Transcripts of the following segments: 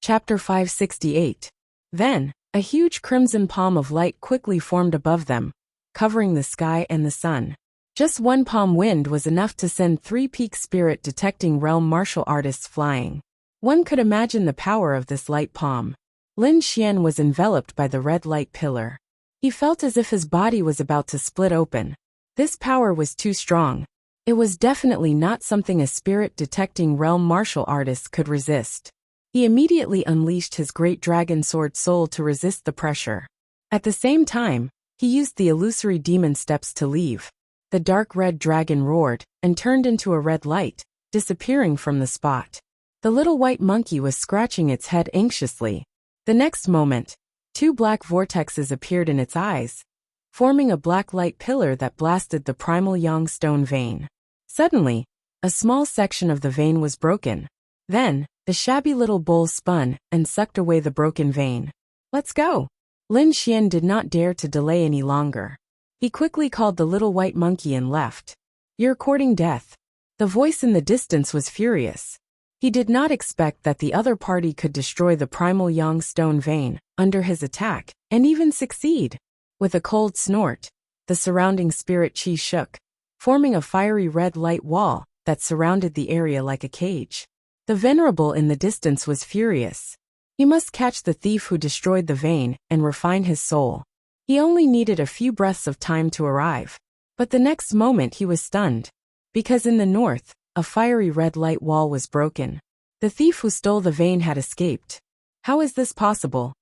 Chapter 568. Then, a huge crimson palm of light quickly formed above them, covering the sky and the sun. Just one palm wind was enough to send 3 peak spirit-detecting realm martial artists flying. One could imagine the power of this light palm. Lin Xian was enveloped by the red light pillar. He felt as if his body was about to split open. This power was too strong. It was definitely not something a spirit-detecting realm martial artist could resist. He immediately unleashed his great dragon sword soul to resist the pressure. At the same time, he used the illusory demon steps to leave. The dark red dragon roared and turned into a red light, disappearing from the spot. The little white monkey was scratching its head anxiously. The next moment, 2 black vortexes appeared in its eyes, forming a black light pillar that blasted the primal yang stone vein. Suddenly, a small section of the vein was broken. Then, the shabby little bowl spun and sucked away the broken vein. "Let's go!" Lin Xian did not dare to delay any longer. He quickly called the little white monkey and left. "You're courting death." The voice in the distance was furious. He did not expect that the other party could destroy the primal yang stone vein under his attack, and even succeed. With a cold snort, the surrounding spirit chi shook, forming a fiery red light wall that surrounded the area like a cage. The venerable in the distance was furious. He must catch the thief who destroyed the vein and refine his soul. He only needed a few breaths of time to arrive. But the next moment he was stunned. Because in the north, a fiery red light wall was broken. The thief who stole the vein had escaped. How is this possible?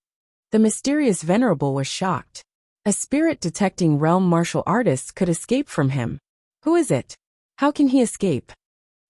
The mysterious venerable was shocked. A spirit-detecting realm martial artist could escape from him. Who is it? How can he escape?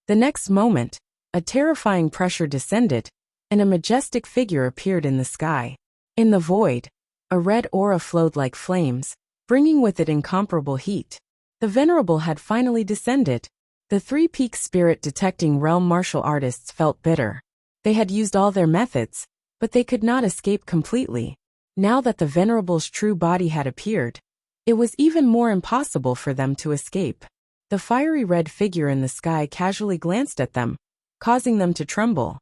The next moment, a terrifying pressure descended, and a majestic figure appeared in the sky. In the void, a red aura flowed like flames, bringing with it incomparable heat. The venerable had finally descended. The 3 peak spirit-detecting realm martial artists felt bitter. They had used all their methods, but they could not escape completely. Now that the venerable's true body had appeared, it was even more impossible for them to escape. The fiery red figure in the sky casually glanced at them, causing them to tremble.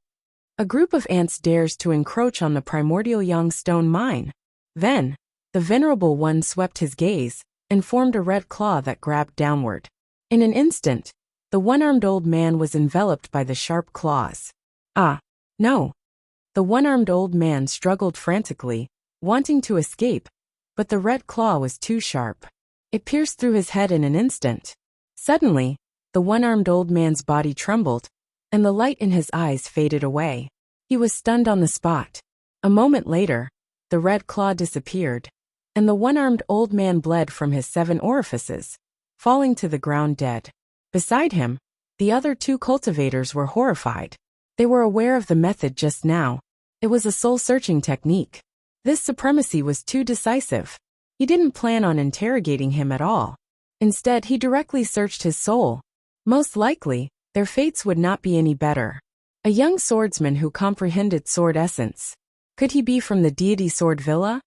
A group of ants dares to encroach on the primordial yang stone mine. Then, the venerable one swept his gaze and formed a red claw that grabbed downward. In an instant, the one-armed old man was enveloped by the sharp claws. Ah, no! The one-armed old man struggled frantically, wanting to escape, but the red claw was too sharp. It pierced through his head in an instant. Suddenly, the one-armed old man's body trembled, and the light in his eyes faded away. He was stunned on the spot. A moment later, the red claw disappeared, and the one-armed old man bled from his 7 orifices, falling to the ground dead. Beside him, the other 2 cultivators were horrified. They were aware of the method just now. It was a soul-searching technique. This supremacy was too decisive. He didn't plan on interrogating him at all. Instead, he directly searched his soul. Most likely, their fates would not be any better. A young swordsman who comprehended sword essence. Could he be from the deity Sword Villa?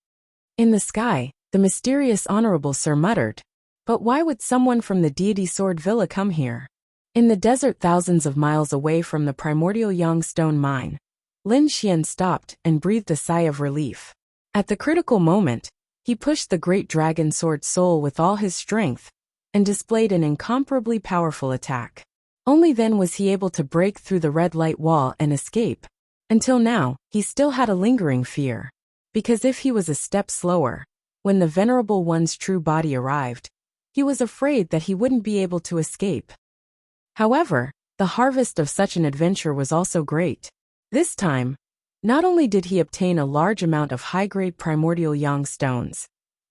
In the sky, the mysterious Honorable Sir muttered. But why would someone from the deity Sword Villa come here? In the desert thousands of miles away from the primordial yang stone mine, Lin Xian stopped and breathed a sigh of relief. At the critical moment, he pushed the great dragon sword soul with all his strength and displayed an incomparably powerful attack. Only then was he able to break through the red light wall and escape. Until now, he still had a lingering fear. Because if he was a step slower, when the venerable one's true body arrived, he was afraid that he wouldn't be able to escape. However, the harvest of such an adventure was also great. This time, not only did he obtain a large amount of high-grade primordial yang stones,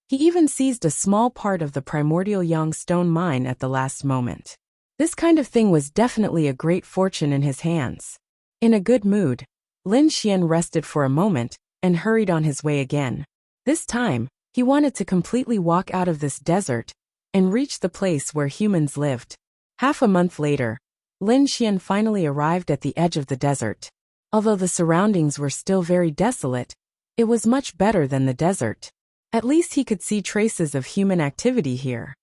he even seized a small part of the primordial yang stone mine at the last moment. This kind of thing was definitely a great fortune in his hands. In a good mood, Lin Xian rested for a moment and hurried on his way again. This time, he wanted to completely walk out of this desert and reach the place where humans lived. Half a month later, Lin Xian finally arrived at the edge of the desert. Although the surroundings were still very desolate, it was much better than the desert. At least he could see traces of human activity here.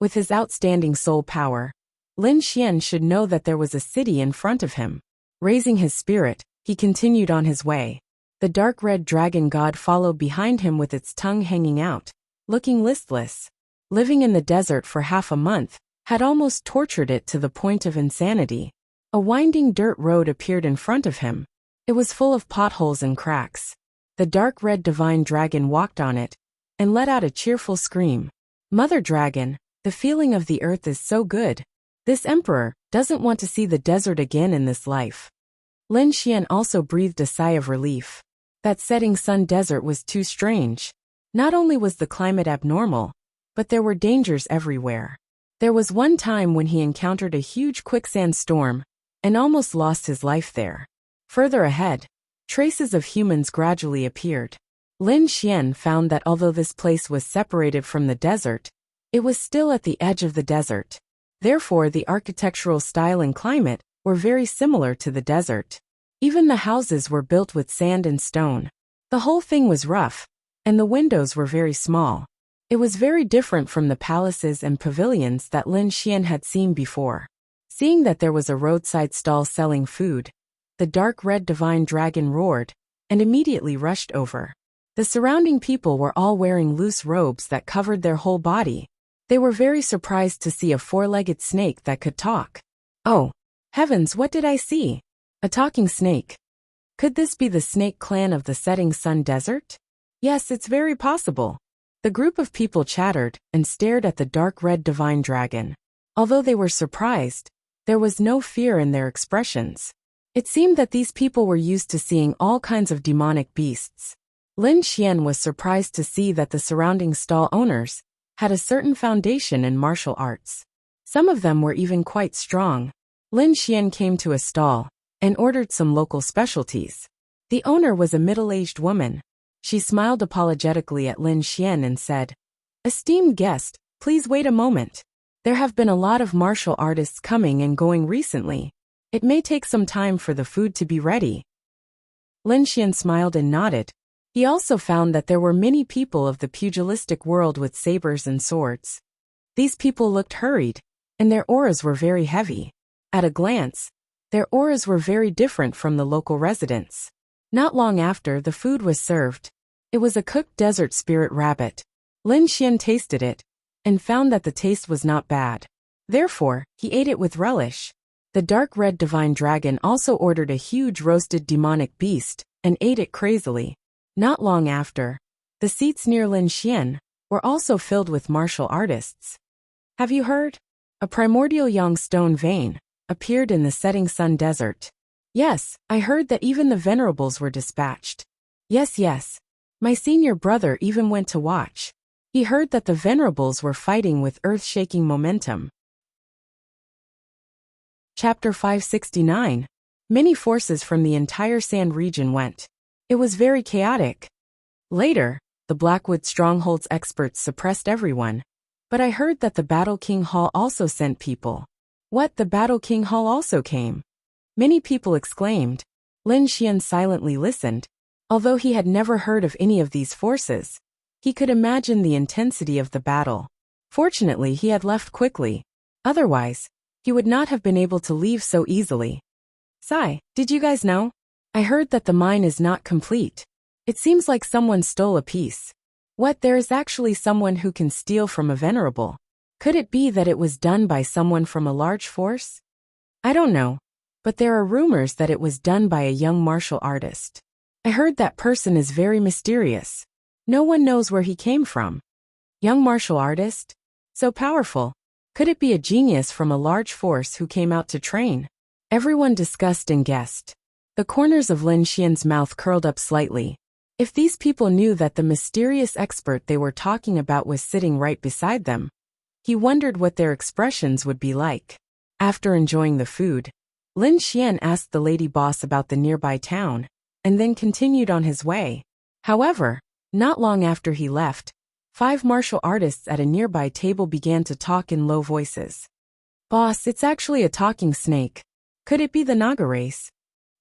With his outstanding soul power, Lin Xian should know that there was a city in front of him. Raising his spirit, he continued on his way. The dark red dragon god followed behind him with its tongue hanging out, looking listless. Living in the desert for half a month had almost tortured it to the point of insanity. A winding dirt road appeared in front of him. It was full of potholes and cracks. The dark red divine dragon walked on it and let out a cheerful scream. Mother Dragon, the feeling of the earth is so good. This emperor doesn't want to see the desert again in this life. Lin Xian also breathed a sigh of relief. That setting sun desert was too strange. Not only was the climate abnormal, but there were dangers everywhere. There was one time when he encountered a huge quicksand storm and almost lost his life there. Further ahead, traces of humans gradually appeared. Lin Xian found that although this place was separated from the desert, it was still at the edge of the desert. Therefore, the architectural style and climate were very similar to the desert. Even the houses were built with sand and stone. The whole thing was rough, and the windows were very small. It was very different from the palaces and pavilions that Lin Xian had seen before. Seeing that there was a roadside stall selling food, the dark red divine dragon roared and immediately rushed over. The surrounding people were all wearing loose robes that covered their whole body. They were very surprised to see a four-legged snake that could talk. Oh, heavens, what did I see? A talking snake. Could this be the snake clan of the setting sun desert? Yes, it's very possible. The group of people chattered and stared at the dark red divine dragon. Although they were surprised, there was no fear in their expressions. It seemed that these people were used to seeing all kinds of demonic beasts. Lin Xian was surprised to see that the surrounding stall owners had a certain foundation in martial arts. Some of them were even quite strong. Lin Xian came to a stall and ordered some local specialties. The owner was a middle-aged woman. She smiled apologetically at Lin Xian and said, "Esteemed guest, please wait a moment. There have been a lot of martial artists coming and going recently. It may take some time for the food to be ready." Lin Xian smiled and nodded. He also found that there were many people of the pugilistic world with sabers and swords. These people looked hurried, and their auras were very heavy. At a glance, their auras were very different from the local residents. Not long after, the food was served. It was a cooked desert spirit rabbit. Lin Xian tasted it and found that the taste was not bad. Therefore, he ate it with relish. The dark red divine dragon also ordered a huge roasted demonic beast and ate it crazily. Not long after, the seats near Lin Xian were also filled with martial artists. Have you heard? A primordial yang stone vein appeared in the setting sun desert. Yes, I heard that even the venerables were dispatched. Yes. My senior brother even went to watch. He heard that the venerables were fighting with earth-shaking momentum. Chapter 569. Many forces from the entire sand region went. It was very chaotic. Later, the Blackwood Stronghold's experts suppressed everyone. But I heard that the Battle King Hall also sent people. What, the Battle King Hall also came? Many people exclaimed. Lin Xian silently listened. Although he had never heard of any of these forces, he could imagine the intensity of the battle. Fortunately, he had left quickly. Otherwise, he would not have been able to leave so easily. Sai, did you guys know? I heard that the mine is not complete. It seems like someone stole a piece. What, there is actually someone who can steal from a venerable? Could it be that it was done by someone from a large force? I don't know, but there are rumors that it was done by a young martial artist. I heard that person is very mysterious. No one knows where he came from. Young martial artist? So powerful. Could it be a genius from a large force who came out to train? Everyone discussed and guessed. The corners of Lin Xian's mouth curled up slightly. If these people knew that the mysterious expert they were talking about was sitting right beside them, he wondered what their expressions would be like. After enjoying the food, Lin Xian asked the lady boss about the nearby town, and then continued on his way. However, not long after he left, 5 martial artists at a nearby table began to talk in low voices. Boss, it's actually a talking snake. Could it be the Naga race?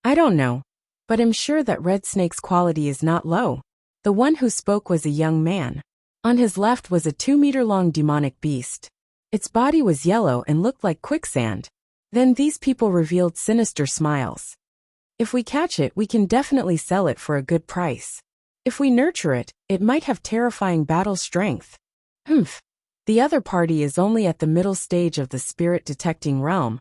I don't know, but I'm sure that Red Snake's quality is not low. The one who spoke was a young man. On his left was a 2-meter-long demonic beast. Its body was yellow and looked like quicksand. Then these people revealed sinister smiles. If we catch it, we can definitely sell it for a good price. If we nurture it, it might have terrifying battle strength. Humph. The other party is only at the middle stage of the spirit detecting realm,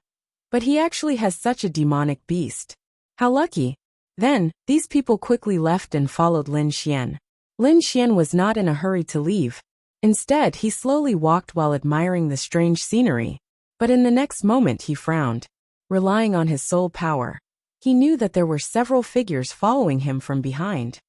but he actually has such a demonic beast. How lucky. Then, these people quickly left and followed Lin Xian. Lin Xian was not in a hurry to leave. Instead, he slowly walked while admiring the strange scenery. But in the next moment he frowned. Relying on his soul power, he knew that there were several figures following him from behind.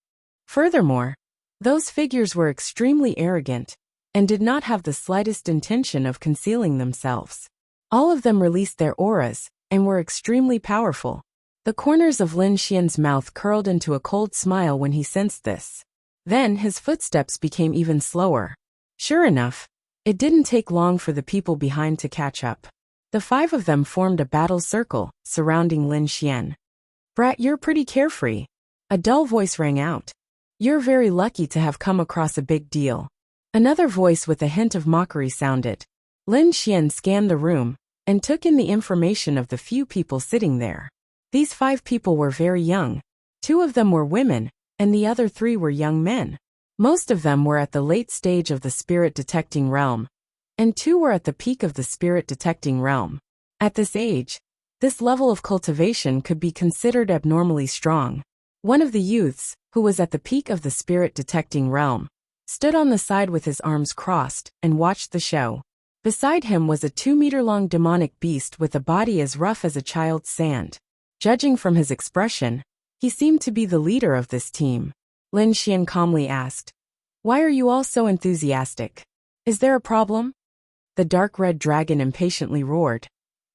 Furthermore, those figures were extremely arrogant and did not have the slightest intention of concealing themselves. All of them released their auras and were extremely powerful. The corners of Lin Xian's mouth curled into a cold smile when he sensed this. Then his footsteps became even slower. Sure enough, it didn't take long for the people behind to catch up. The 5 of them formed a battle circle, surrounding Lin Xian. "Brat, you're pretty carefree." A dull voice rang out. "You're very lucky to have come across a big deal." Another voice with a hint of mockery sounded. Lin Xian scanned the room and took in the information of the few people sitting there. These 5 people were very young. 2 of them were women, and the other 3 were young men. Most of them were at the late stage of the spirit detecting realm, and 2 were at the peak of the spirit detecting realm. At this age, this level of cultivation could be considered abnormally strong. One of the youths, who was at the peak of the spirit detecting realm, stood on the side with his arms crossed and watched the show. Beside him was a 2-meter-long demonic beast with a body as rough as a child's sand. Judging from his expression, he seemed to be the leader of this team. Lin Xian calmly asked, "Why are you all so enthusiastic? Is there a problem?" The dark red dragon impatiently roared.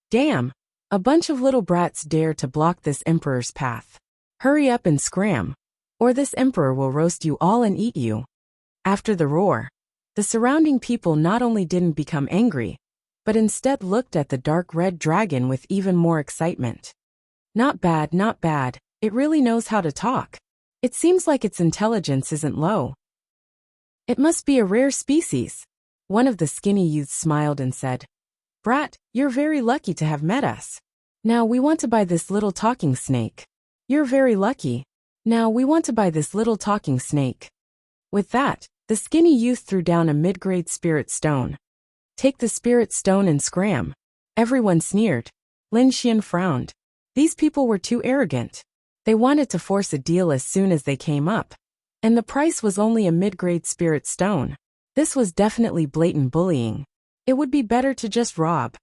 "Damn! A bunch of little brats dare to block this emperor's path. Hurry up and scram, or this emperor will roast you all and eat you." After the roar, the surrounding people not only didn't become angry, but instead looked at the dark red dragon with even more excitement. "Not bad, not bad. It really knows how to talk. It seems like its intelligence isn't low. It must be a rare species." One of the skinny youths smiled and said, "Brat, you're very lucky to have met us. Now we want to buy this little talking snake." "You're very lucky. Now we want to buy this little talking snake." With that, the skinny youth threw down a mid-grade spirit stone. "Take the spirit stone and scram." Everyone sneered. Lin Xian frowned. These people were too arrogant. They wanted to force a deal as soon as they came up, and the price was only a mid-grade spirit stone. This was definitely blatant bullying. It would be better to just rob.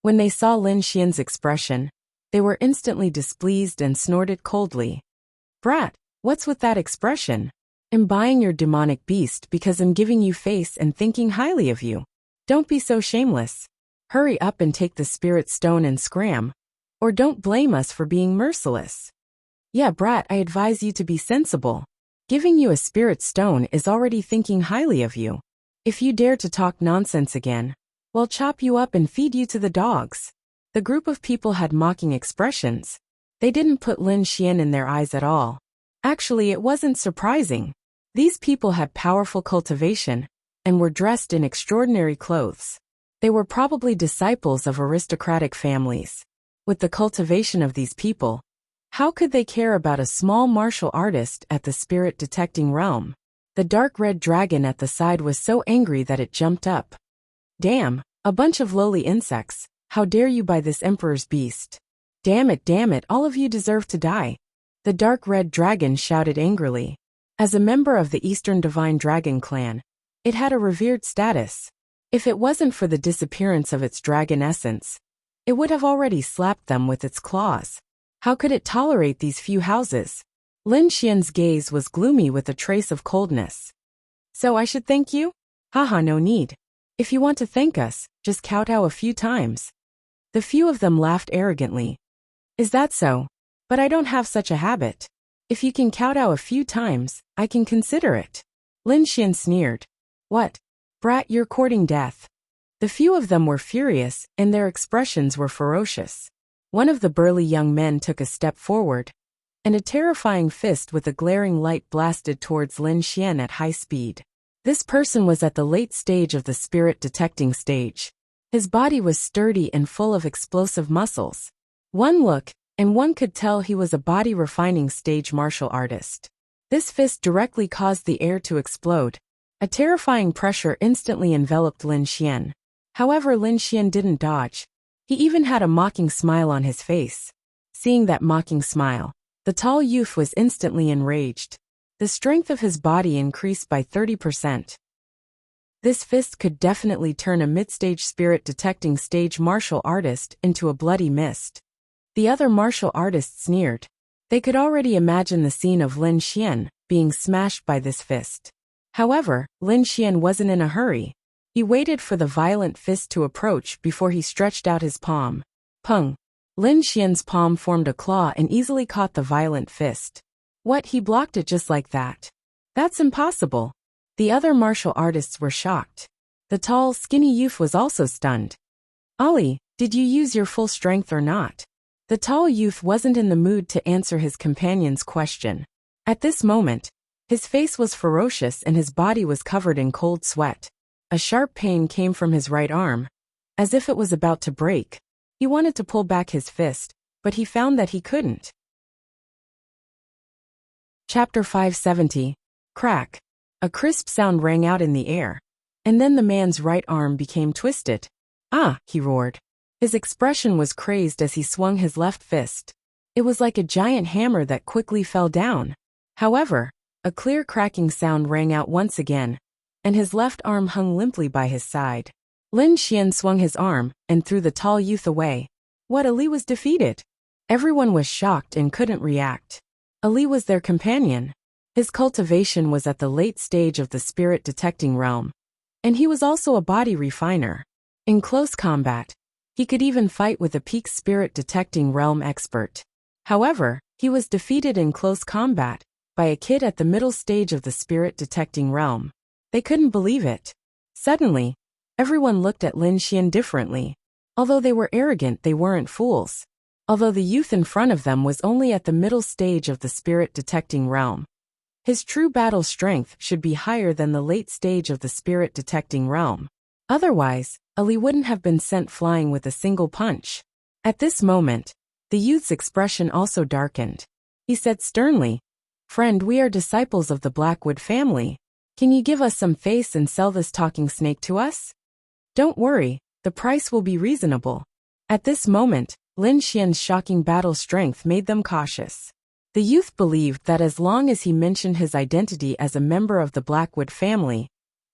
When they saw Lin Xian's expression, they were instantly displeased and snorted coldly. "Brat, what's with that expression? I'm buying your demonic beast because I'm giving you face and thinking highly of you. Don't be so shameless. Hurry up and take the spirit stone and scram, or don't blame us for being merciless." "Yeah, brat, I advise you to be sensible. Giving you a spirit stone is already thinking highly of you. If you dare to talk nonsense again, we'll chop you up and feed you to the dogs." The group of people had mocking expressions. They didn't put Lin Xian in their eyes at all. Actually, it wasn't surprising. These people had powerful cultivation and were dressed in extraordinary clothes. They were probably disciples of aristocratic families. With the cultivation of these people, how could they care about a small martial artist at the spirit detecting realm? The dark red dragon at the side was so angry that it jumped up. "Damn, a bunch of lowly insects. How dare you buy this emperor's beast? Damn it, all of you deserve to die." The dark red dragon shouted angrily. As a member of the Eastern Divine Dragon clan, it had a revered status. If it wasn't for the disappearance of its dragon essence, it would have already slapped them with its claws. How could it tolerate these few houses? Lin Xian's gaze was gloomy with a trace of coldness. "So I should thank you?" "Haha, no need. If you want to thank us, just kowtow a few times." The few of them laughed arrogantly. "Is that so? But I don't have such a habit. If you can kowtow a few times, I can consider it." Lin Xian sneered. "What? Brat, you're courting death." The few of them were furious, and their expressions were ferocious. One of the burly young men took a step forward, and a terrifying fist with a glaring light blasted towards Lin Xian at high speed. This person was at the late stage of the spirit detecting stage. His body was sturdy and full of explosive muscles. One look, and one could tell he was a body-refining stage martial artist. This fist directly caused the air to explode. A terrifying pressure instantly enveloped Lin Xian. However, Lin Xian didn't dodge. He even had a mocking smile on his face. Seeing that mocking smile, the tall youth was instantly enraged. The strength of his body increased by 30%. This fist could definitely turn a mid-stage spirit-detecting stage martial artist into a bloody mist. The other martial artists sneered. They could already imagine the scene of Lin Xian being smashed by this fist. However, Lin Xian wasn't in a hurry. He waited for the violent fist to approach before he stretched out his palm. Pung! Lin Xian's palm formed a claw and easily caught the violent fist. What, he blocked it just like that? That's impossible. The other martial artists were shocked. The tall, skinny youth was also stunned. Ali, did you use your full strength or not? The tall youth wasn't in the mood to answer his companion's question. At this moment, his face was ferocious and his body was covered in cold sweat. A sharp pain came from his right arm, as if it was about to break. He wanted to pull back his fist, but he found that he couldn't. Chapter 570. Crack. A crisp sound rang out in the air, and then the man's right arm became twisted. Ah, he roared. His expression was crazed as he swung his left fist. It was like a giant hammer that quickly fell down. However, a clear cracking sound rang out once again, and his left arm hung limply by his side. Lin Xian swung his arm and threw the tall youth away. What, Ali was defeated? Everyone was shocked and couldn't react. Ali was their companion. His cultivation was at the late stage of the spirit-detecting realm, and he was also a body refiner. In close combat, he could even fight with a peak spirit-detecting realm expert. However, he was defeated in close combat by a kid at the middle stage of the spirit-detecting realm. They couldn't believe it. Suddenly, everyone looked at Lin Xian differently. Although they were arrogant, they weren't fools. Although the youth in front of them was only at the middle stage of the spirit-detecting realm, his true battle strength should be higher than the late stage of the spirit-detecting realm. Otherwise, Ali wouldn't have been sent flying with a single punch. At this moment, the youth's expression also darkened. He said sternly, "Friend, we are disciples of the Blackwood family. Can you give us some face and sell this talking snake to us? Don't worry, the price will be reasonable." At this moment, Lin Xian's shocking battle strength made them cautious. The youth believed that as long as he mentioned his identity as a member of the Blackwood family,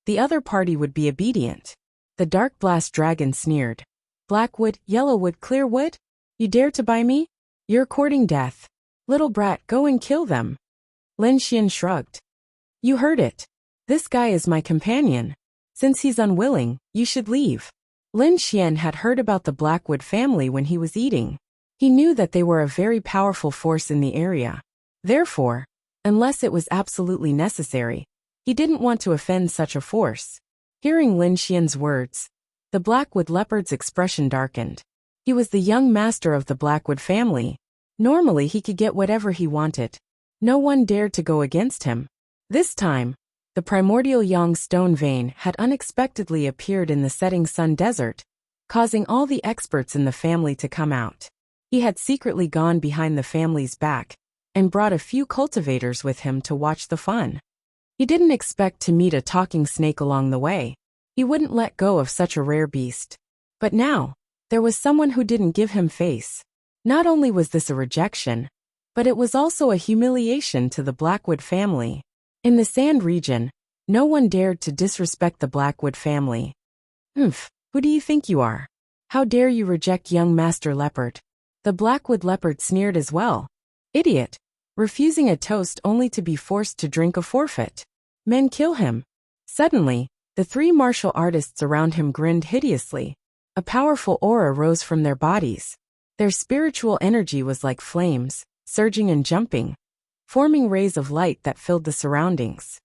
the other party would be obedient. The Dark Blast Dragon sneered. "Blackwood, Yellowwood, Clearwood? You dare to buy me? You're courting death. Little brat, go and kill them." Lin Xian shrugged. "You heard it. This guy is my companion. Since he's unwilling, you should leave." Lin Xian had heard about the Blackwood family when he was eating. He knew that they were a very powerful force in the area. Therefore, unless it was absolutely necessary, he didn't want to offend such a force. Hearing Lin Xian's words, the Blackwood leopard's expression darkened. He was the young master of the Blackwood family. Normally he could get whatever he wanted. No one dared to go against him. This time, the primordial Yang stone vein had unexpectedly appeared in the setting sun desert, causing all the experts in the family to come out. He had secretly gone behind the family's back and brought a few cultivators with him to watch the fun. He didn't expect to meet a talking snake along the way. He wouldn't let go of such a rare beast. But now, there was someone who didn't give him face. Not only was this a rejection, but it was also a humiliation to the Blackwood family. In the Sand region, no one dared to disrespect the Blackwood family. Who do you think you are? How dare you reject young Master Leopard? The Blackwood leopard sneered as well. Idiot! Refusing a toast only to be forced to drink a forfeit. Men, kill him. Suddenly, the three martial artists around him grinned hideously. A powerful aura rose from their bodies. Their spiritual energy was like flames, surging and jumping, forming rays of light that filled the surroundings.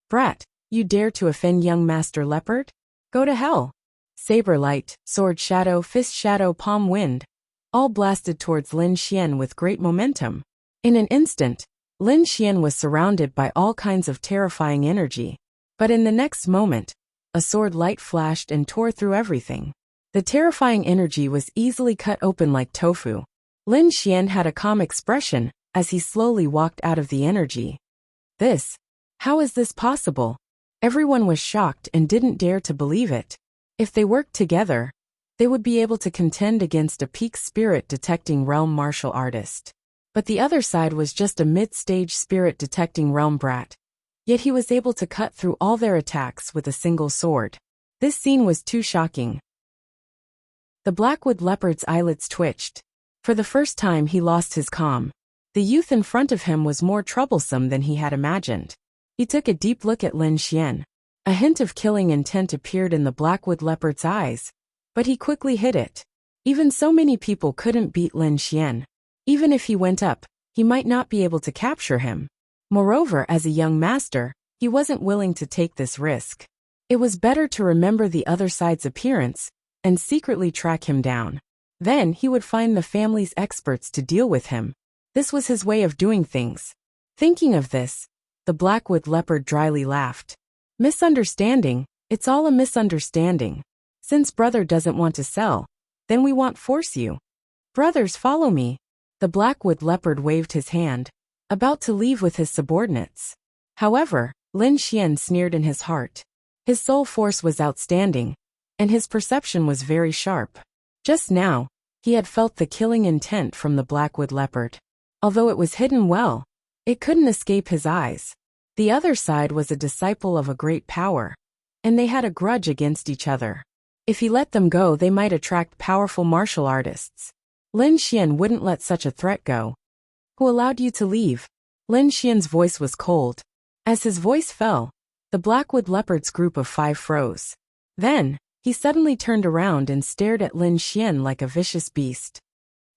"Brat, you dare to offend young Master Leopard? Go to hell." Saber light, sword shadow, fist shadow, palm wind, all blasted towards Lin Xian with great momentum. In an instant, Lin Xian was surrounded by all kinds of terrifying energy. But in the next moment, a sword light flashed and tore through everything. The terrifying energy was easily cut open like tofu. Lin Xian had a calm expression as he slowly walked out of the energy. How is this possible? Everyone was shocked and didn't dare to believe it. If they worked together, they would be able to contend against a peak spirit detecting realm martial artist. But the other side was just a mid-stage spirit detecting realm brat. Yet he was able to cut through all their attacks with a single sword. This scene was too shocking. The Blackwood Leopard's eyelids twitched. For the first time he lost his calm. The youth in front of him was more troublesome than he had imagined. He took a deep look at Lin Xian. A hint of killing intent appeared in the Blackwood Leopard's eyes, but he quickly hid it. Even so, many people couldn't beat Lin Xian. Even if he went up, he might not be able to capture him. Moreover, as a young master, he wasn't willing to take this risk. It was better to remember the other side's appearance and secretly track him down. Then he would find the family's experts to deal with him. This was his way of doing things. Thinking of this, the Blackwood Leopard dryly laughed. Misunderstanding, it's all a misunderstanding. Since brother doesn't want to sell, then we won't force you. Brothers, follow me. The Blackwood Leopard waved his hand, about to leave with his subordinates. However, Lin Xian sneered in his heart. His soul force was outstanding, and his perception was very sharp. Just now, he had felt the killing intent from the Blackwood Leopard. Although it was hidden well, it couldn't escape his eyes. The other side was a disciple of a great power, and they had a grudge against each other. If he let them go, they might attract powerful martial artists. Lin Xian wouldn't let such a threat go. Who allowed you to leave? Lin Xian's voice was cold. As his voice fell, the Blackwood Leopard's group of 5 froze. Then, he suddenly turned around and stared at Lin Xian like a vicious beast.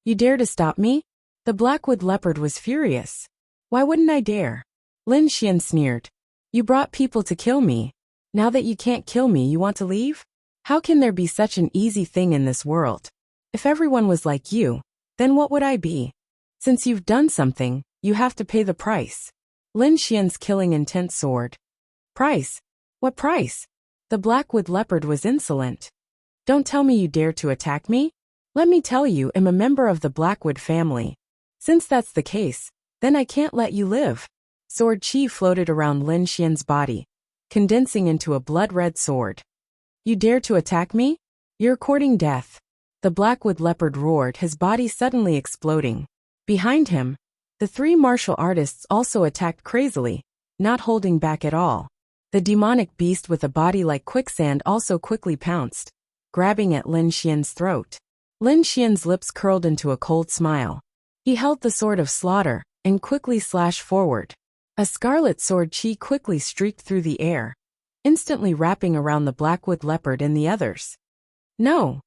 You dare to stop me? The Blackwood Leopard was furious. Why wouldn't I dare? Lin Xian sneered. You brought people to kill me. Now that you can't kill me, you want to leave? How can there be such an easy thing in this world? If everyone was like you, then what would I be? Since you've done something, you have to pay the price. Lin Xian's killing intent soared. Price? What price? The Blackwood Leopard was insolent. Don't tell me you dare to attack me? Let me tell you, I'm a member of the Blackwood family. Since that's the case, then I can't let you live. Sword chi floated around Lin Xian's body, condensing into a blood-red sword. You dare to attack me? You're courting death. The Blackwood Leopard roared, his body suddenly exploding. Behind him, the 3 martial artists also attacked crazily, not holding back at all. The demonic beast with a body like quicksand also quickly pounced, grabbing at Lin Xian's throat. Lin Xian's lips curled into a cold smile. He held the sword of slaughter and quickly slashed forward. A scarlet sword chi quickly streaked through the air, instantly wrapping around the Blackwood Leopard and the others. No!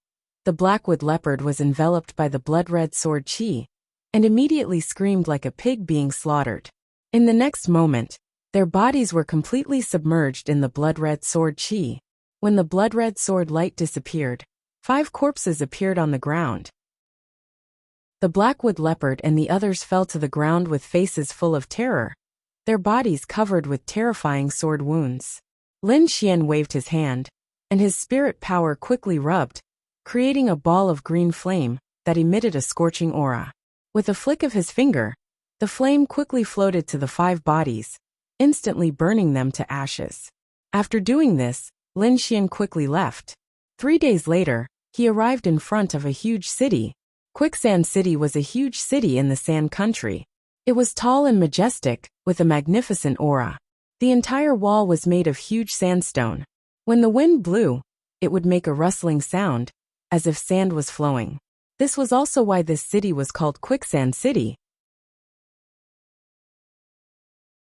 The Blackwood Leopard was enveloped by the blood-red sword chi, and immediately screamed like a pig being slaughtered. In the next moment, their bodies were completely submerged in the blood-red sword chi. When the blood-red sword light disappeared, 5 corpses appeared on the ground. The Blackwood Leopard and the others fell to the ground with faces full of terror, their bodies covered with terrifying sword wounds. Lin Xian waved his hand, and his spirit power quickly rubbed, creating a ball of green flame that emitted a scorching aura. With a flick of his finger, the flame quickly floated to the 5 bodies, instantly burning them to ashes. After doing this, Lin Xian quickly left. 3 days later, he arrived in front of a huge city. Quicksand City was a huge city in the Sand Country. It was tall and majestic, with a magnificent aura. The entire wall was made of huge sandstone. When the wind blew, it would make a rustling sound, as if sand was flowing. This was also why this city was called Quicksand City.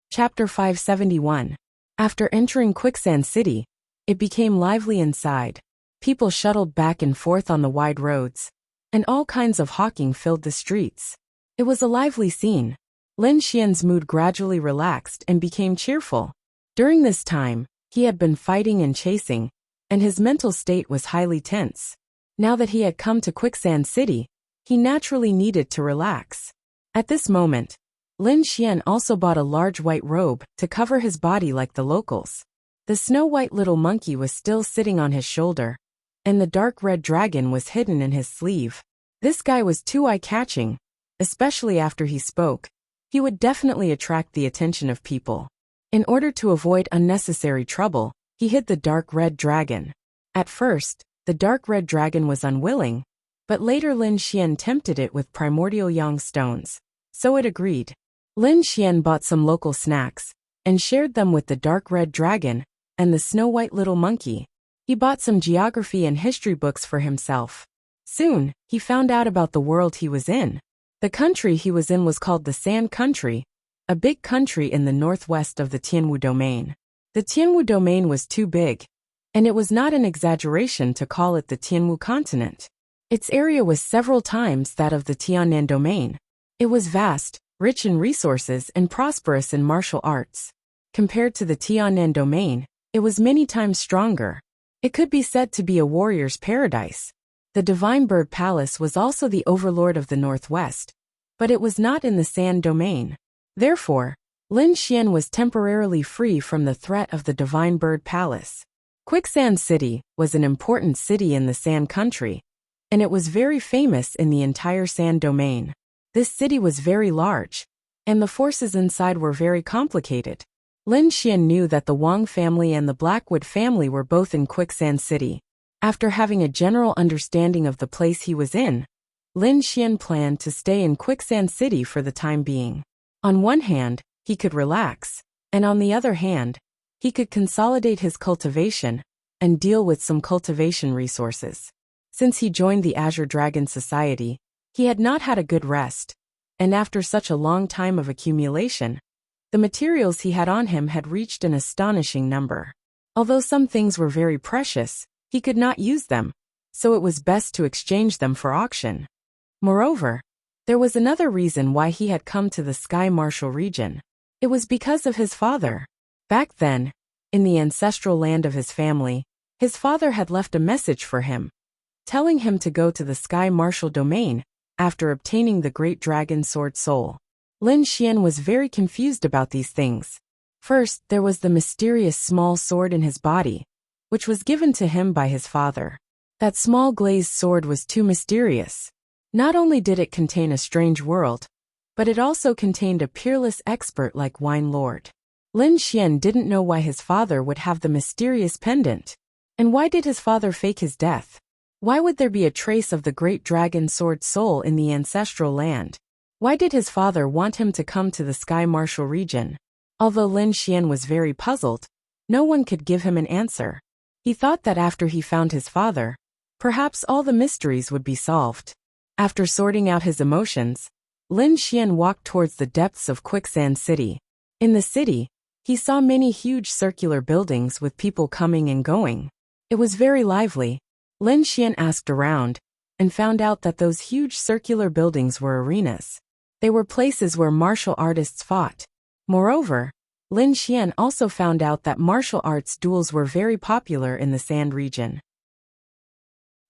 Chapter 571. After entering Quicksand City, it became lively inside. People shuttled back and forth on the wide roads, and all kinds of hawking filled the streets. It was a lively scene. Lin Xian's mood gradually relaxed and became cheerful. During this time, he had been fighting and chasing, and his mental state was highly tense. Now that he had come to Quicksand City, he naturally needed to relax. At this moment, Lin Xian also bought a large white robe to cover his body like the locals. The snow-white little monkey was still sitting on his shoulder, and the dark red dragon was hidden in his sleeve. This guy was too eye-catching, especially after he spoke. He would definitely attract the attention of people. In order to avoid unnecessary trouble, he hid the dark red dragon. At first, the dark red dragon was unwilling, but later Lin Xian tempted it with primordial yang stones, so it agreed. Lin Xian bought some local snacks and shared them with the dark red dragon and the snow-white little monkey. He bought some geography and history books for himself. Soon, he found out about the world he was in. The country he was in was called the Sand Country, a big country in the northwest of the Tianwu domain. The Tianwu domain was too big, and it was not an exaggeration to call it the Tianwu continent. Its area was several times that of the Tiannan domain. It was vast, rich in resources and prosperous in martial arts. Compared to the Tiannan domain, it was many times stronger. It could be said to be a warrior's paradise. The Divine Bird Palace was also the overlord of the Northwest, but it was not in the Sand domain. Therefore, Lin Xian was temporarily free from the threat of the Divine Bird Palace. Quicksand City was an important city in the Sand Country, and it was very famous in the entire Sand domain. This city was very large, and the forces inside were very complicated. Lin Xian knew that the Wang family and the Blackwood family were both in Quicksand City. After having a general understanding of the place he was in, Lin Xian planned to stay in Quicksand City for the time being. On one hand, he could relax, and on the other hand, he could consolidate his cultivation and deal with some cultivation resources. Since he joined the Azure Dragon Society, he had not had a good rest, and after such a long time of accumulation, the materials he had on him had reached an astonishing number. Although some things were very precious, he could not use them, so it was best to exchange them for auction. Moreover, there was another reason why he had come to the Sky Martial region. It was because of his father. Back then, in the ancestral land of his family, his father had left a message for him, telling him to go to the Sky Martial domain after obtaining the Great Dragon Sword Soul. Lin Xian was very confused about these things. First, there was the mysterious small sword in his body, which was given to him by his father. That small glazed sword was too mysterious. Not only did it contain a strange world, but it also contained a peerless expert like Wine Lord. Lin Xian didn't know why his father would have the mysterious pendant. And why did his father fake his death? Why would there be a trace of the Great Dragon Sword Soul in the ancestral land? Why did his father want him to come to the Sky Martial region? Although Lin Xian was very puzzled, no one could give him an answer. He thought that after he found his father, perhaps all the mysteries would be solved. After sorting out his emotions, Lin Xian walked towards the depths of Quicksand City. In the city, he saw many huge circular buildings with people coming and going. It was very lively. Lin Xian asked around, and found out that those huge circular buildings were arenas. They were places where martial artists fought. Moreover, Lin Xian also found out that martial arts duels were very popular in the Sand region.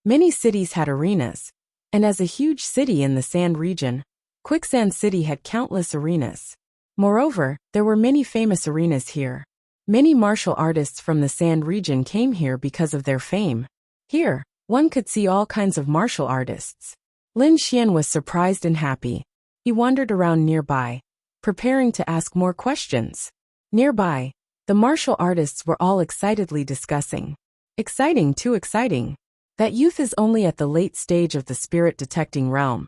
Many cities had arenas, and as a huge city in the Sand region, Quicksand City had countless arenas. Moreover, there were many famous arenas here. Many martial artists from the Sand region came here because of their fame. Here, one could see all kinds of martial artists. Lin Xian was surprised and happy. He wandered around nearby, preparing to ask more questions. Nearby, the martial artists were all excitedly discussing. Exciting, too exciting. That youth is only at the late stage of the spirit detecting realm.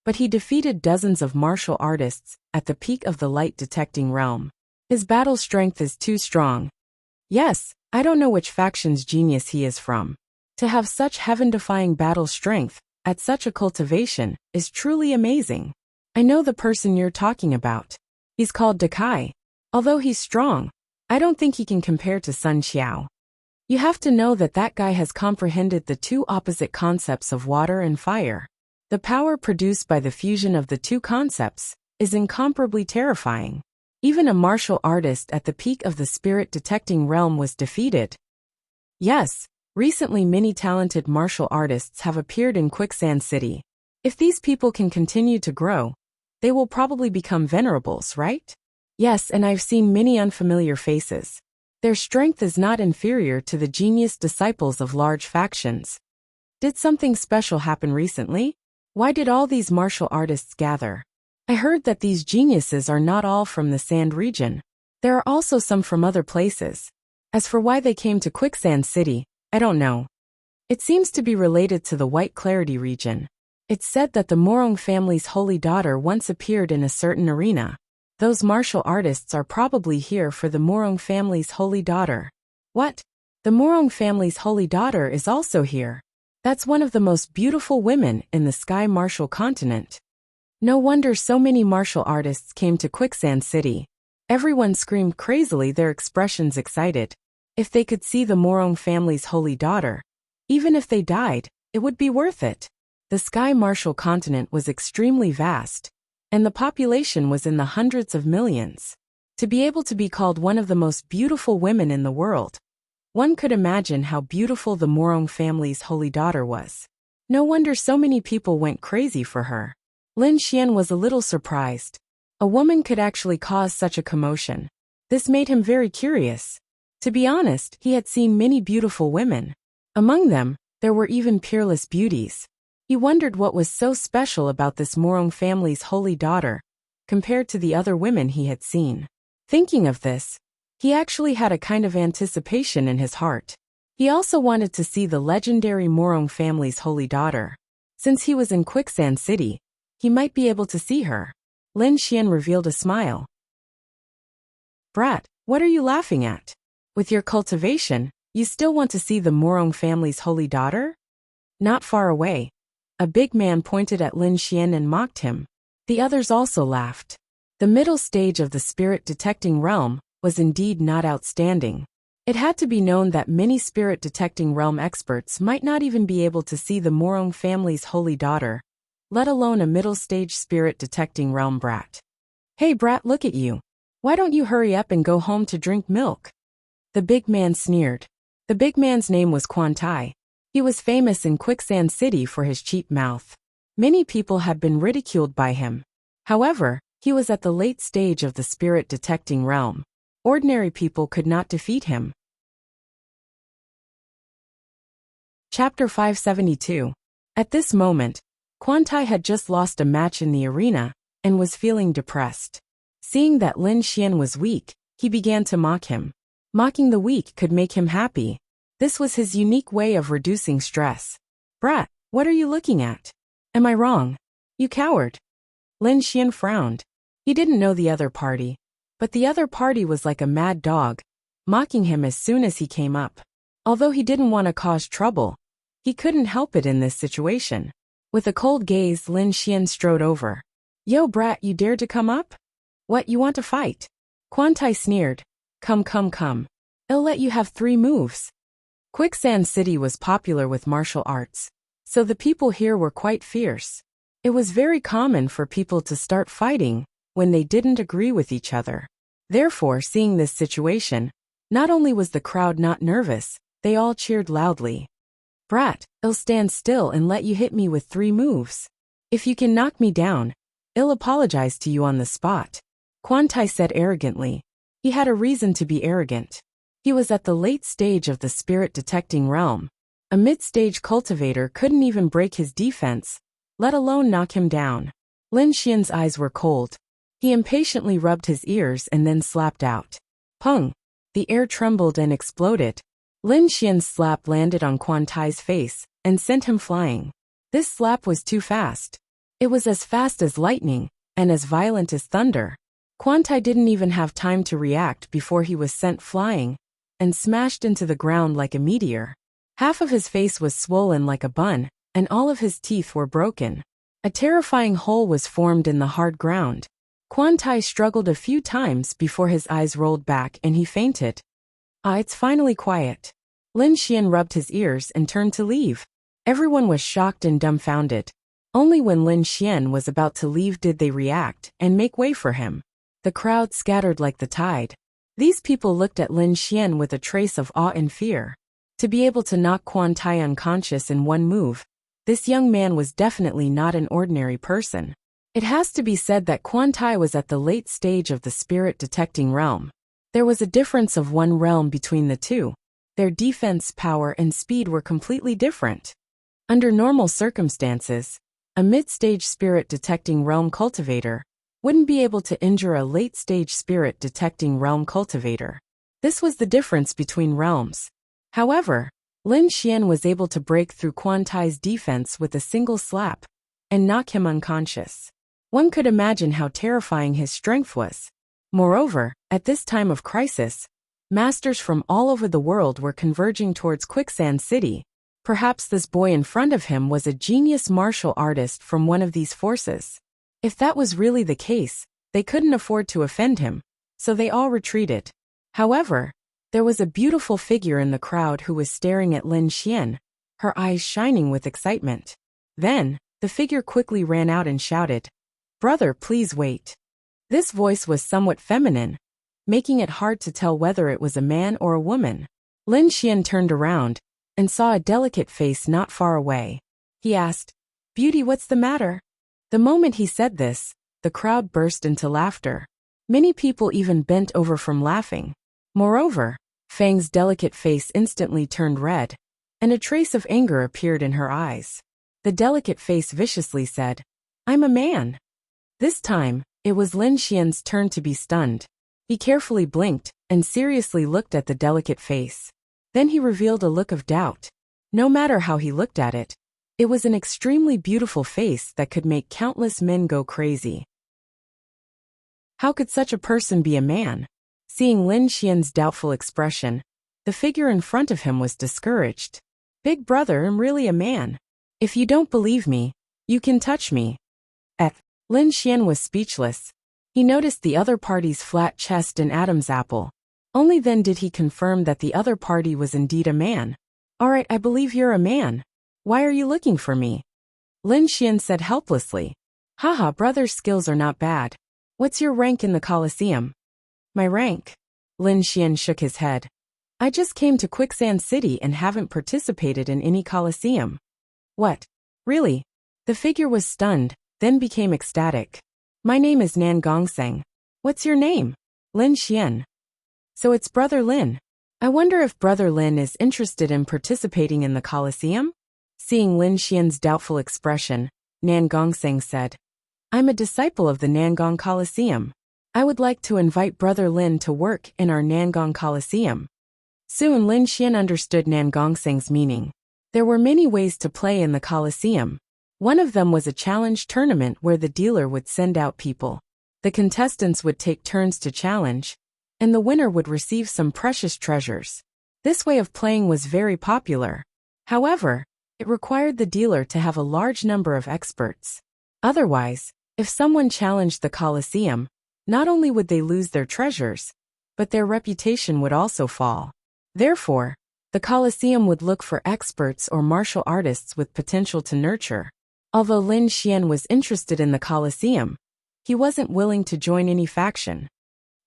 But he defeated dozens of martial artists at the peak of the light detecting realm. His battle strength is too strong. Yes, I don't know which faction's genius he is from. To have such heaven-defying battle strength at such a cultivation is truly amazing. I know the person you're talking about. He's called Dakai. Although he's strong, I don't think he can compare to Sun Xiao. You have to know that that guy has comprehended the two opposite concepts of water and fire. The power produced by the fusion of the two concepts is incomparably terrifying. Even a martial artist at the peak of the spirit detecting realm was defeated. Yes, recently many talented martial artists have appeared in Quicksand City. If these people can continue to grow, they will probably become venerables, right? Yes, and I've seen many unfamiliar faces. Their strength is not inferior to the genius disciples of large factions. Did something special happen recently? Why did all these martial artists gather? I heard that these geniuses are not all from the Sand region. There are also some from other places. As for why they came to Quicksand City, I don't know. It seems to be related to the White Clarity region. It's said that the Morong family's holy daughter once appeared in a certain arena. Those martial artists are probably here for the Morong family's holy daughter. What? The Morong family's holy daughter is also here. That's one of the most beautiful women in the Sky Martial continent. No wonder so many martial artists came to Quicksand City. Everyone screamed crazily, their expressions excited. If they could see the Morong family's holy daughter, even if they died, it would be worth it. The Sky Martial continent was extremely vast, and the population was in the hundreds of millions. To be able to be called one of the most beautiful women in the world, one could imagine how beautiful the Morong family's holy daughter was. No wonder so many people went crazy for her. Lin Xian was a little surprised. A woman could actually cause such a commotion. This made him very curious. To be honest, he had seen many beautiful women. Among them, there were even peerless beauties. He wondered what was so special about this Morong family's holy daughter, compared to the other women he had seen. Thinking of this, he actually had a kind of anticipation in his heart. He also wanted to see the legendary Morong family's holy daughter. Since he was in Quicksand City, he might be able to see her. Lin Xian revealed a smile. Brat, what are you laughing at? With your cultivation, you still want to see the Morong family's holy daughter? Not far away, a big man pointed at Lin Xian and mocked him. The others also laughed. The middle stage of the spirit detecting realm was indeed not outstanding. It had to be known that many spirit detecting realm experts might not even be able to see the Morong family's holy daughter, let alone a middle stage spirit detecting realm brat. Hey brat, look at you. Why don't you hurry up and go home to drink milk? The big man sneered. The big man's name was Quan Tai. He was famous in Quicksand City for his cheap mouth. Many people had been ridiculed by him. However, he was at the late stage of the spirit detecting realm. Ordinary people could not defeat him. Chapter 572. At this moment, Quan Tai had just lost a match in the arena and was feeling depressed. Seeing that Lin Xian was weak, he began to mock him. Mocking the weak could make him happy. This was his unique way of reducing stress. Brat, what are you looking at? Am I wrong? You coward. Lin Xian frowned. He didn't know the other party, but the other party was like a mad dog, mocking him as soon as he came up. Although he didn't want to cause trouble, he couldn't help it in this situation. With a cold gaze, Lin Xian strode over. Yo brat, you dare to come up? What, you want to fight? Quan Tai sneered. Come. I'll let you have 3 moves. Quicksand City was popular with martial arts, so the people here were quite fierce. It was very common for people to start fighting when they didn't agree with each other. Therefore, seeing this situation, not only was the crowd not nervous, they all cheered loudly. Brat, I'll stand still and let you hit me with 3 moves. If you can knock me down, I'll apologize to you on the spot. Quan Tai said arrogantly. He had a reason to be arrogant. He was at the late stage of the spirit detecting realm. A mid-stage cultivator couldn't even break his defense, let alone knock him down. Lin Xian's eyes were cold. He impatiently rubbed his ears and then slapped out. Pung! The air trembled and exploded. Lin Xian's slap landed on Quan Tai's face and sent him flying. This slap was too fast. It was as fast as lightning and as violent as thunder. Quan Tai didn't even have time to react before he was sent flying and smashed into the ground like a meteor. Half of his face was swollen like a bun, and all of his teeth were broken. A terrifying hole was formed in the hard ground. Quan Tai struggled a few times before his eyes rolled back and he fainted. It's finally quiet. Lin Xian rubbed his ears and turned to leave. Everyone was shocked and dumbfounded. Only when Lin Xian was about to leave did they react and make way for him. The crowd scattered like the tide. These people looked at Lin Xian with a trace of awe and fear. To be able to knock Quan Tai unconscious in 1 move, this young man was definitely not an ordinary person. It has to be said that Quan Tai was at the late stage of the spirit detecting realm. There was a difference of 1 realm between the two. Their defense power and speed were completely different. Under normal circumstances, A mid-stage spirit-detecting realm cultivator wouldn't be able to injure a late-stage spirit-detecting realm cultivator. This was the difference between realms. However, Lin Xian was able to break through Quan Tai's defense with a single slap and knock him unconscious. One could imagine how terrifying his strength was. Moreover, at this time of crisis, masters from all over the world were converging towards Quicksand City. Perhaps this boy in front of him was a genius martial artist from one of these forces. If that was really the case, they couldn't afford to offend him, so they all retreated. However, there was a beautiful figure in the crowd who was staring at Lin Xian, her eyes shining with excitement. Then, the figure quickly ran out and shouted, "Brother, please wait." This voice was somewhat feminine, making it hard to tell whether it was a man or a woman. Lin Xian turned around and saw a delicate face not far away. He asked, "Beauty, what's the matter?" The moment he said this, the crowd burst into laughter. Many people even bent over from laughing. Moreover, Fang's delicate face instantly turned red, and a trace of anger appeared in her eyes. The delicate face viciously said, "I'm a man." This time, it was Lin Xian's turn to be stunned. He carefully blinked and seriously looked at the delicate face. Then he revealed a look of doubt. No matter how he looked at it, it was an extremely beautiful face that could make countless men go crazy. How could such a person be a man? Seeing Lin Xian's doubtful expression, the figure in front of him was discouraged. "Big brother, I'm really a man. If you don't believe me, you can touch me." Lin Xian was speechless. He noticed the other party's flat chest and Adam's apple. Only then did he confirm that the other party was indeed a man. "All right, I believe you're a man. Why are you looking for me?" Lin Xian said helplessly. "Haha, brother's skills are not bad. What's your rank in the Colosseum?" "My rank?" Lin Xian shook his head. "I just came to Quicksand City and haven't participated in any Colosseum." "What? Really?" The figure was stunned, then became ecstatic. "My name is Nan Gongseng." "What's your name?" "Lin Xian." "So it's Brother Lin. I wonder if Brother Lin is interested in participating in the Colosseum?" Seeing Lin Xian's doubtful expression, Nan Gongseng said, "I'm a disciple of the Nangong Colosseum. I would like to invite Brother Lin to work in our Nangong Colosseum." Soon Lin Xian understood Nan Gongseng's meaning. There were many ways to play in the Colosseum. One of them was a challenge tournament where the dealer would send out people. The contestants would take turns to challenge, and the winner would receive some precious treasures. This way of playing was very popular. However, it required the dealer to have a large number of experts. Otherwise, if someone challenged the Colosseum, not only would they lose their treasures, but their reputation would also fall. Therefore, the Colosseum would look for experts or martial artists with potential to nurture. Although Lin Xian was interested in the Colosseum, he wasn't willing to join any faction.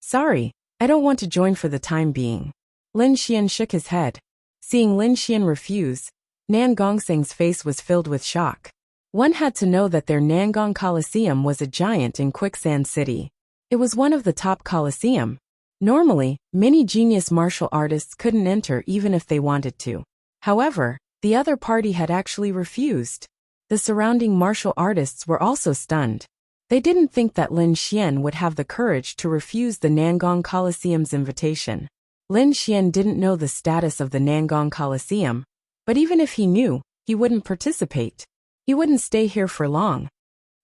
"Sorry, I don't want to join for the time being." Lin Xian shook his head. Seeing Lin Xian refuse, Nan Gongseng's face was filled with shock. One had to know that their Nangong Colosseum was a giant in Quicksand City. It was one of the top Colosseum. Normally, many genius martial artists couldn't enter even if they wanted to. However, the other party had actually refused. The surrounding martial artists were also stunned. They didn't think that Lin Xian would have the courage to refuse the Nangong Colosseum's invitation. Lin Xian didn't know the status of the Nangong Colosseum, but even if he knew, he wouldn't participate. He wouldn't stay here for long.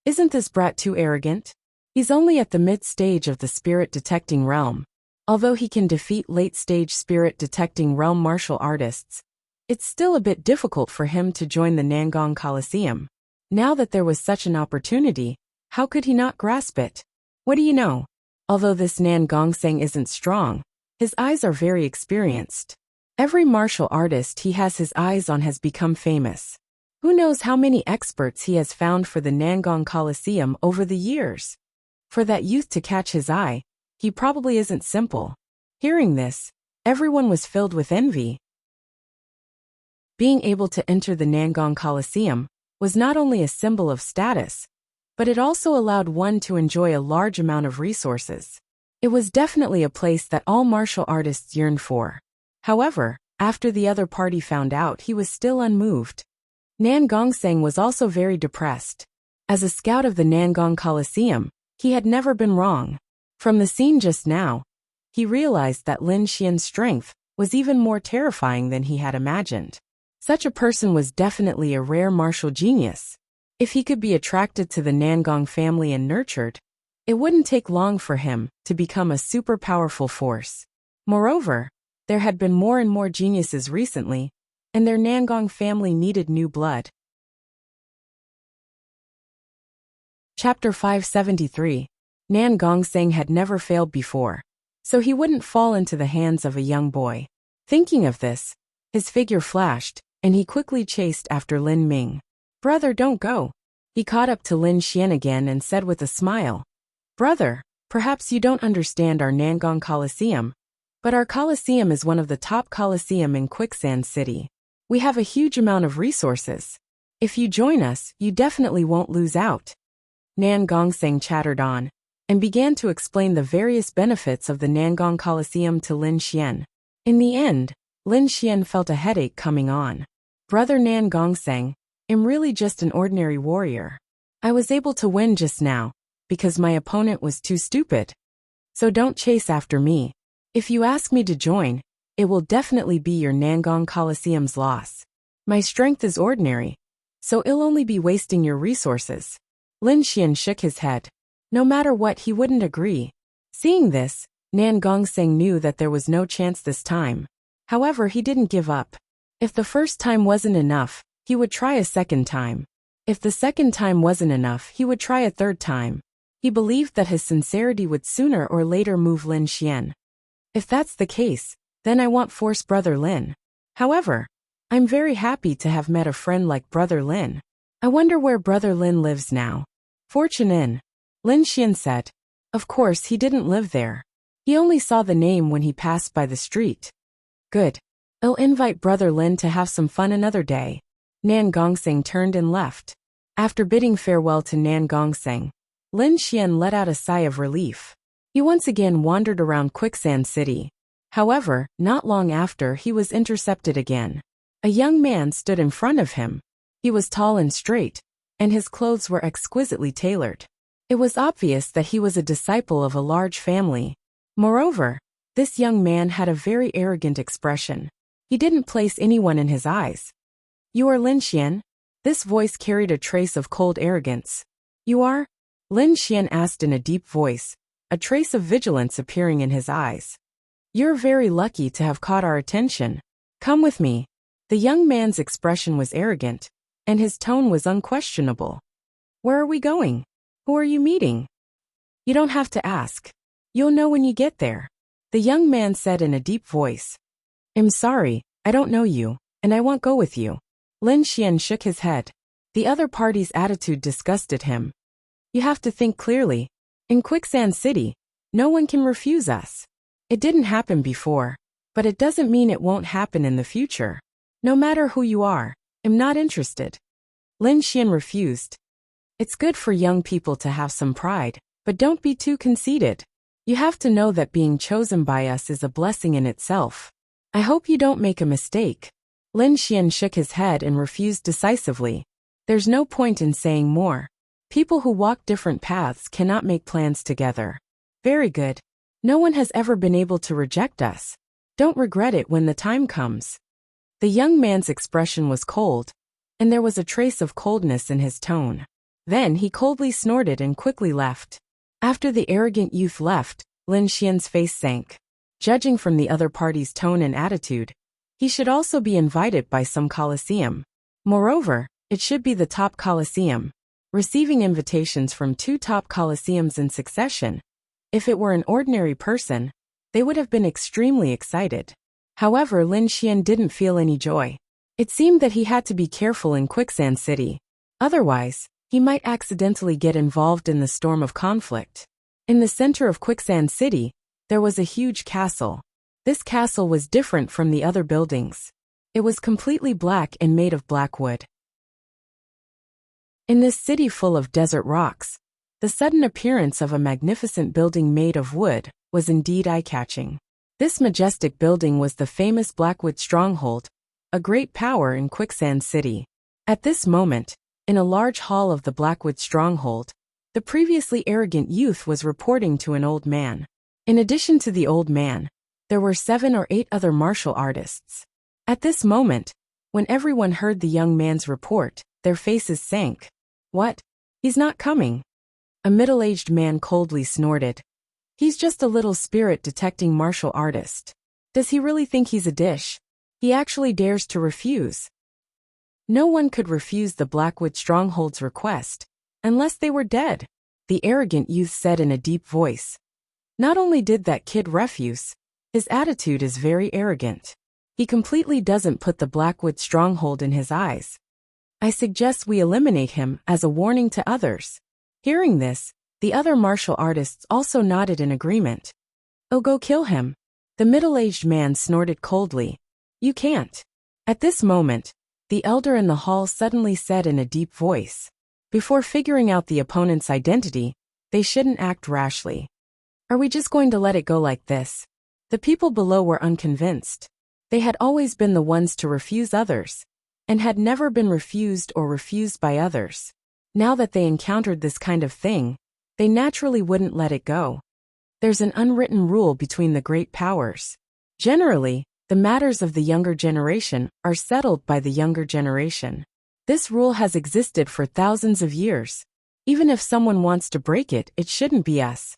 Isn't this brat too arrogant? He's only at the mid-stage of the spirit-detecting realm. Although he can defeat late-stage spirit-detecting realm martial artists, it's still a bit difficult for him to join the Nangong Colosseum. Now that there was such an opportunity, how could he not grasp it? What do you know? Although this Nan Gongseng isn't strong, his eyes are very experienced. Every martial artist he has his eyes on has become famous. Who knows how many experts he has found for the Nangong Colosseum over the years? For that youth to catch his eye, he probably isn't simple. Hearing this, everyone was filled with envy. Being able to enter the Nangong Colosseum was not only a symbol of status, but it also allowed one to enjoy a large amount of resources. It was definitely a place that all martial artists yearned for. However, after the other party found out, he was still unmoved. Nan Gongseng was also very depressed. As a scout of the Nangong Coliseum, he had never been wrong. From the scene just now, he realized that Lin Xian's strength was even more terrifying than he had imagined. Such a person was definitely a rare martial genius. If he could be attracted to the Nangong family and nurtured, it wouldn't take long for him to become a super powerful force. Moreover, there had been more and more geniuses recently, and their Nangong family needed new blood. Chapter 573. Nan Gongseng had never failed before, so he wouldn't fall into the hands of a young boy. Thinking of this, his figure flashed, and he quickly chased after Lin Ming. "Brother, don't go." He caught up to Lin Xian again and said with a smile, "Brother, perhaps you don't understand our Nangong Coliseum, but our Coliseum is one of the top Coliseum in Quicksand City. We have a huge amount of resources. If you join us, you definitely won't lose out." Nan Gongseng chattered on, and began to explain the various benefits of the Nangong Coliseum to Lin Xian. In the end, Lin Xian felt a headache coming on. "Brother Nan Gongseng, I'm really just an ordinary warrior. I was able to win just now, because my opponent was too stupid. So don't chase after me. If you ask me to join, it will definitely be your Nangong Coliseum's loss. My strength is ordinary, so it'll only be wasting your resources." Lin Xian shook his head. No matter what, he wouldn't agree. Seeing this, Nan Gongseng knew that there was no chance this time. However, he didn't give up. If the first time wasn't enough, he would try a second time. If the second time wasn't enough, he would try a third time. He believed that his sincerity would sooner or later move Lin Xian. If that's the case, then I won't force Brother Lin. However, I'm very happy to have met a friend like Brother Lin. I wonder where Brother Lin lives now. Fortune Inn, Lin Xian said. Of course, he didn't live there. He only saw the name when he passed by the street. Good. I'll invite Brother Lin to have some fun another day. Nan Gongseng turned and left. After bidding farewell to Nan Gongseng, Lin Xian let out a sigh of relief. He once again wandered around Quicksand City. However, not long after, he was intercepted again. A young man stood in front of him. He was tall and straight, and his clothes were exquisitely tailored. It was obvious that he was a disciple of a large family. Moreover, this young man had a very arrogant expression. He didn't place anyone in his eyes. "You are Lin Xian?" This voice carried a trace of cold arrogance. "You are?" Lin Xian asked in a deep voice, a trace of vigilance appearing in his eyes. "You're very lucky to have caught our attention. Come with me." The young man's expression was arrogant, and his tone was unquestionable. "Where are we going? Who are you meeting?" "You don't have to ask. You'll know when you get there," the young man said in a deep voice. "I'm sorry, I don't know you, and I won't go with you." Lin Xian shook his head. The other party's attitude disgusted him. "You have to think clearly. In Quicksand City, no one can refuse us. It didn't happen before, but it doesn't mean it won't happen in the future. No matter who you are, I'm not interested." Lin Xian refused. "It's good for young people to have some pride, but don't be too conceited. You have to know that being chosen by us is a blessing in itself. I hope you don't make a mistake." Lin Xian shook his head and refused decisively. There's no point in saying more. People who walk different paths cannot make plans together. "Very good. No one has ever been able to reject us. Don't regret it when the time comes." The young man's expression was cold, and there was a trace of coldness in his tone. Then he coldly snorted and quickly left. After the arrogant youth left, Lin Xian's face sank. Judging from the other party's tone and attitude, he should also be invited by some coliseum. Moreover, it should be the top coliseum. Receiving invitations from 2 top coliseums in succession. If it were an ordinary person, they would have been extremely excited. However, Lin Xian didn't feel any joy. It seemed that he had to be careful in Quicksand City. Otherwise, he might accidentally get involved in the storm of conflict. In the center of Quicksand City, there was a huge castle. This castle was different from the other buildings. It was completely black and made of black wood. In this city full of desert rocks, the sudden appearance of a magnificent building made of wood was indeed eye-catching. This majestic building was the famous Blackwood Stronghold, a great power in Quicksand City. At this moment, In a large hall of the Blackwood stronghold, the previously arrogant youth was reporting to an old man. In addition to the old man, there were 7 or 8 other martial artists. At this moment, when everyone heard the young man's report, their faces sank. What? He's not coming. A middle-aged man coldly snorted. He's just a little spirit-detecting martial artist. Does he really think he's a dish? He actually dares to refuse. No one could refuse the Blackwood stronghold's request, unless they were dead, the arrogant youth said in a deep voice. Not only did that kid refuse, his attitude is very arrogant. He completely doesn't put the Blackwood stronghold in his eyes. I suggest we eliminate him as a warning to others. Hearing this, the other martial artists also nodded in agreement. Oh, go kill him. The middle-aged man snorted coldly. You can't. At this moment, the elder in the hall suddenly said in a deep voice. Before figuring out the opponent's identity, they shouldn't act rashly. Are we just going to let it go like this? The people below were unconvinced. They had always been the ones to refuse others, and had never been refused or refused by others. Now that they encountered this kind of thing, they naturally wouldn't let it go. There's an unwritten rule between the great powers. Generally, the matters of the younger generation are settled by the younger generation. This rule has existed for thousands of years. Even if someone wants to break it, it shouldn't be us.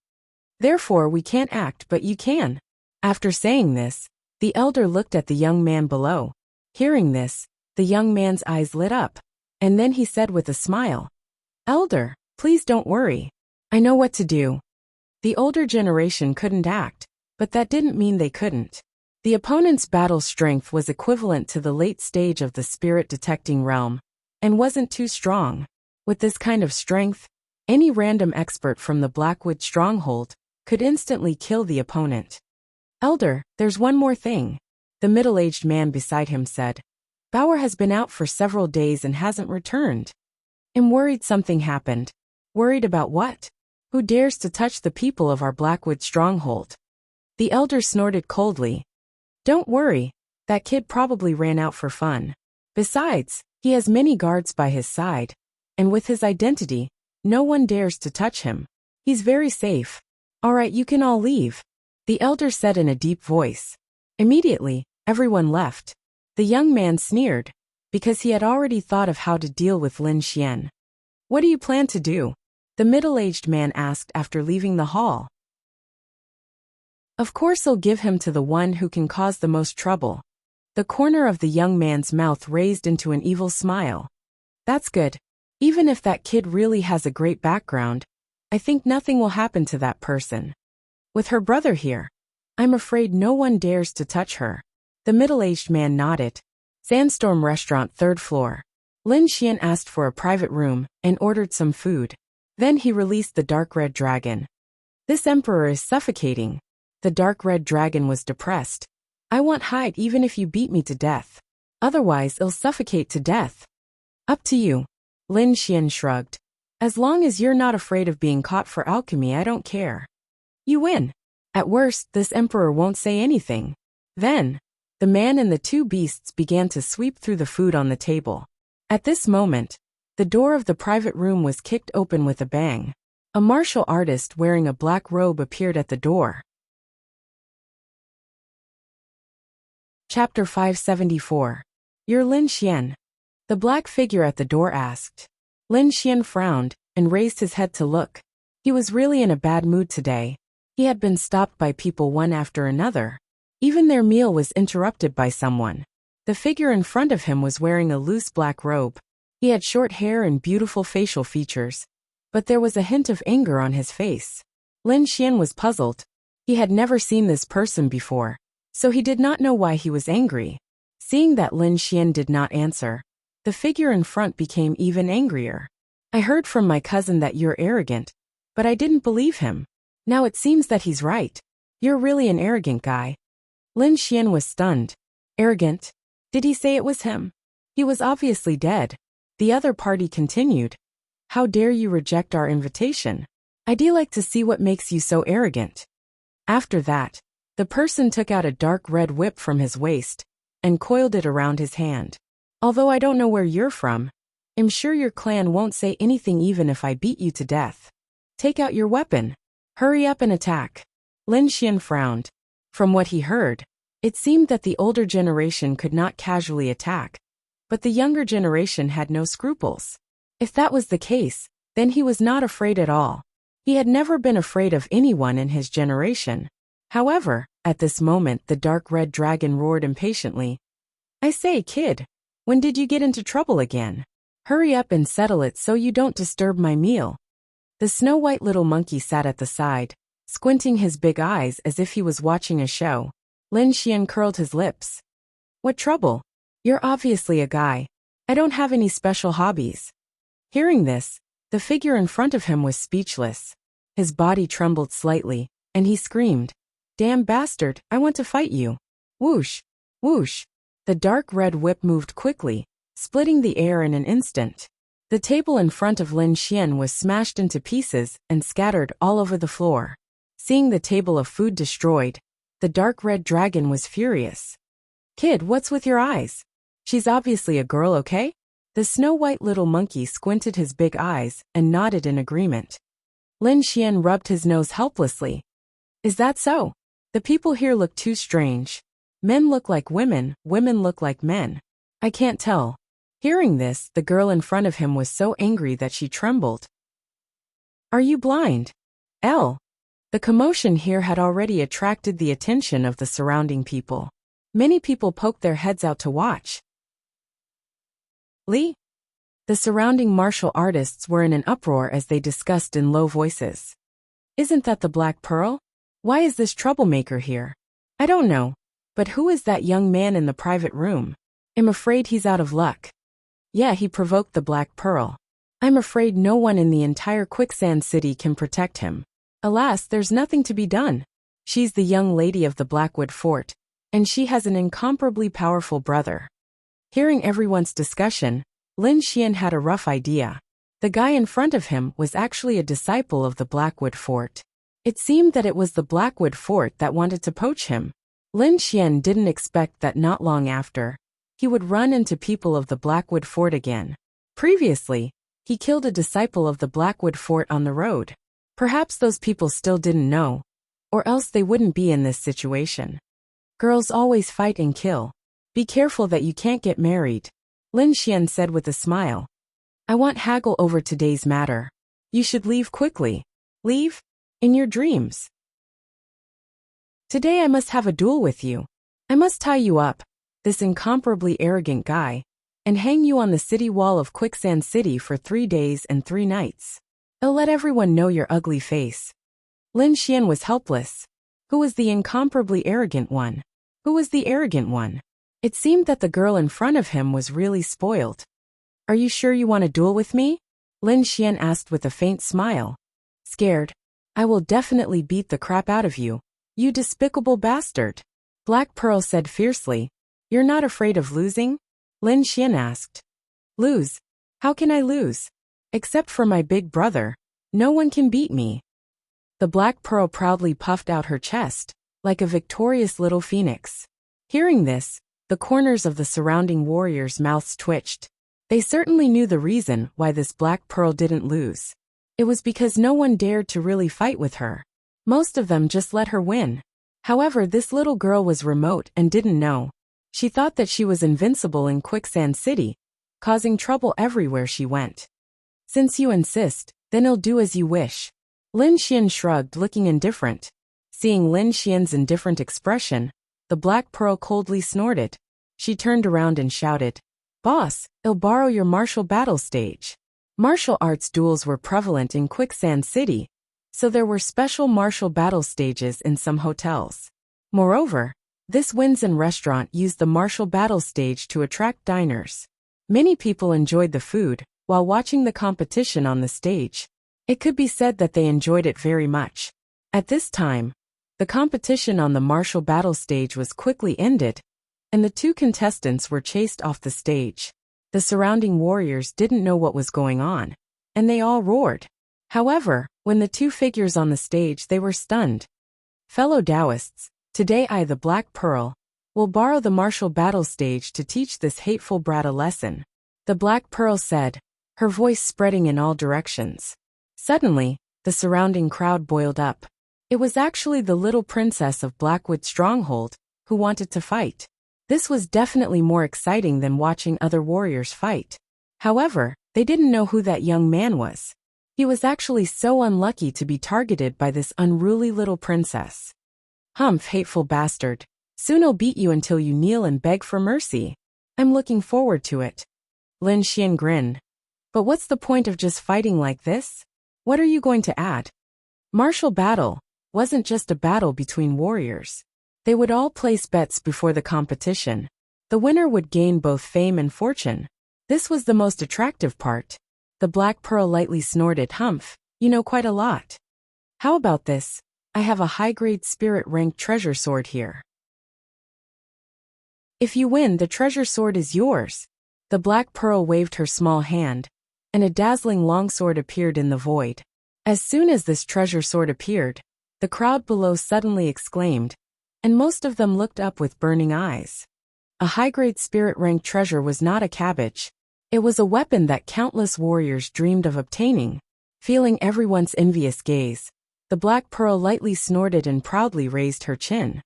Therefore, we can't act, but you can. After saying this, the elder looked at the young man below. Hearing this, the young man's eyes lit up, and then he said with a smile, Elder, please don't worry. I know what to do. The older generation couldn't act, but that didn't mean they couldn't. The opponent's battle strength was equivalent to the late stage of the spirit-detecting realm, and wasn't too strong. With this kind of strength, any random expert from the Blackwood stronghold could instantly kill the opponent. Elder, there's one more thing, the middle-aged man beside him said. Bauer has been out for several days and hasn't returned. I'm worried something happened. Worried about what? Who dares to touch the people of our Blackwood stronghold? The elder snorted coldly. Don't worry, that kid probably ran out for fun. Besides, he has many guards by his side, and with his identity, no one dares to touch him. He's very safe. All right, you can all leave, the elder said in a deep voice. Immediately, everyone left. The young man sneered, because he had already thought of how to deal with Lin Xian. What do you plan to do? The middle-aged man asked after leaving the hall. Of course I'll give him to the one who can cause the most trouble. The corner of the young man's mouth raised into an evil smile. That's good. Even if that kid really has a great background, I think nothing will happen to that person. With her brother here, I'm afraid no one dares to touch her. The middle-aged man nodded. Sandstorm Restaurant, 3rd floor. Lin Xian asked for a private room and ordered some food. Then he released the dark red dragon. This emperor is suffocating. The dark red dragon was depressed. I want hide even if you beat me to death. Otherwise I'll suffocate to death. Up to you. Lin Xian shrugged. As long as you're not afraid of being caught for alchemy, I don't care. You win. At worst, this emperor won't say anything. Then, the man and the 2 beasts began to sweep through the food on the table. At this moment, the door of the private room was kicked open with a bang. A martial artist wearing a black robe appeared at the door. Chapter 574. You're Lin Xian? The black figure at the door asked. Lin Xian frowned and raised his head to look. He was really in a bad mood today. He had been stopped by people one after another. Even their meal was interrupted by someone. The figure in front of him was wearing a loose black robe. He had short hair and beautiful facial features, but there was a hint of anger on his face. Lin Xian was puzzled. He had never seen this person before, so he did not know why he was angry. Seeing that Lin Xian did not answer, the figure in front became even angrier. I heard from my cousin that you're arrogant, but I didn't believe him. Now it seems that he's right. You're really an arrogant guy. Lin Xian was stunned. Arrogant? Did he say it was him? He was obviously dead. The other party continued. How dare you reject our invitation? I'd like to see what makes you so arrogant. After that, the person took out a dark red whip from his waist and coiled it around his hand. Although I don't know where you're from, I'm sure your clan won't say anything even if I beat you to death. Take out your weapon. Hurry up and attack. Lin Xian frowned. From what he heard, it seemed that the older generation could not casually attack, but the younger generation had no scruples. If that was the case, then he was not afraid at all. He had never been afraid of anyone in his generation. However, at this moment the dark red dragon roared impatiently. I say, kid, when did you get into trouble again? Hurry up and settle it so you don't disturb my meal. The snow-white little monkey sat at the side, squinting his big eyes as if he was watching a show. Lin Xian curled his lips. What trouble? You're obviously a guy. I don't have any special hobbies. Hearing this, the figure in front of him was speechless. His body trembled slightly, and he screamed, Damn bastard, I want to fight you. Whoosh, whoosh. The dark red whip moved quickly, splitting the air in an instant. The table in front of Lin Xian was smashed into pieces and scattered all over the floor. Seeing the table of food destroyed, the dark red dragon was furious. Kid, what's with your eyes? She's obviously a girl, okay? The snow-white little monkey squinted his big eyes and nodded in agreement. Lin Xian rubbed his nose helplessly. Is that so? The people here look too strange. Men look like women look like men. I can't tell. Hearing this, the girl in front of him was so angry that she trembled. Are you blind? L. The commotion here had already attracted the attention of the surrounding people. Many people poked their heads out to watch. Li? The surrounding martial artists were in an uproar as they discussed in low voices. Isn't that the Black Pearl? Why is this troublemaker here? I don't know. But who is that young man in the private room? I'm afraid he's out of luck. Yeah, he provoked the Black Pearl. I'm afraid no one in the entire Quicksand City can protect him. Alas, there's nothing to be done. She's the young lady of the Blackwood Fort, and she has an incomparably powerful brother. Hearing everyone's discussion, Lin Xian had a rough idea. The guy in front of him was actually a disciple of the Blackwood Fort. It seemed that it was the Blackwood Fort that wanted to poach him. Lin Xian didn't expect that not long after, he would run into people of the Blackwood Fort again. Previously, he killed a disciple of the Blackwood Fort on the road. Perhaps those people still didn't know, or else they wouldn't be in this situation. Girls always fight and kill. Be careful that you can't get married, Lin Xian said with a smile. I won't haggle over today's matter. You should leave quickly. Leave? In your dreams. Today I must have a duel with you. I must tie you up, this incomparably arrogant guy, and hang you on the city wall of Quicksand City for 3 days and 3 nights. I'll let everyone know your ugly face. Lin Xian was helpless. Who was the incomparably arrogant one? Who was the arrogant one? It seemed that the girl in front of him was really spoiled. Are you sure you want to duel with me? Lin Xian asked with a faint smile. Scared? I will definitely beat the crap out of you, you despicable bastard. Black Pearl said fiercely. You're not afraid of losing? Lin Xian asked. Lose? How can I lose? Except for my big brother, no one can beat me. The Black Pearl proudly puffed out her chest, like a victorious little phoenix. Hearing this, the corners of the surrounding warriors' mouths twitched. They certainly knew the reason why this Black Pearl didn't lose. It was because no one dared to really fight with her. Most of them just let her win. However, this little girl was remote and didn't know. She thought that she was invincible in Quicksand City, causing trouble everywhere she went. Since you insist, then I'll do as you wish. Lin Xian shrugged, looking indifferent. Seeing Lin Xian's indifferent expression, the Black Pearl coldly snorted. She turned around and shouted, Boss, I'll borrow your martial battle stage. Martial arts duels were prevalent in Quicksand City, so there were special martial battle stages in some hotels. Moreover, this Windsor restaurant used the martial battle stage to attract diners. Many people enjoyed the food while watching the competition on the stage. It could be said that they enjoyed it very much. At this time, the competition on the martial battle stage was quickly ended, and the 2 contestants were chased off the stage. The surrounding warriors didn't know what was going on, and they all roared. However, when the 2 figures on the stage, they were stunned. Fellow Taoists, today I, the Black Pearl, will borrow the martial battle stage to teach this hateful brat a lesson. The Black Pearl said, her voice spreading in all directions. Suddenly, the surrounding crowd boiled up. It was actually the little princess of Blackwood Stronghold, who wanted to fight. This was definitely more exciting than watching other warriors fight. However, they didn't know who that young man was. He was actually so unlucky to be targeted by this unruly little princess. Humph, hateful bastard. Soon I'll beat you until you kneel and beg for mercy. I'm looking forward to it. Lin Xian grinned. But what's the point of just fighting like this? What are you going to add? Martial battle wasn't just a battle between warriors. They would all place bets before the competition. The winner would gain both fame and fortune. This was the most attractive part. The Black Pearl lightly snorted. Humph, you know quite a lot. How about this? I have a high-grade spirit-ranked treasure sword here. If you win, the treasure sword is yours. The Black Pearl waved her small hand, and a dazzling longsword appeared in the void. As soon as this treasure sword appeared, the crowd below suddenly exclaimed, and most of them looked up with burning eyes. A high-grade spirit-ranked treasure was not a cabbage. It was a weapon that countless warriors dreamed of obtaining. Feeling everyone's envious gaze, the Black Pearl lightly snorted and proudly raised her chin.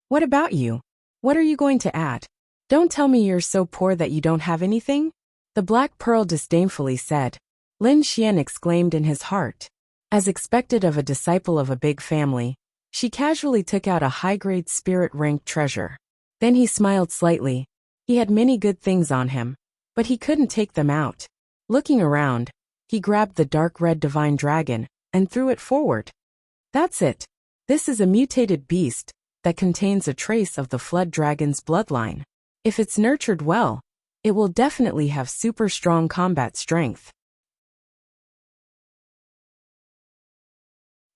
What about you? What are you going to add? Don't tell me you're so poor that you don't have anything? The Black Pearl disdainfully said. Lin Xian exclaimed in his heart. As expected of a disciple of a big family, she casually took out a high-grade spirit-ranked treasure. Then he smiled slightly. He had many good things on him, but he couldn't take them out. Looking around, he grabbed the dark red divine dragon and threw it forward. That's it. This is a mutated beast that contains a trace of the flood dragon's bloodline. If it's nurtured well, it will definitely have super strong combat strength.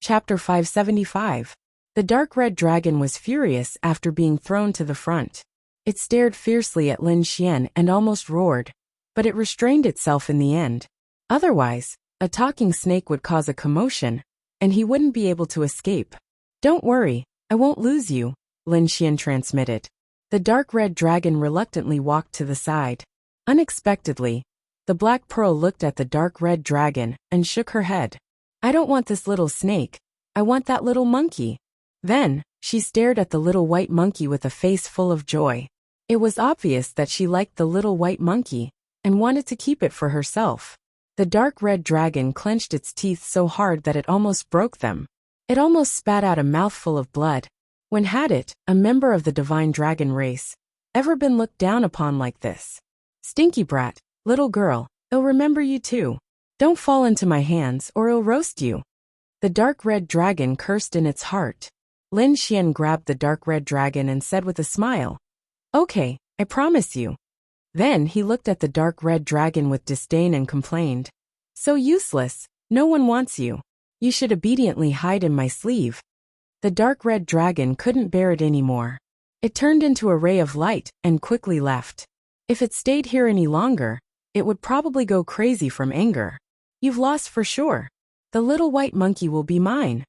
Chapter 575. The dark red dragon was furious after being thrown to the front. It stared fiercely at Lin Xian and almost roared, but it restrained itself in the end. Otherwise, a talking snake would cause a commotion, and he wouldn't be able to escape. Don't worry, I won't lose you, Lin Xian transmitted. The dark red dragon reluctantly walked to the side. Unexpectedly, the Black Pearl looked at the dark red dragon and shook her head. I don't want this little snake. I want that little monkey. Then, she stared at the little white monkey with a face full of joy. It was obvious that she liked the little white monkey and wanted to keep it for herself. The dark red dragon clenched its teeth so hard that it almost broke them. It almost spat out a mouthful of blood. When had it, a member of the divine dragon race, ever been looked down upon like this? Stinky brat, little girl, I'll remember you too. Don't fall into my hands or I'll roast you. The dark red dragon cursed in its heart. Lin Xian grabbed the dark red dragon and said with a smile, Okay, I promise you. Then he looked at the dark red dragon with disdain and complained, So useless, no one wants you. You should obediently hide in my sleeve. The dark red dragon couldn't bear it anymore. It turned into a ray of light and quickly left. If it stayed here any longer, it would probably go crazy from anger. You've lost for sure. The little white monkey will be mine.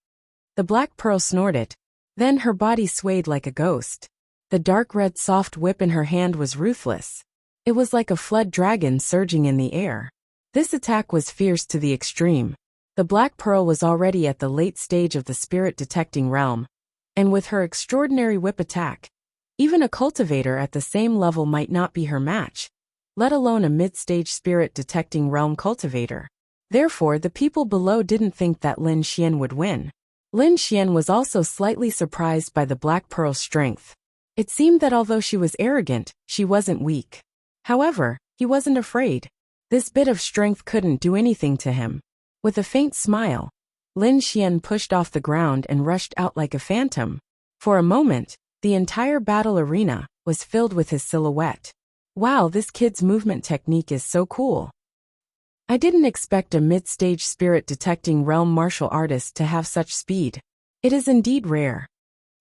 The Black Pearl snorted. Then her body swayed like a ghost. The dark red soft whip in her hand was ruthless. It was like a flood dragon surging in the air. This attack was fierce to the extreme. The Black Pearl was already at the late stage of the spirit detecting realm, and with her extraordinary whip attack, even a cultivator at the same level might not be her match, let alone a mid-stage spirit detecting realm cultivator. Therefore, the people below didn't think that Lin Xian would win. Lin Xian was also slightly surprised by the Black Pearl's strength. It seemed that although she was arrogant, she wasn't weak. However, he wasn't afraid. This bit of strength couldn't do anything to him. With a faint smile, Lin Xian pushed off the ground and rushed out like a phantom. For a moment, the entire battle arena was filled with his silhouette. Wow, this kid's movement technique is so cool. I didn't expect a mid-stage spirit detecting realm martial artist to have such speed. It is indeed rare.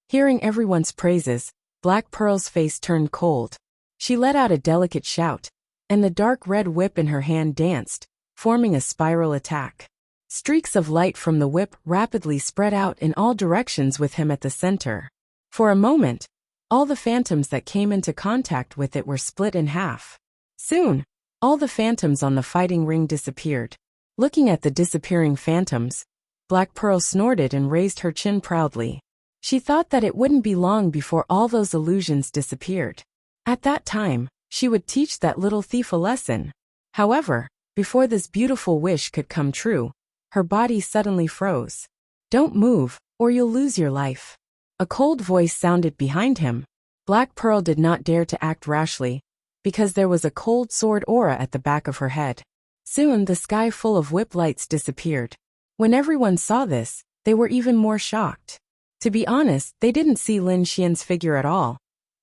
Hearing everyone's praises, Black Pearl's face turned cold. She let out a delicate shout, and the dark red whip in her hand danced, forming a spiral attack. Streaks of light from the whip rapidly spread out in all directions with him at the center. For a moment, all the phantoms that came into contact with it were split in half. Soon, All the phantoms on the fighting ring disappeared. Looking at the disappearing phantoms, Black Pearl snorted and raised her chin proudly. She thought that it wouldn't be long before all those illusions disappeared. At that time, she would teach that little thief a lesson. However, before this beautiful wish could come true, her body suddenly froze. "Don't move, or you'll lose your life." A cold voice sounded behind him. Black Pearl did not dare to act rashly, because there was a cold sword aura at the back of her head. Soon the sky full of whip lights disappeared. When everyone saw this, they were even more shocked. To be honest, they didn't see Lin Xian's figure at all,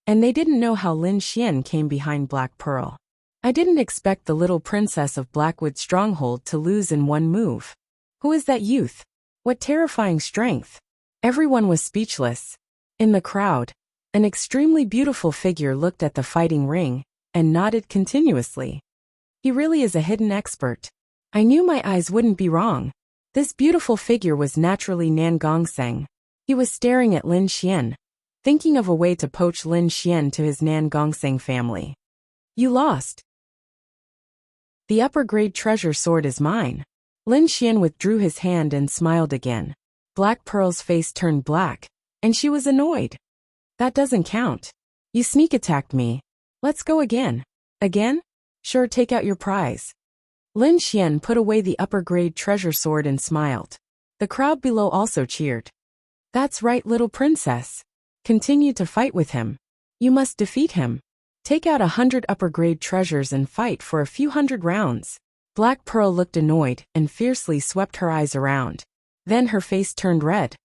and they didn't know how Lin Xian came behind Black Pearl. "I didn't expect the little princess of Blackwood Stronghold to lose in one move. Who is that youth? What terrifying strength!" Everyone was speechless. In the crowd, an extremely beautiful figure looked at the fighting ring and nodded continuously. "He really is a hidden expert. I knew my eyes wouldn't be wrong." This beautiful figure was naturally Nan Gongseng. He was staring at Lin Xian, thinking of a way to poach Lin Xian to his Nan Gongseng family. "You lost. The upper-grade treasure sword is mine." Lin Xian withdrew his hand and smiled again. Black Pearl's face turned black, and she was annoyed. "That doesn't count. You sneak-attacked me. Let's go again." "Again? Sure, take out your prize." Lin Xian put away the upper-grade treasure sword and smiled. The crowd below also cheered. "That's right, little princess. Continue to fight with him. You must defeat him. Take out 100 upper-grade treasures and fight for a few hundred rounds." Black Pearl looked annoyed and fiercely swept her eyes around. Then her face turned red.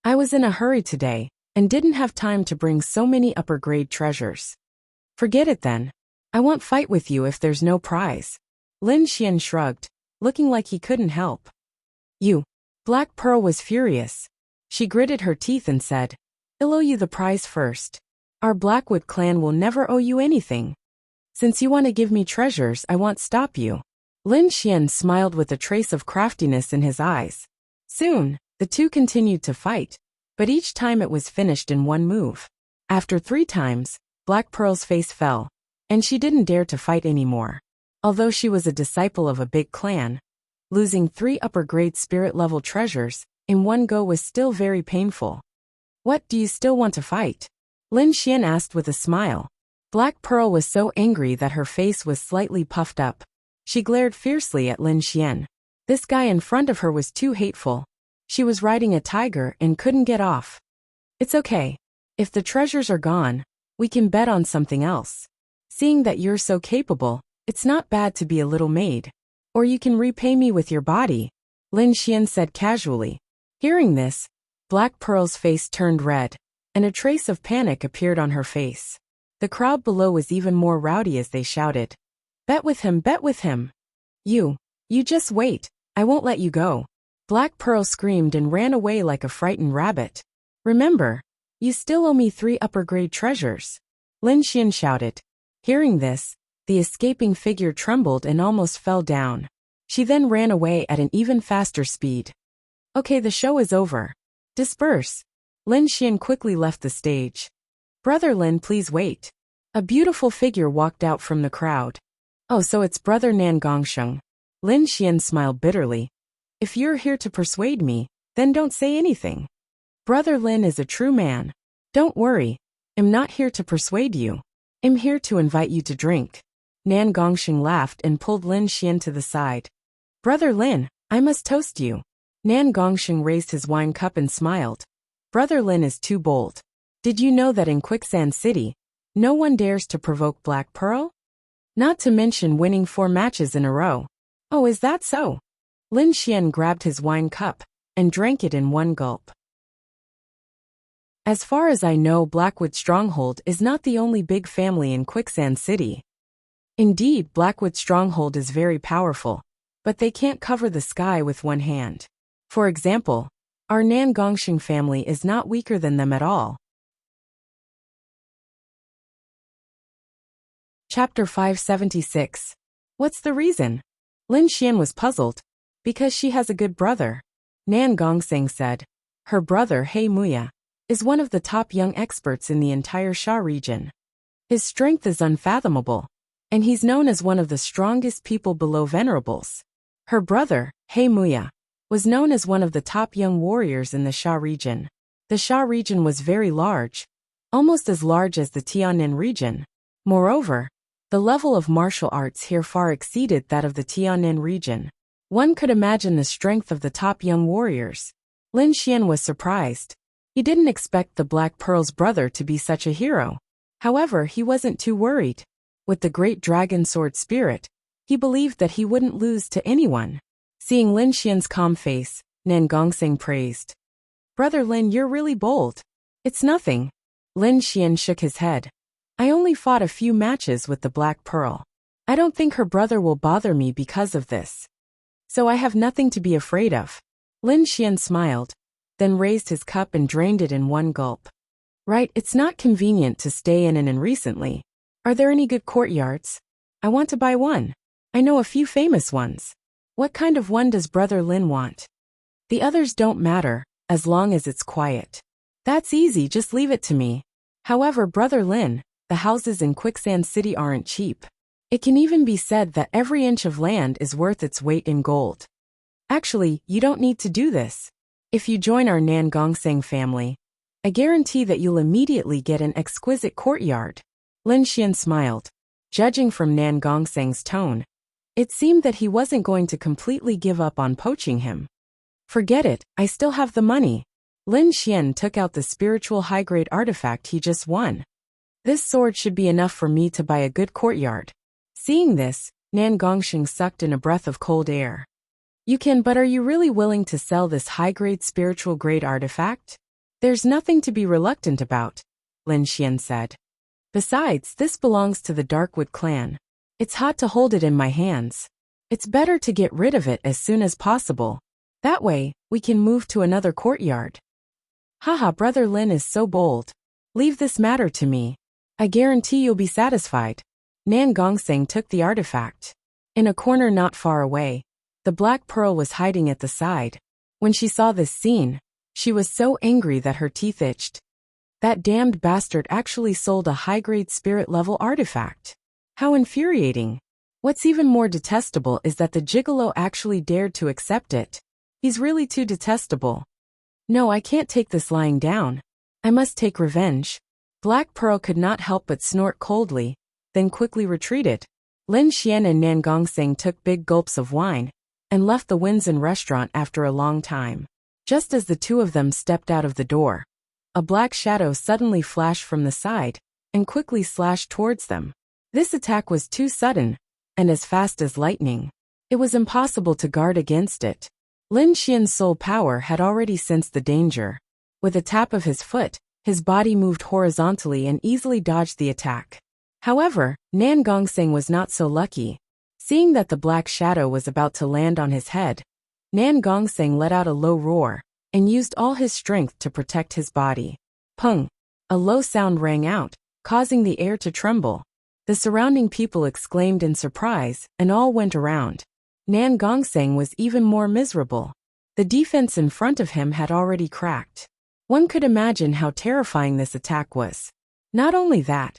"I was in a hurry today, and didn't have time to bring so many upper-grade treasures." "Forget it then. I won't fight with you if there's no prize." Lin Xian shrugged, looking like he couldn't help. "You." Black Pearl was furious. She gritted her teeth and said, "I'll owe you the prize first. Our Blackwood clan will never owe you anything. Since you want to give me treasures, I won't stop you." Lin Xian smiled with a trace of craftiness in his eyes. Soon, the two continued to fight, but each time it was finished in one move. After 3 times, Black Pearl's face fell, and she didn't dare to fight anymore. Although she was a disciple of a big clan, losing 3 upper-grade spirit-level treasures in one go was still very painful. "What, do you still want to fight?" Lin Xian asked with a smile. Black Pearl was so angry that her face was slightly puffed up. She glared fiercely at Lin Xian. This guy in front of her was too hateful. She was riding a tiger and couldn't get off. "It's okay. If the treasures are gone, we can bet on something else. Seeing that you're so capable, it's not bad to be a little maid. Or you can repay me with your body," Lin Xian said casually. Hearing this, Black Pearl's face turned red, and a trace of panic appeared on her face. The crowd below was even more rowdy as they shouted, "Bet with him, bet with him. You just wait, I won't let you go." Black Pearl screamed and ran away like a frightened rabbit. "Remember, you still owe me 3 upper-grade treasures," Lin Xian shouted. Hearing this, the escaping figure trembled and almost fell down. She then ran away at an even faster speed. "Okay, the show is over. Disperse." Lin Xian quickly left the stage. "Brother Lin, please wait." A beautiful figure walked out from the crowd. "Oh, so it's Brother Nan Gongsheng." Lin Xian smiled bitterly. "If you're here to persuade me, then don't say anything. Brother Lin is a true man. Don't worry, I'm not here to persuade you. I'm here to invite you to drink." Nan Gongsheng laughed and pulled Lin Xian to the side. "Brother Lin, I must toast you." Nan Gongsheng raised his wine cup and smiled. "Brother Lin is too bold. Did you know that in Quicksand City, no one dares to provoke Black Pearl? Not to mention winning 4 matches in a row." "Oh, is that so?" Lin Xian grabbed his wine cup and drank it in one gulp. "As far as I know, Blackwood Stronghold is not the only big family in Quicksand City. Indeed, Blackwood Stronghold is very powerful, but they can't cover the sky with one hand. For example, our Nan Gongsheng family is not weaker than them at all." Chapter 576. What's the reason? Lin Xian was puzzled. "Because she has a good brother," Nan Gongseng said. Her brother, He Muya, is one of the top young experts in the entire Sha region. His strength is unfathomable, and he's known as one of the strongest people below venerables. Her brother, He Muya, was known as one of the top young warriors in the Sha region. The Sha region was very large, almost as large as the Tiannan region. Moreover, the level of martial arts here far exceeded that of the Tiannan region. One could imagine the strength of the top young warriors. Lin Xian was surprised. He didn't expect the Black Pearl's brother to be such a hero. However, he wasn't too worried. With the great dragon sword spirit, he believed that he wouldn't lose to anyone. Seeing Lin Xian's calm face, Nan Gongxing praised. "Brother Lin, you're really bold." "It's nothing." Lin Xian shook his head. "I only fought a few matches with the Black Pearl. I don't think her brother will bother me because of this. So I have nothing to be afraid of." Lin Xian smiled, then raised his cup and drained it in one gulp. "Right, it's not convenient to stay in and recently. Are there any good courtyards? I want to buy one. I know a few famous ones." "What kind of one does Brother Lin want?" "The others don't matter, as long as it's quiet." "That's easy, just leave it to me." "However, Brother Lin, the houses in Quicksand City aren't cheap. It can even be said that every inch of land is worth its weight in gold. Actually, you don't need to do this. If you join our Nan Gongxing family, I guarantee that you'll immediately get an exquisite courtyard." Lin Xian smiled. Judging from Nan Gongxing's tone, it seemed that he wasn't going to completely give up on poaching him. "Forget it, I still have the money." Lin Xian took out the spiritual high-grade artifact he just won. "This sword should be enough for me to buy a good courtyard." Seeing this, Nan Gongxing sucked in a breath of cold air. "You can, but are you really willing to sell this high-grade spiritual-grade artifact?" "There's nothing to be reluctant about," Lin Xian said. "Besides, this belongs to the Darkwood clan. It's hot to hold it in my hands. It's better to get rid of it as soon as possible. That way, we can move to another courtyard." "Haha, Brother Lin is so bold. Leave this matter to me. I guarantee you'll be satisfied." Nan Gongxing took the artifact. In a corner not far away, the Black Pearl was hiding at the side. When she saw this scene, she was so angry that her teeth itched. That damned bastard actually sold a high-grade spirit-level artifact. How infuriating. What's even more detestable is that the gigolo actually dared to accept it. He's really too detestable. "No, I can't take this lying down. I must take revenge." Black Pearl could not help but snort coldly, then quickly retreated. Lin Xian and Nan Gongxing took big gulps of wine and left the Winzen restaurant after a long time. Just as the two of them stepped out of the door, a black shadow suddenly flashed from the side and quickly slashed towards them. This attack was too sudden and as fast as lightning. It was impossible to guard against it. Lin Xian's soul power had already sensed the danger. With a tap of his foot, his body moved horizontally and easily dodged the attack. However, Nan Gongxing was not so lucky. Seeing that the black shadow was about to land on his head, Nan Gongxing let out a low roar and used all his strength to protect his body. Pung! A low sound rang out, causing the air to tremble. The surrounding people exclaimed in surprise, and all went around. Nan Gongxing was even more miserable. The defense in front of him had already cracked. One could imagine how terrifying this attack was. Not only that,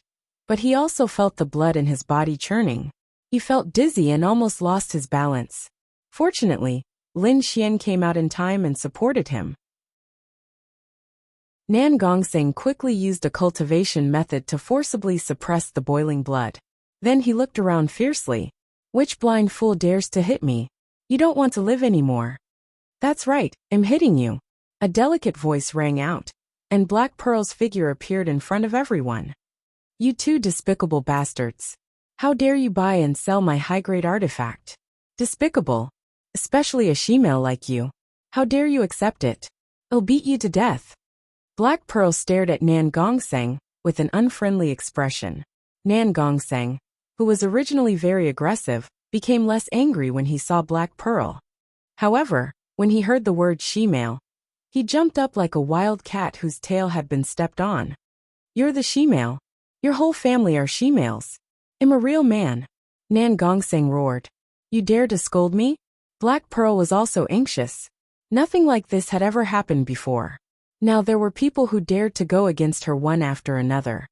but he also felt the blood in his body churning. He felt dizzy and almost lost his balance. Fortunately, Lin Xian came out in time and supported him. Nan Gongxing quickly used a cultivation method to forcibly suppress the boiling blood. Then he looked around fiercely. "Which blind fool dares to hit me? You don't want to live anymore." "That's right, I'm hitting you." A delicate voice rang out, and Black Pearl's figure appeared in front of everyone. "You two despicable bastards. How dare you buy and sell my high-grade artifact? Despicable. Especially a she-male like you. How dare you accept it? I'll beat you to death." Black Pearl stared at Nan Gongxing with an unfriendly expression. Nan Gongxing, who was originally very aggressive, became less angry when he saw Black Pearl. However, when he heard the word she-male, he jumped up like a wild cat whose tail had been stepped on. "You're the she-male. Your whole family are she-males. I'm a real man." Nan Gongxing roared. "You dare to scold me?" Black Pearl was also anxious. Nothing like this had ever happened before. Now there were people who dared to go against her one after another.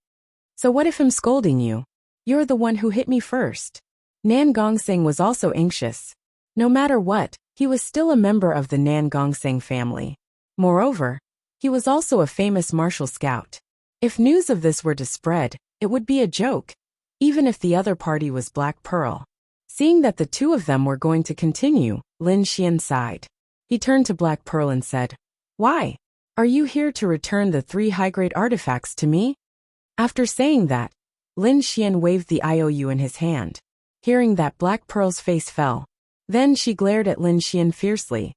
"So what if I'm scolding you? You're the one who hit me first. Nan Gongseng was also anxious. No matter what, he was still a member of the Nan Gongseng family. Moreover, he was also a famous martial scout. If news of this were to spread, it would be a joke, even if the other party was Black Pearl. Seeing that the two of them were going to continue, Lin Xian sighed. He turned to Black Pearl and said, "Why? Are you here to return the 3 high-grade artifacts to me?" After saying that, Lin Xian waved the IOU in his hand. Hearing that, Black Pearl's face fell. Then she glared at Lin Xian fiercely.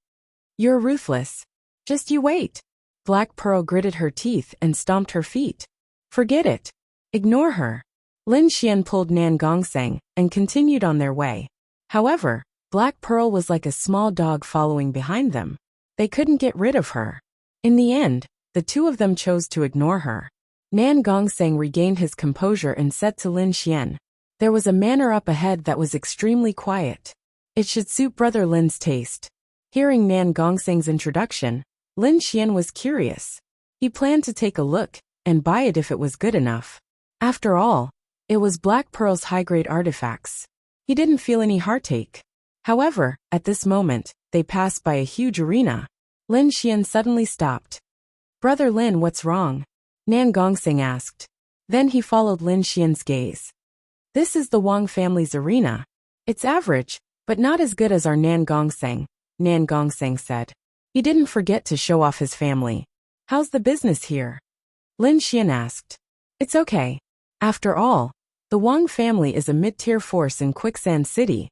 "You're ruthless. Just you wait." Black Pearl gritted her teeth and stomped her feet. "Forget it. Ignore her." Lin Xian pulled Nan Gongseng and continued on their way. However, Black Pearl was like a small dog following behind them. They couldn't get rid of her. In the end, the two of them chose to ignore her. Nan Gongseng regained his composure and said to Lin Xian, "There was a manor up ahead that was extremely quiet. It should suit Brother Lin's taste." Hearing Nan Gongseng's introduction, Lin Xian was curious. He planned to take a look and buy it if it was good enough. After all, it was Black Pearl's high-grade artifacts. He didn't feel any heartache. However, at this moment, they passed by a huge arena. Lin Xian suddenly stopped. "Brother Lin, what's wrong?" Nan Gongseng asked. Then he followed Lin Xian's gaze. "This is the Wang family's arena. It's average, but not as good as our Nan Gongseng," Nan Gongseng said. He didn't forget to show off his family. "How's the business here?" Lin Xian asked. "It's okay. After all, the Wang family is a mid-tier force in Quicksand City."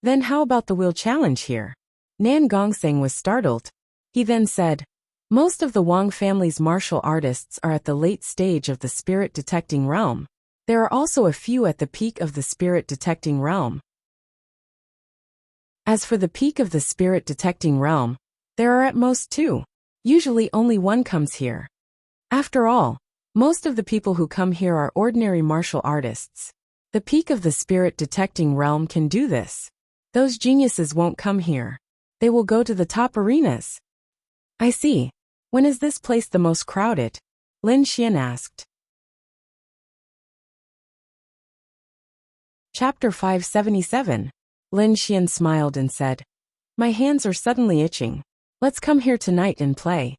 "Then how about the Will Challenge here?" Nan Gongseng was startled. He then said, "Most of the Wang family's martial artists are at the late stage of the spirit detecting realm. There are also a few at the peak of the spirit detecting realm. As for the peak of the spirit detecting realm, there are at most 2. Usually only 1 comes here. After all, most of the people who come here are ordinary martial artists. The peak of the spirit detecting realm can do this. Those geniuses won't come here. They will go to the top arenas." "I see. When is this place the most crowded?" Lin Xian asked. Chapter 577. Lin Xian smiled and said, "My hands are suddenly itching. Let's come here tonight and play."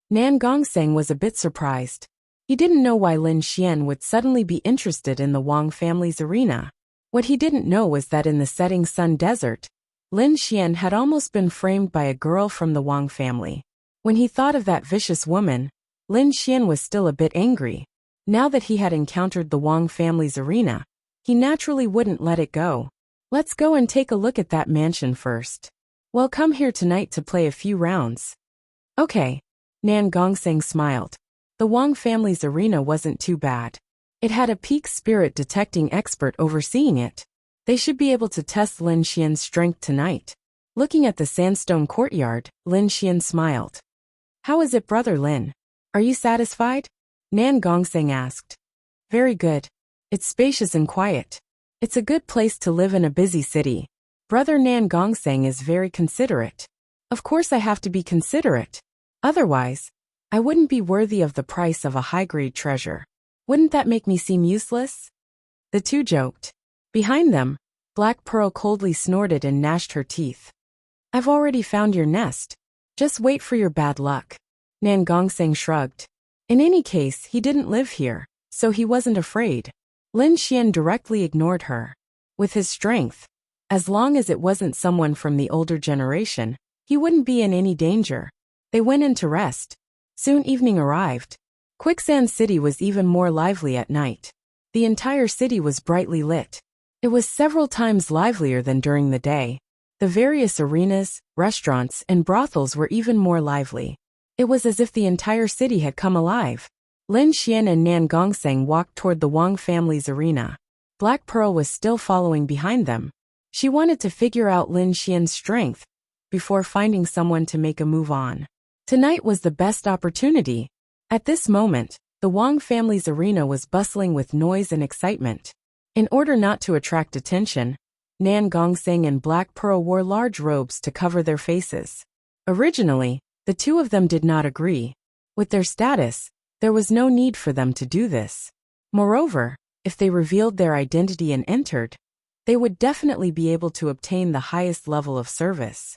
Nan Gongseng was a bit surprised. He didn't know why Lin Xian would suddenly be interested in the Wang family's arena. What he didn't know was that in the setting sun desert, Lin Xian had almost been framed by a girl from the Wang family. When he thought of that vicious woman, Lin Xian was still a bit angry. Now that he had encountered the Wang family's arena, he naturally wouldn't let it go. "Let's go and take a look at that mansion first. We'll come here tonight to play a few rounds." "Okay." Nan Gongseng smiled. The Wang family's arena wasn't too bad. It had a peak spirit detecting expert overseeing it. They should be able to test Lin Xian's strength tonight. Looking at the sandstone courtyard, Lin Xian smiled. "How is it, Brother Lin? Are you satisfied?" Nan Gongseng asked. "Very good. It's spacious and quiet. It's a good place to live in a busy city. Brother Nan Gongseng is very considerate." "Of course I have to be considerate. Otherwise, I wouldn't be worthy of the price of a high-grade treasure. Wouldn't that make me seem useless?" The two joked. Behind them, Black Pearl coldly snorted and gnashed her teeth. "I've already found your nest. Just wait for your bad luck." Nan Gongseng shrugged. In any case, he didn't live here, so he wasn't afraid. Lin Xian directly ignored her. With his strength, as long as it wasn't someone from the older generation, he wouldn't be in any danger. They went in to rest. Soon evening arrived. Quicksand City was even more lively at night. The entire city was brightly lit. It was several times livelier than during the day. The various arenas, restaurants, and brothels were even more lively. It was as if the entire city had come alive. Lin Xian and Nan Gongseng walked toward the Wang family's arena. Black Pearl was still following behind them. She wanted to figure out Lin Xian's strength before finding someone to make a move on. Tonight was the best opportunity. At this moment, the Wang family's arena was bustling with noise and excitement. In order not to attract attention, Nan Gongseng and Black Pearl wore large robes to cover their faces. Originally, the two of them did not agree. With their status, there was no need for them to do this. Moreover, if they revealed their identity and entered, they would definitely be able to obtain the highest level of service.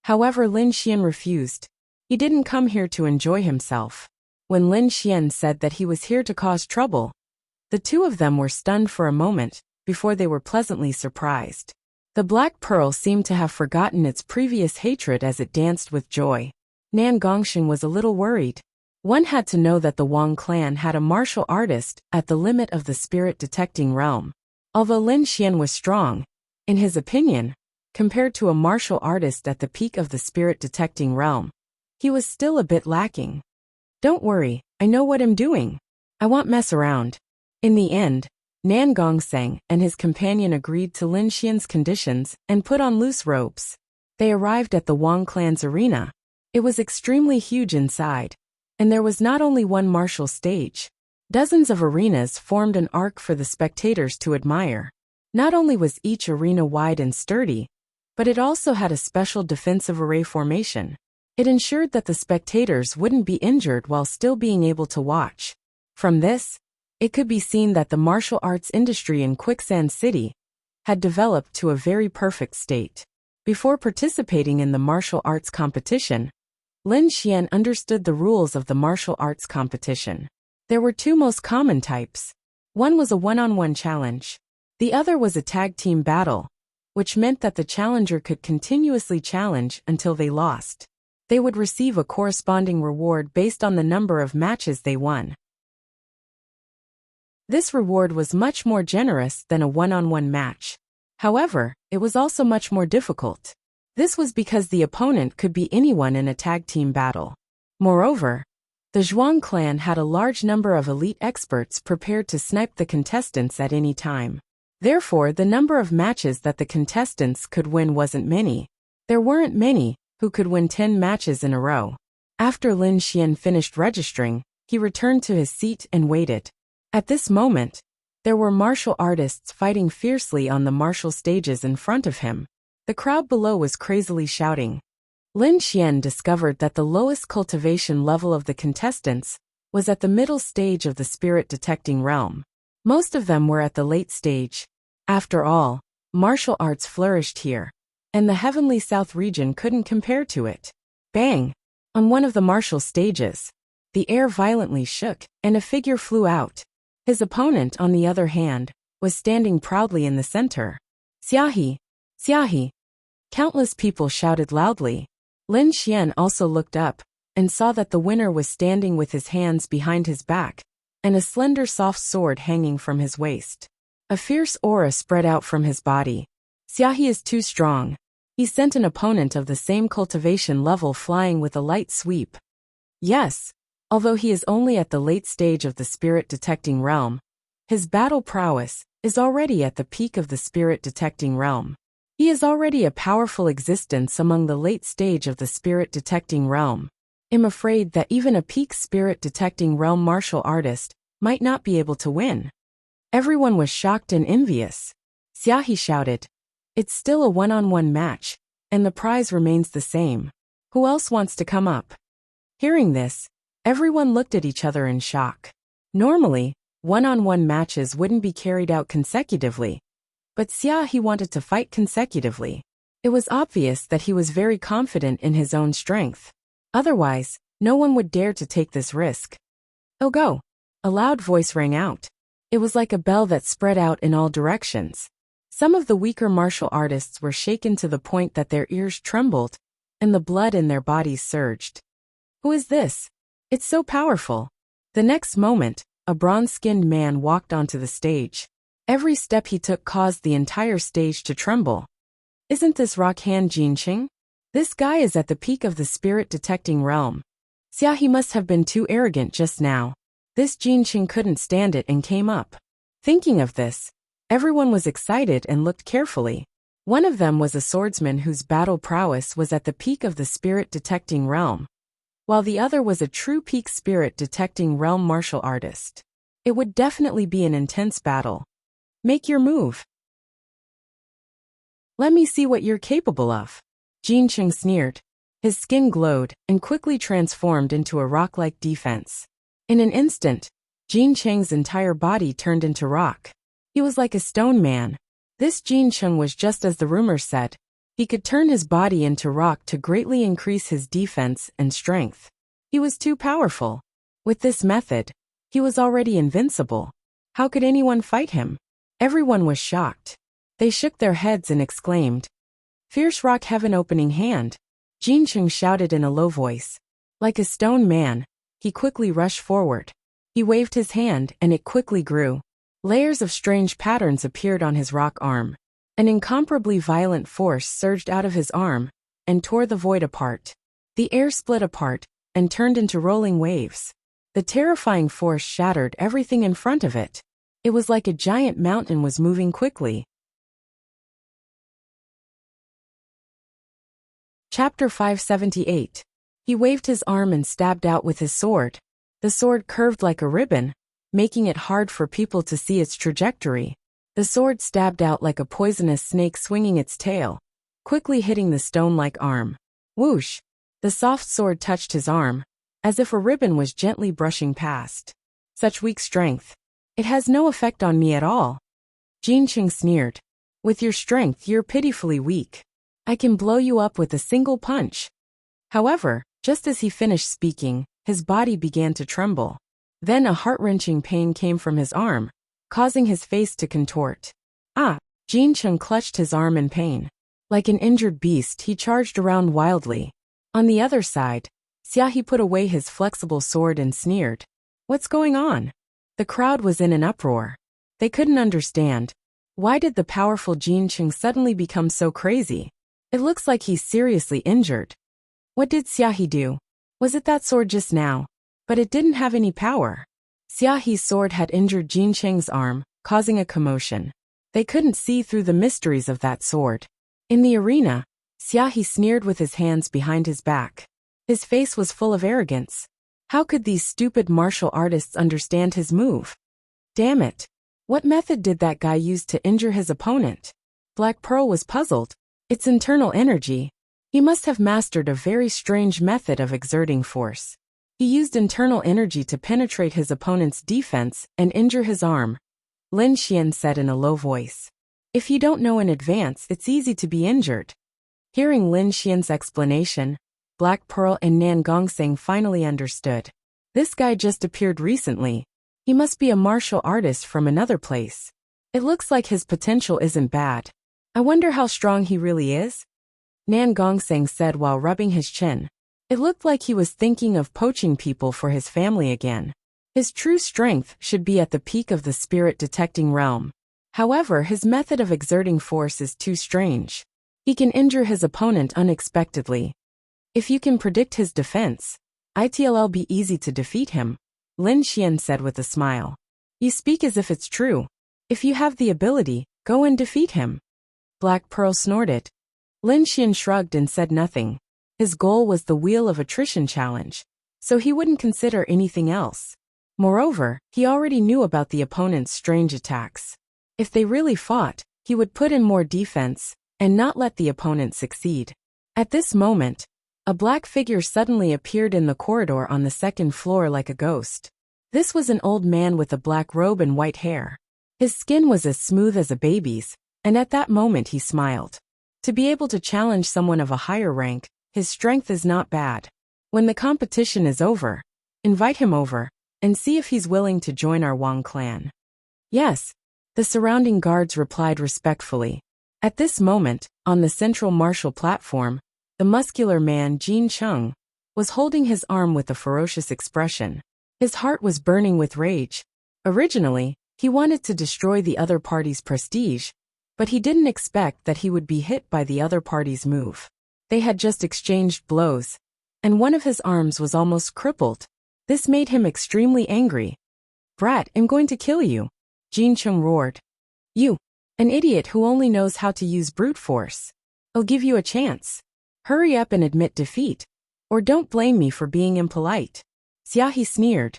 However, Lin Xian refused. He didn't come here to enjoy himself. When Lin Xian said that he was here to cause trouble, the two of them were stunned for a moment, before they were pleasantly surprised. The Black Pearl seemed to have forgotten its previous hatred as it danced with joy. Nan Gongsheng was a little worried. One had to know that the Wang clan had a martial artist at the limit of the spirit-detecting realm. Although Lin Xian was strong, in his opinion, compared to a martial artist at the peak of the spirit-detecting realm, he was still a bit lacking. Don't worry, I know what I'm doing. I won't mess around. In the end, Nan Gongsheng and his companion agreed to Lin Xian's conditions and put on loose ropes. They arrived at the Wang clan's arena. It was extremely huge inside, and there was not only one martial stage. Dozens of arenas formed an arc for the spectators to admire. Not only was each arena wide and sturdy, but it also had a special defensive array formation. It ensured that the spectators wouldn't be injured while still being able to watch. From this, it could be seen that the martial arts industry in Quicksand City had developed to a very perfect state. Before participating in the martial arts competition, Lin Xian understood the rules of the martial arts competition. There were two most common types. One was a one-on-one challenge. The other was a tag team battle, which meant that the challenger could continuously challenge until they lost. They would receive a corresponding reward based on the number of matches they won. This reward was much more generous than a one-on-one match. However, it was also much more difficult. This was because the opponent could be anyone in a tag team battle. Moreover, the Zhuang clan had a large number of elite experts prepared to snipe the contestants at any time. Therefore, the number of matches that the contestants could win wasn't many. There weren't many who could win 10 matches in a row. After Lin Xian finished registering, he returned to his seat and waited. At this moment, there were martial artists fighting fiercely on the martial stages in front of him. The crowd below was crazily shouting. Lin Xian discovered that the lowest cultivation level of the contestants was at the middle stage of the spirit-detecting realm. Most of them were at the late stage. After all, martial arts flourished here, and the Heavenly South region couldn't compare to it. Bang! On one of the martial stages, the air violently shook, and a figure flew out. His opponent, on the other hand, was standing proudly in the center. Xiaohe! Xiaohe! Countless people shouted loudly. Lin Xian also looked up, and saw that the winner was standing with his hands behind his back, and a slender soft sword hanging from his waist. A fierce aura spread out from his body. Xiaohe is too strong. He sent an opponent of the same cultivation level flying with a light sweep. Yes, although he is only at the late stage of the spirit-detecting realm, his battle prowess is already at the peak of the spirit-detecting realm. He is already a powerful existence among the late stage of the spirit-detecting realm. I'm afraid that even a peak spirit-detecting realm martial artist might not be able to win. Everyone was shocked and envious. Xiaohe shouted, "It's still a one-on-one match, and the prize remains the same. Who else wants to come up?" Hearing this, everyone looked at each other in shock. Normally, one-on-one matches wouldn't be carried out consecutively, but Xiaohe wanted to fight consecutively. It was obvious that he was very confident in his own strength. Otherwise, no one would dare to take this risk. "Oh, go!" A loud voice rang out. It was like a bell that spread out in all directions. Some of the weaker martial artists were shaken to the point that their ears trembled, and the blood in their bodies surged. "Who is this? It's so powerful." The next moment, a bronze-skinned man walked onto the stage. Every step he took caused the entire stage to tremble. "Isn't this Rockhan Jinqing? This guy is at the peak of the spirit-detecting realm. Xiaohe must have been too arrogant just now. This Jinqing couldn't stand it and came up." Thinking of this, everyone was excited and looked carefully. One of them was a swordsman whose battle prowess was at the peak of the spirit-detecting realm, while the other was a true peak spirit-detecting realm martial artist. It would definitely be an intense battle. "Make your move. Let me see what you're capable of." Jinqing sneered. His skin glowed and quickly transformed into a rock-like defense. In an instant, Jin Cheng's entire body turned into rock. He was like a stone man. This Jin Cheng was just as the rumors said. He could turn his body into rock to greatly increase his defense and strength. He was too powerful. With this method, he was already invincible. How could anyone fight him? Everyone was shocked. They shook their heads and exclaimed, "Fierce rock heaven opening hand!" Jin Cheng shouted in a low voice. Like a stone man, he quickly rushed forward. He waved his hand and it quickly grew. Layers of strange patterns appeared on his rock arm. An incomparably violent force surged out of his arm and tore the void apart. The air split apart and turned into rolling waves. The terrifying force shattered everything in front of it. It was like a giant mountain was moving quickly. Chapter 578. He waved his arm and stabbed out with his sword. The sword curved like a ribbon, making it hard for people to see its trajectory. The sword stabbed out like a poisonous snake swinging its tail, quickly hitting the stone-like arm. Whoosh! The soft sword touched his arm, as if a ribbon was gently brushing past. Such weak strength. It has no effect on me at all. Jin Cheng sneered. With your strength, you're pitifully weak. I can blow you up with a single punch. However, just as he finished speaking, his body began to tremble. Then a heart-wrenching pain came from his arm, causing his face to contort. Ah! Jin Cheng clutched his arm in pain. Like an injured beast, he charged around wildly. On the other side, Xiaohe put away his flexible sword and sneered. What's going on? The crowd was in an uproar. They couldn't understand. Why did the powerful Jin Cheng suddenly become so crazy? It looks like he's seriously injured. What did Xiaohe do? Was it that sword just now? But it didn't have any power. Xiaohe's sword had injured Jin Cheng's arm, causing a commotion. They couldn't see through the mysteries of that sword. In the arena, Xiaohe sneered with his hands behind his back. His face was full of arrogance. How could these stupid martial artists understand his move? Damn it! What method did that guy use to injure his opponent? Black Pearl was puzzled. It's internal energy. He must have mastered a very strange method of exerting force. He used internal energy to penetrate his opponent's defense and injure his arm. Lin Xian said in a low voice. If you don't know in advance, it's easy to be injured. Hearing Lin Xian's explanation, Black Pearl and Nan Gongseng finally understood. This guy just appeared recently. He must be a martial artist from another place. It looks like his potential isn't bad. I wonder how strong he really is? Nan Gongseng said while rubbing his chin. It looked like he was thinking of poaching people for his family again. His true strength should be at the peak of the spirit-detecting realm. However, his method of exerting force is too strange. He can injure his opponent unexpectedly. If you can predict his defense, it'll be easy to defeat him, Lin Xian said with a smile. You speak as if it's true. If you have the ability, go and defeat him. Black Pearl snorted. Lin Xian shrugged and said nothing. His goal was the Wheel of Attrition challenge, so he wouldn't consider anything else. Moreover, he already knew about the opponent's strange attacks. If they really fought, he would put in more defense and not let the opponent succeed. At this moment, a black figure suddenly appeared in the corridor on the second floor like a ghost. This was an old man with a black robe and white hair. His skin was as smooth as a baby's, and at that moment he smiled. To be able to challenge someone of a higher rank, his strength is not bad. When the competition is over, invite him over, and see if he's willing to join our Wang clan. Yes, the surrounding guards replied respectfully. At this moment, on the central martial platform, the muscular man Jin Cheng was holding his arm with a ferocious expression. His heart was burning with rage. Originally, he wanted to destroy the other party's prestige, but he didn't expect that he would be hit by the other party's move. They had just exchanged blows, and one of his arms was almost crippled. This made him extremely angry. Brat, I'm going to kill you, Jin Cheng roared. You, an idiot who only knows how to use brute force. I'll give you a chance. Hurry up and admit defeat, or don't blame me for being impolite. Xiaohe sneered.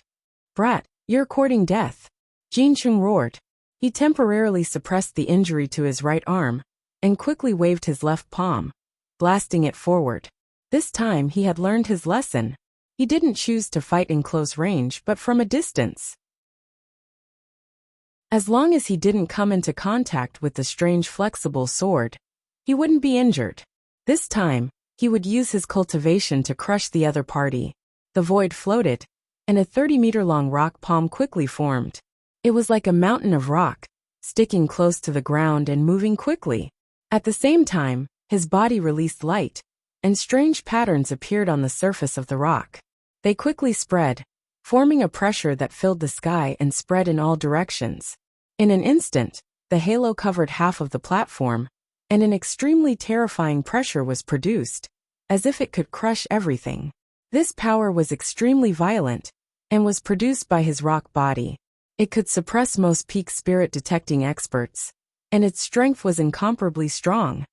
Brat, you're courting death. Jin Cheng roared. He temporarily suppressed the injury to his right arm, and quickly waved his left palm, blasting it forward. This time he had learned his lesson. He didn't choose to fight in close range but from a distance. As long as he didn't come into contact with the strange flexible sword, he wouldn't be injured. This time, he would use his cultivation to crush the other party. The void floated, and a 30-meter-long rock palm quickly formed. It was like a mountain of rock, sticking close to the ground and moving quickly. At the same time, his body released light, and strange patterns appeared on the surface of the rock. They quickly spread, forming a pressure that filled the sky and spread in all directions. In an instant, the halo covered half of the platform, and an extremely terrifying pressure was produced, as if it could crush everything. This power was extremely violent, and was produced by his rock body. It could suppress most peak spirit detecting experts, and its strength was incomparably strong.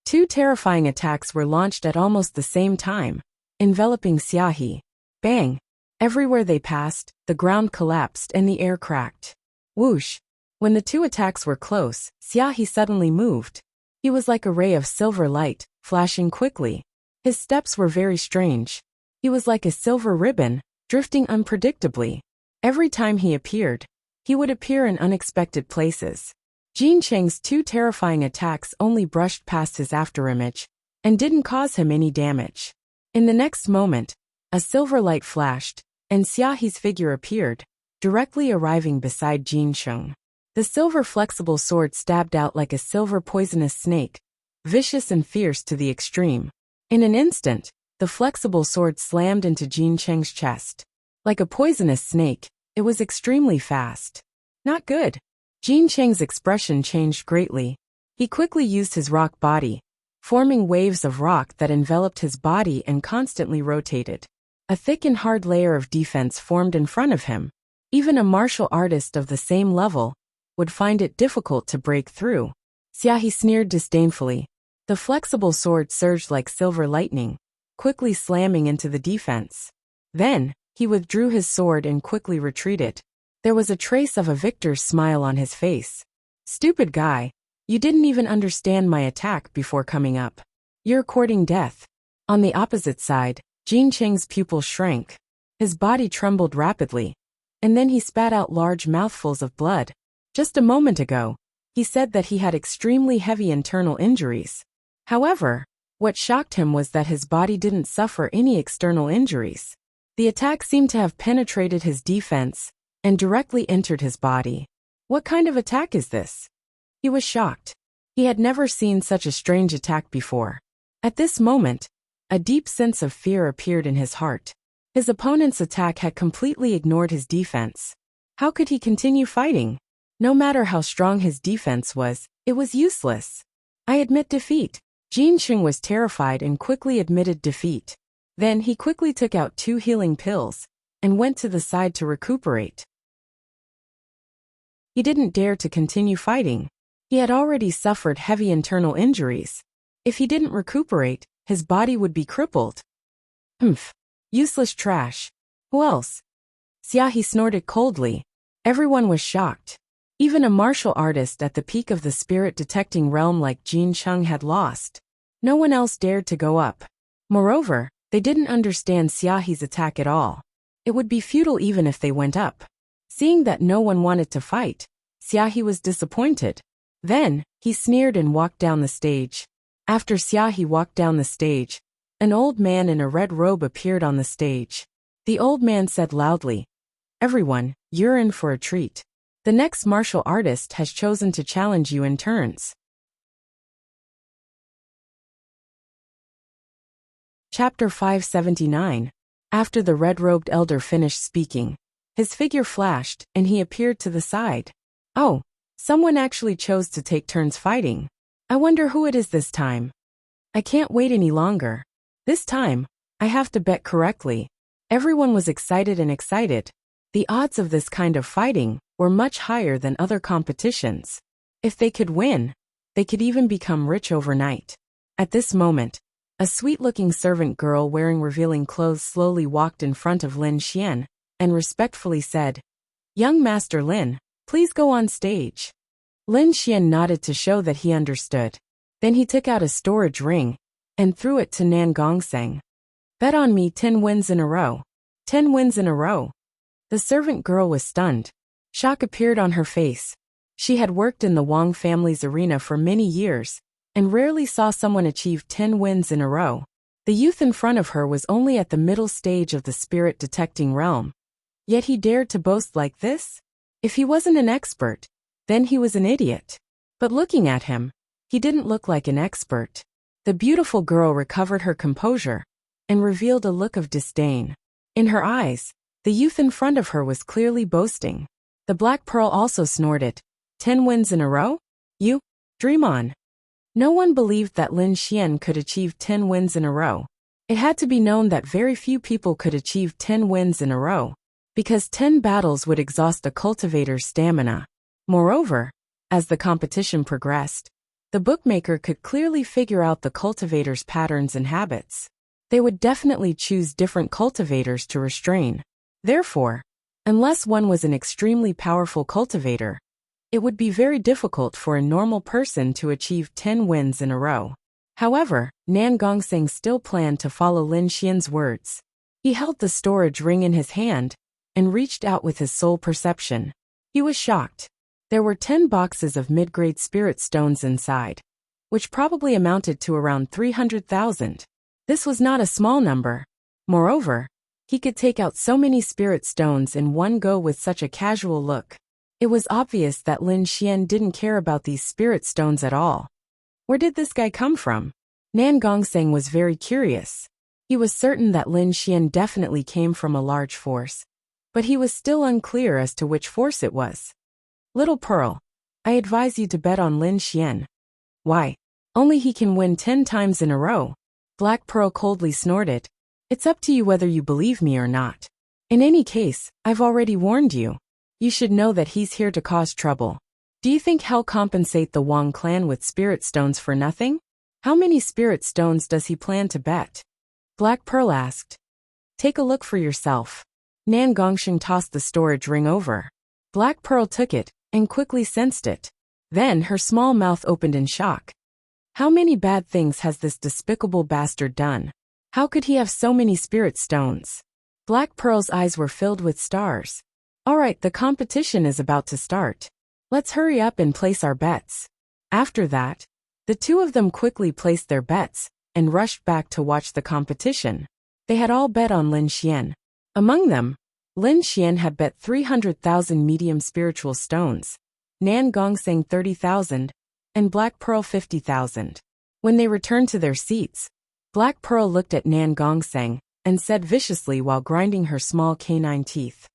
Two terrifying attacks were launched at almost the same time, enveloping Xiaohe. Bang! Everywhere they passed, the ground collapsed and the air cracked. Whoosh! When the two attacks were close, Xiaohe suddenly moved. He was like a ray of silver light, flashing quickly. His steps were very strange. He was like a silver ribbon, drifting unpredictably. Every time he appeared, he would appear in unexpected places. Jin Cheng's two terrifying attacks only brushed past his afterimage, and didn't cause him any damage. In the next moment, a silver light flashed, and Xiaohe's figure appeared, directly arriving beside Jin Cheng. The silver flexible sword stabbed out like a silver poisonous snake, vicious and fierce to the extreme. In an instant, the flexible sword slammed into Jin Cheng's chest. Like a poisonous snake, it was extremely fast. Not good. Jin Cheng's expression changed greatly. He quickly used his rock body, forming waves of rock that enveloped his body and constantly rotated. A thick and hard layer of defense formed in front of him. Even a martial artist of the same level would find it difficult to break through. Xiaohe sneered disdainfully. The flexible sword surged like silver lightning, quickly slamming into the defense. Then, he withdrew his sword and quickly retreated. There was a trace of a victor's smile on his face. Stupid guy, you didn't even understand my attack before coming up. You're courting death. On the opposite side, Jin Cheng's pupil shrank. His body trembled rapidly, and then he spat out large mouthfuls of blood. Just a moment ago, he said that he had extremely heavy internal injuries. However, what shocked him was that his body didn't suffer any external injuries. The attack seemed to have penetrated his defense and directly entered his body. What kind of attack is this? He was shocked. He had never seen such a strange attack before. At this moment, a deep sense of fear appeared in his heart. His opponent's attack had completely ignored his defense. How could he continue fighting? No matter how strong his defense was, it was useless. I admit defeat. Jin Cheng was terrified and quickly admitted defeat. Then he quickly took out 2 healing pills and went to the side to recuperate. He didn't dare to continue fighting. He had already suffered heavy internal injuries. If he didn't recuperate, his body would be crippled. Humph. Useless trash. Who else? Xiaohe snorted coldly. Everyone was shocked. Even a martial artist at the peak of the spirit-detecting realm like Jin Cheng had lost. No one else dared to go up. Moreover, they didn't understand Xiaohe's attack at all. It would be futile even if they went up. Seeing that no one wanted to fight, Xiaohe was disappointed. Then, he sneered and walked down the stage. After Xiaohe walked down the stage, an old man in a red robe appeared on the stage. The old man said loudly, "Everyone, you're in for a treat. The next martial artist has chosen to challenge you in turns." Chapter 579. After the red-robed elder finished speaking, his figure flashed and he appeared to the side. Oh, someone actually chose to take turns fighting. I wonder who it is this time. I can't wait any longer. This time, I have to bet correctly. Everyone was excited and excited. The odds of this kind of fighting were much higher than other competitions. If they could win, they could even become rich overnight. At this moment, a sweet-looking servant girl wearing revealing clothes slowly walked in front of Lin Xian and respectfully said, "Young Master Lin, please go on stage." Lin Xian nodded to show that he understood. Then he took out a storage ring and threw it to Nan Gongseng. "Bet on me 10 wins in a row. 10 wins in a row." The servant girl was stunned. Shock appeared on her face. She had worked in the Wang family's arena for many years, and rarely saw someone achieve 10 wins in a row. The youth in front of her was only at the middle stage of the spirit-detecting realm. Yet he dared to boast like this? If he wasn't an expert, then he was an idiot. But looking at him, he didn't look like an expert. The beautiful girl recovered her composure and revealed a look of disdain. In her eyes, the youth in front of her was clearly boasting. The Black Pearl also snorted. 10 wins in a row? You? Dream on. No one believed that Lin Xian could achieve 10 wins in a row. It had to be known that very few people could achieve 10 wins in a row, because 10 battles would exhaust a cultivator's stamina. Moreover, as the competition progressed, the bookmaker could clearly figure out the cultivator's patterns and habits. They would definitely choose different cultivators to restrain. Therefore, unless one was an extremely powerful cultivator, it would be very difficult for a normal person to achieve 10 wins in a row. However, Nan Gongseng still planned to follow Lin Xian's words. He held the storage ring in his hand and reached out with his soul perception. He was shocked. There were 10 boxes of mid-grade spirit stones inside, which probably amounted to around 300,000. This was not a small number. Moreover, he could take out so many spirit stones in one go with such a casual look. It was obvious that Lin Xian didn't care about these spirit stones at all. Where did this guy come from? Nan Gongseng was very curious. He was certain that Lin Xian definitely came from a large force, but he was still unclear as to which force it was. Little Pearl, I advise you to bet on Lin Xian. Why? Only he can win 10 times in a row. Black Pearl coldly snorted. It's up to you whether you believe me or not. In any case, I've already warned you. You should know that he's here to cause trouble. Do you think he'll compensate the Wang clan with spirit stones for nothing? How many spirit stones does he plan to bet? Black Pearl asked. Take a look for yourself. Nan Gongsheng tossed the storage ring over. Black Pearl took it and quickly sensed it. Then her small mouth opened in shock. How many bad things has this despicable bastard done? How could he have so many spirit stones? Black Pearl's eyes were filled with stars. All right, the competition is about to start. Let's hurry up and place our bets. After that, the two of them quickly placed their bets and rushed back to watch the competition. They had all bet on Lin Xian. Among them, Lin Xian had bet 300,000 medium spiritual stones, Nan Gongseng 30,000, and Black Pearl 50,000. When they returned to their seats, Black Pearl looked at Nan Gongseng and said viciously while grinding her small canine teeth.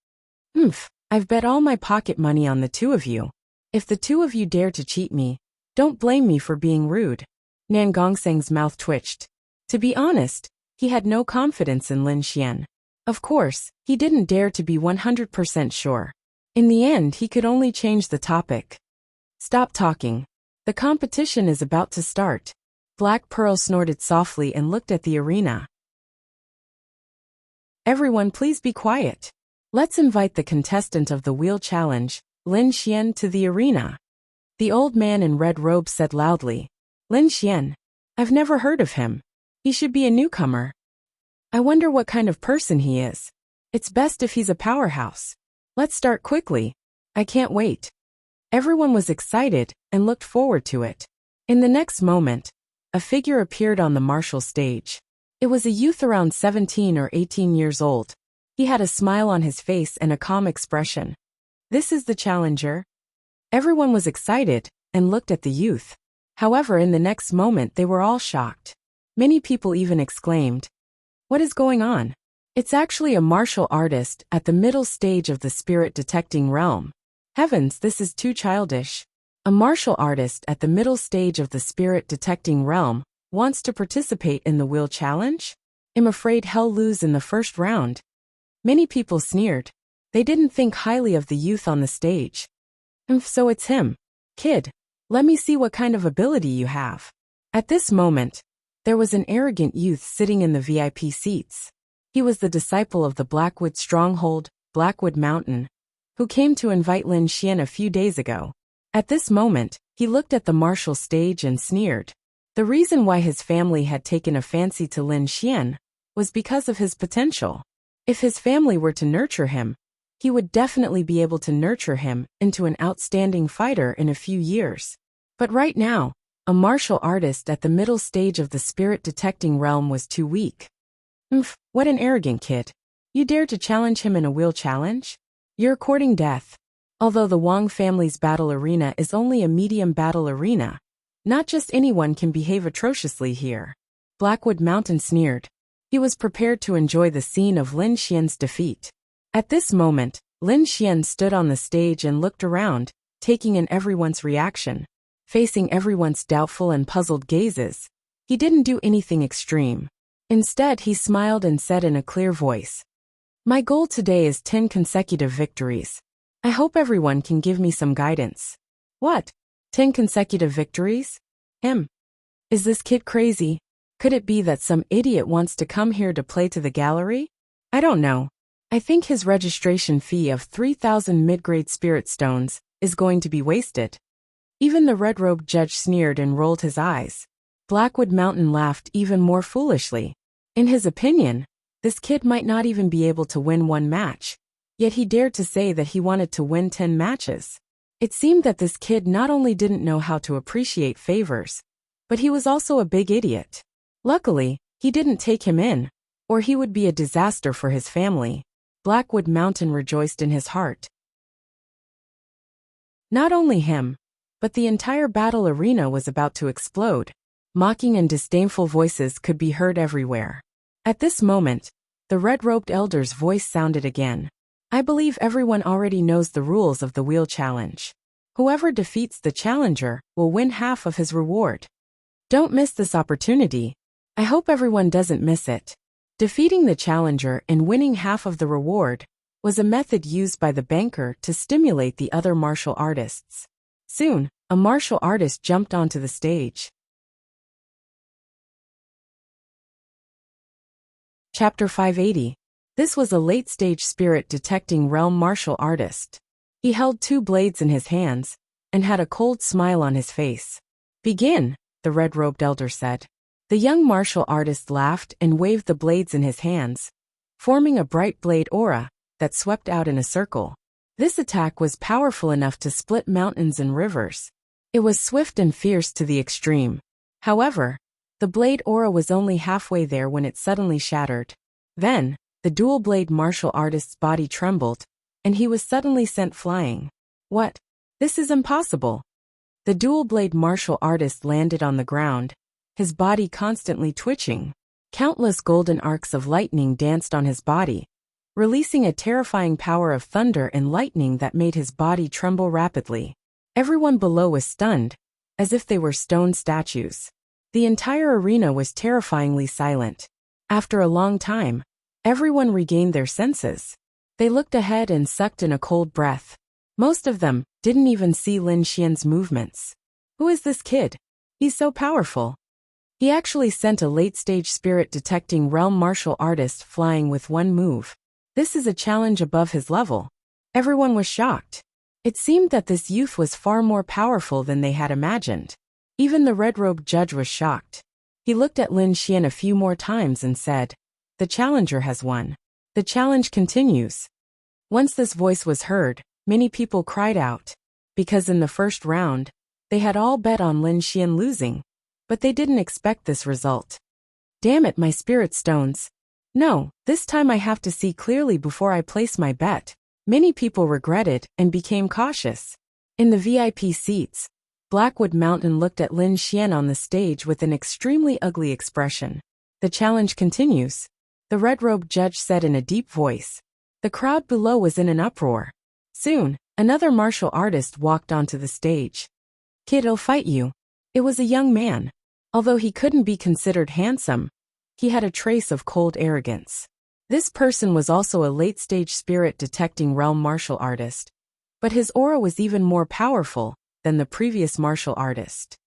I've bet all my pocket money on the two of you. If the two of you dare to cheat me, don't blame me for being rude. Nan Gongseng's mouth twitched. To be honest, he had no confidence in Lin Xian. Of course, he didn't dare to be 100% sure. In the end, he could only change the topic. Stop talking. The competition is about to start. Black Pearl snorted softly and looked at the arena. Everyone please be quiet. Let's invite the contestant of the wheel challenge, Lin Xian, to the arena. The old man in red robe said loudly. Lin Xian. I've never heard of him. He should be a newcomer. I wonder what kind of person he is. It's best if he's a powerhouse. Let's start quickly. I can't wait. Everyone was excited and looked forward to it. In the next moment, a figure appeared on the martial stage. It was a youth around 17 or 18 years old. He had a smile on his face and a calm expression. This is the challenger. Everyone was excited and looked at the youth. However, in the next moment they were all shocked. Many people even exclaimed, "What is going on?" It's actually a martial artist at the middle stage of the spirit-detecting realm. Heavens, this is too childish. A martial artist at the middle stage of the spirit-detecting realm wants to participate in the wheel challenge? I'm afraid he'll lose in the first round. Many people sneered. They didn't think highly of the youth on the stage. So it's him. Kid, let me see what kind of ability you have. At this moment, there was an arrogant youth sitting in the VIP seats. He was the disciple of the Blackwood stronghold, Blackwood Mountain, who came to invite Lin Xian a few days ago. At this moment, he looked at the martial stage and sneered. The reason why his family had taken a fancy to Lin Xian was because of his potential. If his family were to nurture him, he would definitely be able to nurture him into an outstanding fighter in a few years. But right now, a martial artist at the middle stage of the spirit detecting realm was too weak. What an arrogant kid. You dare to challenge him in a will challenge? You're courting death. Although the Wang family's battle arena is only a medium battle arena, not just anyone can behave atrociously here. Blackwood Mountain sneered. He was prepared to enjoy the scene of Lin Xian's defeat. At this moment, Lin Xian stood on the stage and looked around, taking in everyone's reaction. Facing everyone's doubtful and puzzled gazes, he didn't do anything extreme. Instead, he smiled and said in a clear voice, "My goal today is 10 consecutive victories. I hope everyone can give me some guidance." What? 10 consecutive victories? Is this kid crazy? Could it be that some idiot wants to come here to play to the gallery? I don't know. I think his registration fee of 3,000 mid-grade spirit stones is going to be wasted. Even the red-robed judge sneered and rolled his eyes. Blackwood Mountain laughed even more foolishly. In his opinion, this kid might not even be able to win one match, yet he dared to say that he wanted to win 10 matches. It seemed that this kid not only didn't know how to appreciate favors, but he was also a big idiot. Luckily, he didn't take him in, or he would be a disaster for his family. Blackwood Mountain rejoiced in his heart. Not only him, but the entire battle arena was about to explode. Mocking and disdainful voices could be heard everywhere. At this moment, the red-robed elder's voice sounded again. I believe everyone already knows the rules of the wheel challenge. Whoever defeats the challenger will win half of his reward. Don't miss this opportunity. I hope everyone doesn't miss it. Defeating the challenger and winning half of the reward was a method used by the banker to stimulate the other martial artists. Soon, a martial artist jumped onto the stage. Chapter 580. This was a late-stage spirit detecting realm martial artist. He held 2 blades in his hands and had a cold smile on his face. Begin, the red-robed elder said. The young martial artist laughed and waved the blades in his hands, forming a bright blade aura that swept out in a circle. This attack was powerful enough to split mountains and rivers. It was swift and fierce to the extreme. However, the blade aura was only halfway there when it suddenly shattered. Then, the dual-blade martial artist's body trembled, and he was suddenly sent flying. What? This is impossible. The dual-blade martial artist landed on the ground, his body constantly twitching. Countless golden arcs of lightning danced on his body, releasing a terrifying power of thunder and lightning that made his body tremble rapidly. Everyone below was stunned, as if they were stone statues. The entire arena was terrifyingly silent. After a long time, everyone regained their senses. They looked ahead and sucked in a cold breath. Most of them didn't even see Lin Xian's movements. Who is this kid? He's so powerful. He actually sent a late-stage spirit-detecting realm martial artist flying with one move. This is a challenge above his level. Everyone was shocked. It seemed that this youth was far more powerful than they had imagined. Even the red-robed judge was shocked. He looked at Lin Xian a few more times and said, "The challenger has won. The challenge continues." Once this voice was heard, many people cried out. Because in the first round, they had all bet on Lin Xian losing, but they didn't expect this result. Damn it, my spirit stones. No, this time I have to see clearly before I place my bet. Many people regretted and became cautious. In the VIP seats, Blackwood Mountain looked at Lin Xian on the stage with an extremely ugly expression. The challenge continues, the red-robed judge said in a deep voice. The crowd below was in an uproar. Soon, another martial artist walked onto the stage. Kid, I'll fight you. It was a young man. Although he couldn't be considered handsome, he had a trace of cold arrogance. This person was also a late-stage spirit-detecting realm martial artist, but his aura was even more powerful than the previous martial artist.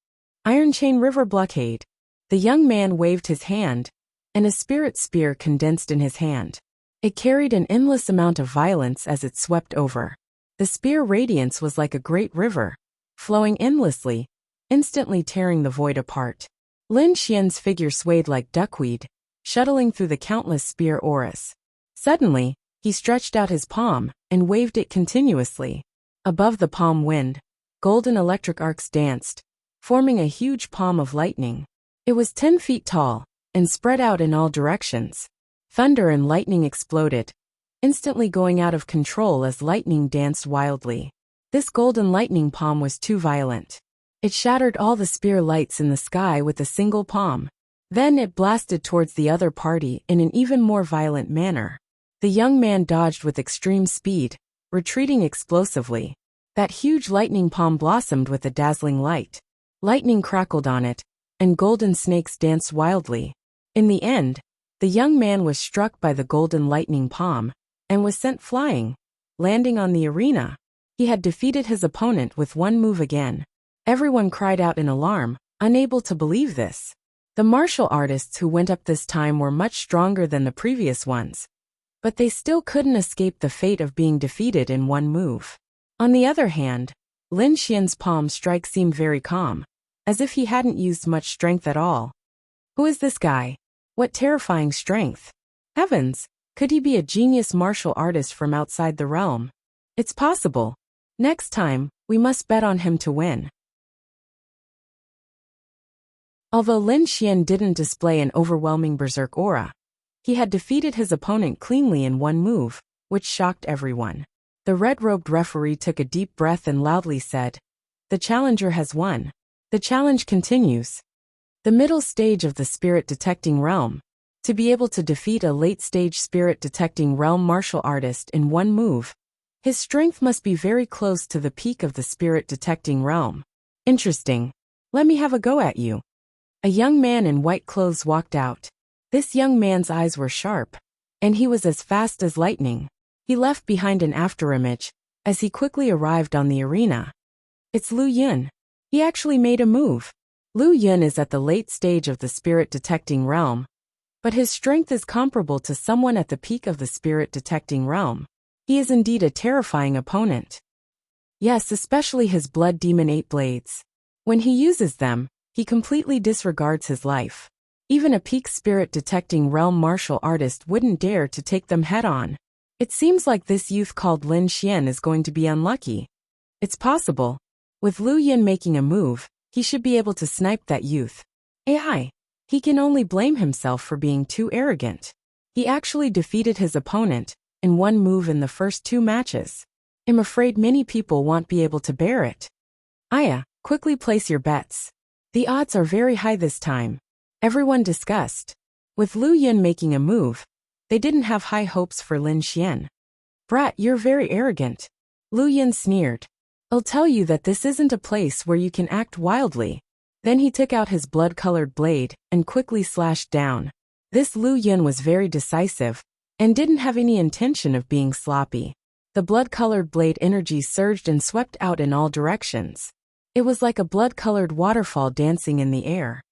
Iron Chain River Blockade. The young man waved his hand, and a spirit spear condensed in his hand. It carried an endless amount of violence as it swept over. The spear radiance was like a great river, flowing endlessly, instantly tearing the void apart. Lin Xian's figure swayed like duckweed, shuttling through the countless spear auras. Suddenly, he stretched out his palm and waved it continuously. Above the palm wind, golden electric arcs danced, forming a huge palm of lightning. It was 10 feet tall and spread out in all directions. Thunder and lightning exploded, instantly going out of control as lightning danced wildly. This golden lightning palm was too violent. It shattered all the spear lights in the sky with a single palm. Then it blasted towards the other party in an even more violent manner. The young man dodged with extreme speed, retreating explosively. That huge lightning palm blossomed with a dazzling light. Lightning crackled on it, and golden snakes danced wildly. In the end, the young man was struck by the golden lightning palm, and was sent flying, landing on the arena. He had defeated his opponent with one move again. Everyone cried out in alarm, unable to believe this. The martial artists who went up this time were much stronger than the previous ones, but they still couldn't escape the fate of being defeated in one move. On the other hand, Lin Xian's palm strike seemed very calm, as if he hadn't used much strength at all. Who is this guy? What terrifying strength! Heavens, could he be a genius martial artist from outside the realm? It's possible. Next time, we must bet on him to win. Although Lin Xian didn't display an overwhelming berserk aura, he had defeated his opponent cleanly in one move, which shocked everyone. The red-robed referee took a deep breath and loudly said, "The challenger has won." The challenge continues. The middle stage of the spirit-detecting realm. To be able to defeat a late-stage spirit-detecting realm martial artist in one move, his strength must be very close to the peak of the spirit-detecting realm. Interesting. Let me have a go at you. A young man in white clothes walked out. This young man's eyes were sharp, and he was as fast as lightning. He left behind an afterimage, as he quickly arrived on the arena. It's Lu Yun. He actually made a move. Lu Yun is at the late stage of the spirit-detecting realm, but his strength is comparable to someone at the peak of the spirit-detecting realm. He is indeed a terrifying opponent. Yes, especially his blood demon 8 blades. When he uses them, he completely disregards his life. Even a peak spirit-detecting realm martial artist wouldn't dare to take them head-on. It seems like this youth called Lin Xian is going to be unlucky. It's possible. With Lu Yun making a move, he should be able to snipe that youth. AI. He can only blame himself for being too arrogant. He actually defeated his opponent in one move in the first 2 matches. I'm afraid many people won't be able to bear it. Aya, quickly place your bets. The odds are very high this time. Everyone discussed. With Lu Yun making a move, they didn't have high hopes for Lin Xian. Brat, you're very arrogant. Lu Yun sneered. I'll tell you that this isn't a place where you can act wildly. Then he took out his blood-colored blade and quickly slashed down. This Lu Yun was very decisive and didn't have any intention of being sloppy. The blood-colored blade energy surged and swept out in all directions. It was like a blood-colored waterfall dancing in the air.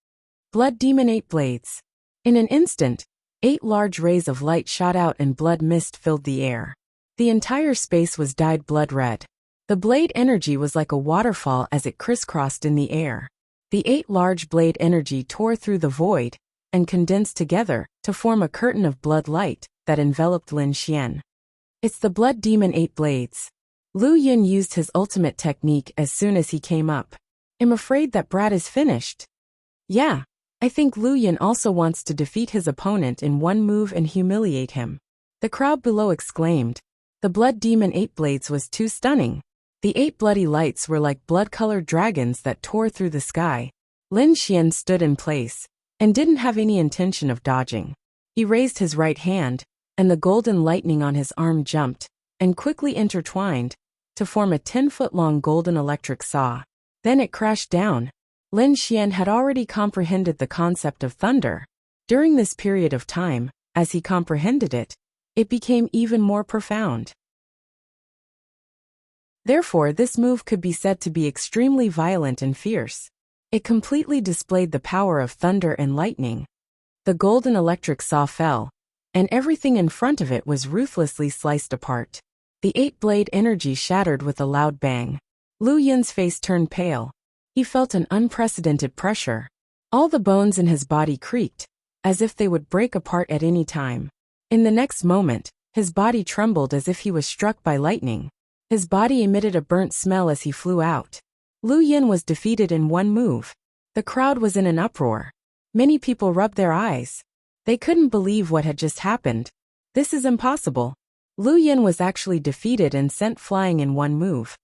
Blood demon 8 blades. In an instant, 8 large rays of light shot out and blood mist filled the air. The entire space was dyed blood red. The blade energy was like a waterfall as it crisscrossed in the air. The 8 large blade energy tore through the void and condensed together to form a curtain of blood light that enveloped Lin Xian. It's the blood demon 8 blades. Lu Yun used his ultimate technique as soon as he came up. I'm afraid that brat is finished. Yeah, I think Lu Yun also wants to defeat his opponent in one move and humiliate him. The crowd below exclaimed. The blood demon 8 blades was too stunning. The 8 bloody lights were like blood-colored dragons that tore through the sky. Lin Xian stood in place and didn't have any intention of dodging. He raised his right hand, and the golden lightning on his arm jumped and quickly intertwined to form a 10-foot-long golden electric saw. Then it crashed down. Lin Xian had already comprehended the concept of thunder. During this period of time, as he comprehended it, it became even more profound. Therefore, this move could be said to be extremely violent and fierce. It completely displayed the power of thunder and lightning. The golden electric saw fell, and everything in front of it was ruthlessly sliced apart. The 8-blade energy shattered with a loud bang. Lu Yun's face turned pale. He felt an unprecedented pressure. All the bones in his body creaked, as if they would break apart at any time. In the next moment, His body trembled as if he was struck by lightning. His body emitted a burnt smell as he flew out. Lu Yin was defeated in one move. The crowd was in an uproar. Many people rubbed their eyes. They couldn't believe what had just happened. This is impossible. Lu Yin was actually defeated and sent flying in one move.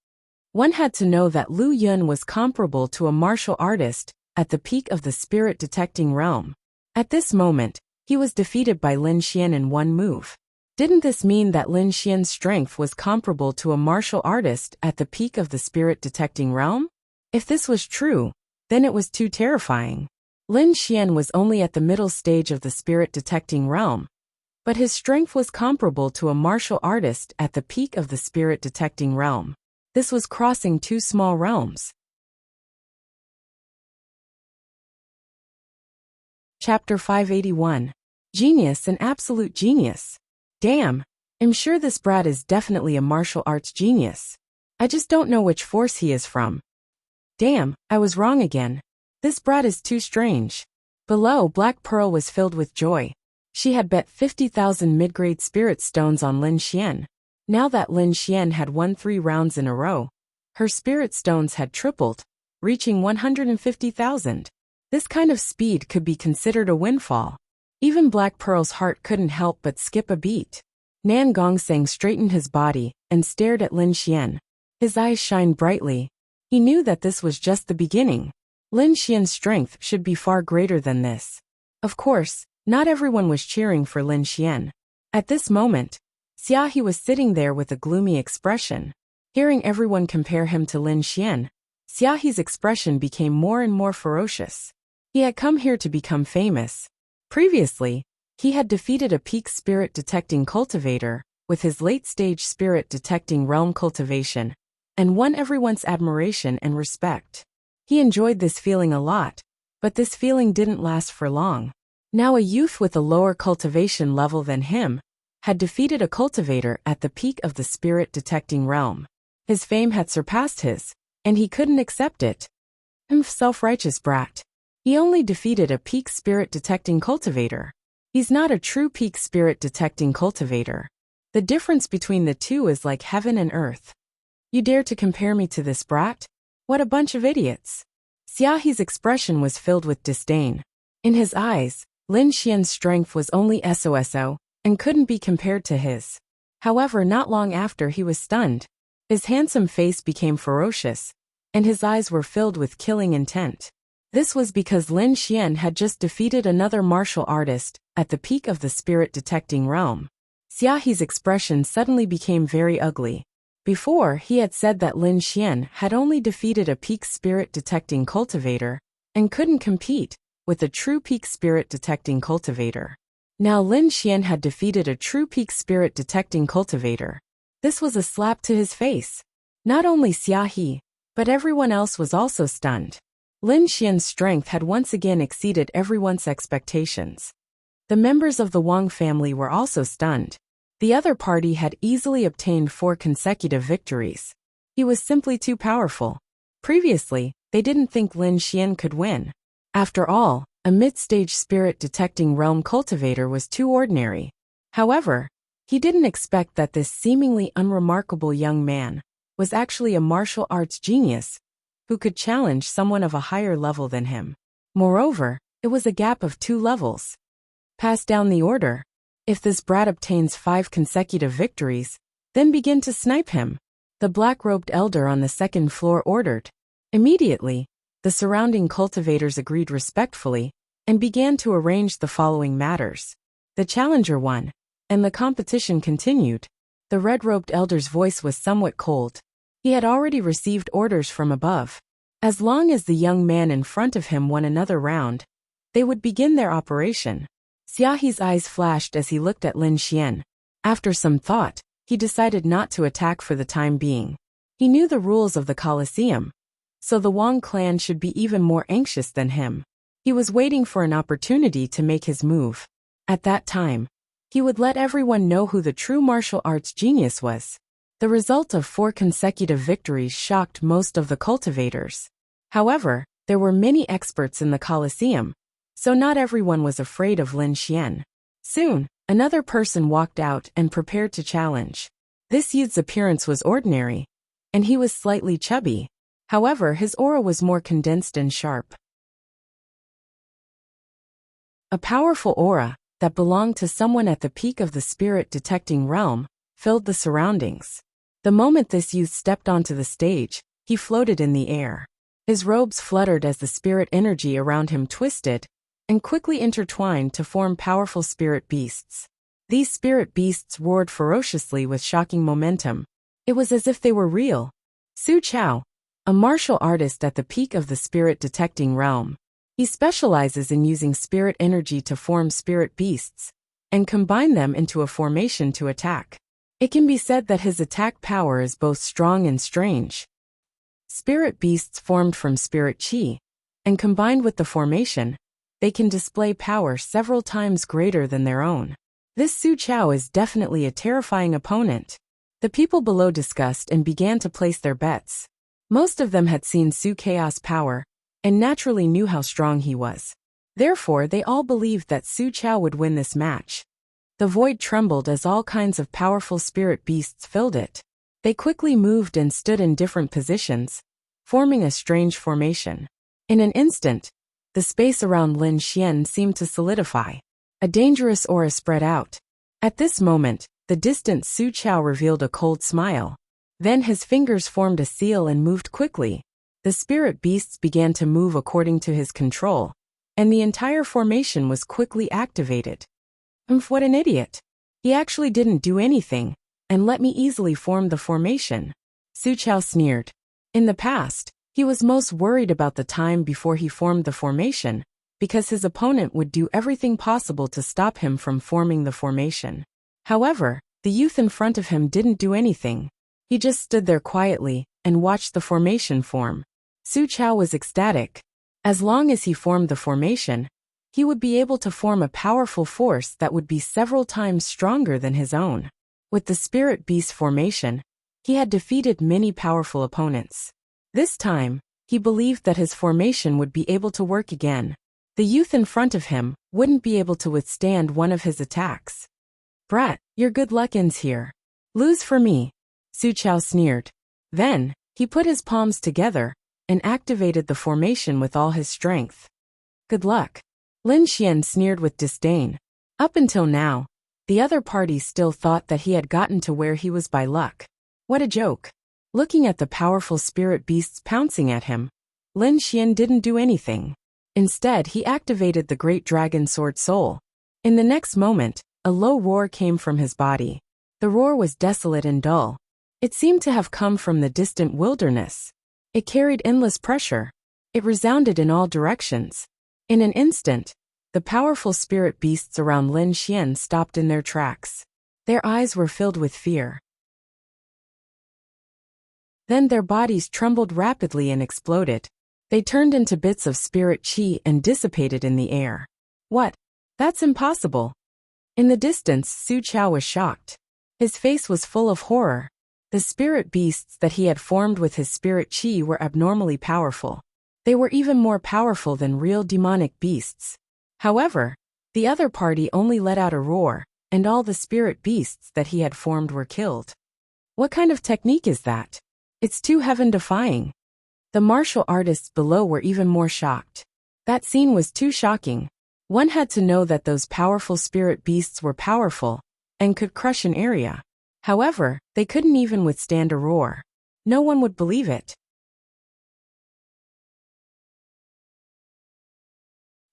One had to know that Lu Yin was comparable to a martial artist at the peak of the spirit-detecting realm. At this moment, he was defeated by Lin Xian in one move. Didn't this mean that Lin Xian's strength was comparable to a martial artist at the peak of the spirit-detecting realm? If this was true, then it was too terrifying. Lin Xian was only at the middle stage of the spirit-detecting realm, but his strength was comparable to a martial artist at the peak of the spirit-detecting realm. This was crossing two small realms. Chapter 581. Genius and Absolute Genius. Damn, I'm sure this brat is definitely a martial arts genius. I just don't know which force he is from. Damn, I was wrong again. This brat is too strange. Below, Black Pearl was filled with joy. She had bet 50,000 mid-grade spirit stones on Lin Xian. Now that Lin Xian had won 3 rounds in a row, her spirit stones had tripled, reaching 150,000. This kind of speed could be considered a windfall. Even Black Pearl's heart couldn't help but skip a beat. Nan Gongseng straightened his body and stared at Lin Xian. His eyes shined brightly. He knew that this was just the beginning. Lin Xian's strength should be far greater than this. Of course, not everyone was cheering for Lin Xian. At this moment, Xiaohe was sitting there with a gloomy expression. Hearing everyone compare him to Lin Xian, Xiaohe's expression became more and more ferocious. He had come here to become famous. Previously, he had defeated a peak spirit-detecting cultivator with his late-stage spirit-detecting realm cultivation, and won everyone's admiration and respect. He enjoyed this feeling a lot, but this feeling didn't last for long. Now a youth with a lower cultivation level than him had defeated a cultivator at the peak of the spirit-detecting realm. His fame had surpassed his, and he couldn't accept it. Self-righteous brat. He only defeated a peak spirit-detecting cultivator. He's not a true peak spirit-detecting cultivator. The difference between the two is like heaven and earth. You dare to compare me to this brat? What a bunch of idiots. Xiaohe's expression was filled with disdain. In his eyes, Lin Xian's strength was only SOSO, and couldn't be compared to his. However, not long after he was stunned. His handsome face became ferocious, and his eyes were filled with killing intent. This was because Lin Xian had just defeated another martial artist at the peak of the spirit-detecting realm. Xiaohe's expression suddenly became very ugly. Before, he had said that Lin Xian had only defeated a peak spirit-detecting cultivator and couldn't compete with a true peak spirit-detecting cultivator. Now Lin Xian had defeated a true peak spirit-detecting cultivator. This was a slap to his face. Not only Xiaohe, but everyone else was also stunned. Lin Xian's strength had once again exceeded everyone's expectations. The members of the Wang family were also stunned. The other party had easily obtained 4 consecutive victories. He was simply too powerful. Previously, they didn't think Lin Xian could win. After all, a mid-stage spirit-detecting realm cultivator was too ordinary. However, he didn't expect that this seemingly unremarkable young man was actually a martial arts genius who could challenge someone of a higher level than him. Moreover, it was a gap of 2 levels. Pass down the order. If this brat obtains 5 consecutive victories, then begin to snipe him, the black-robed elder on the 2nd floor ordered. Immediately, the surrounding cultivators agreed respectfully and began to arrange the following matters. The challenger won, and the competition continued. The red-robed elder's voice was somewhat cold. He had already received orders from above. As long as the young man in front of him won another round, they would begin their operation. Xiaohe's eyes flashed as he looked at Lin Xian. After some thought, he decided not to attack for the time being. He knew the rules of the Colosseum, so the Wang clan should be even more anxious than him. He was waiting for an opportunity to make his move. At that time, he would let everyone know who the true martial arts genius was. The result of 4 consecutive victories shocked most of the cultivators. However, there were many experts in the Colosseum, so not everyone was afraid of Lin Xian. Soon, Another person walked out and prepared to challenge. This youth's appearance was ordinary, and he was slightly chubby. However, his aura was more condensed and sharp. A powerful aura that belonged to someone at the peak of the spirit detecting realm filled the surroundings. The moment this youth stepped onto the stage, he floated in the air. His robes fluttered as the spirit energy around him twisted and quickly intertwined to form powerful spirit beasts. These spirit beasts roared ferociously with shocking momentum. It was as if they were real. Su Chao, a martial artist at the peak of the spirit detecting realm. He specializes in using spirit energy to form spirit beasts and combine them into a formation to attack. It can be said that his attack power is both strong and strange. Spirit beasts formed from spirit chi, and combined with the formation, they can display power several times greater than their own. This Su Chao is definitely a terrifying opponent. The people below discussed and began to place their bets. Most of them had seen Su Chao's power, and naturally knew how strong he was. Therefore, they all believed that Su Chao would win this match. The void trembled as all kinds of powerful spirit beasts filled it. They quickly moved and stood in different positions, forming a strange formation. In an instant, the space around Lin Xian seemed to solidify. A dangerous aura spread out. At this moment, the distant Su Chao revealed a cold smile. Then his fingers formed a seal and moved quickly. The spirit beasts began to move according to his control, and the entire formation was quickly activated. What an idiot. He actually didn't do anything, and let me easily form the formation. Su Chao sneered. In the past, he was most worried about the time before he formed the formation, because his opponent would do everything possible to stop him from forming the formation. However, the youth in front of him didn't do anything. He just stood there quietly and watched the formation form. Su Chao was ecstatic. As long as he formed the formation, he would be able to form a powerful force that would be several times stronger than his own. With the spirit beast formation, he had defeated many powerful opponents. This time, he believed that his formation would be able to work again. The youth in front of him wouldn't be able to withstand one of his attacks. Brat, your good luck ends here. Lose for me. Su Chao sneered. Then, he put his palms together and activated the formation with all his strength. Good luck. Lin Xian sneered with disdain. Up until now, the other party still thought that he had gotten to where he was by luck. What a joke. Looking at the powerful spirit beasts pouncing at him, Lin Xian didn't do anything. Instead, he activated the great dragon sword soul. In the next moment, a low roar came from his body. The roar was desolate and dull. It seemed to have come from the distant wilderness. It carried endless pressure. It resounded in all directions. In an instant, the powerful spirit beasts around Lin Xian stopped in their tracks. Their eyes were filled with fear. Then their bodies trembled rapidly and exploded. They turned into bits of spirit chi and dissipated in the air. What? That's impossible. In the distance, Su Chao was shocked. His face was full of horror. The spirit beasts that he had formed with his spirit chi were abnormally powerful. They were even more powerful than real demonic beasts. However, the other party only let out a roar, and all the spirit beasts that he had formed were killed. What kind of technique is that? It's too heaven-defying. The martial artists below were even more shocked. That scene was too shocking. One had to know that those powerful spirit beasts were powerful and could crush an area. However, they couldn't even withstand a roar. No one would believe it.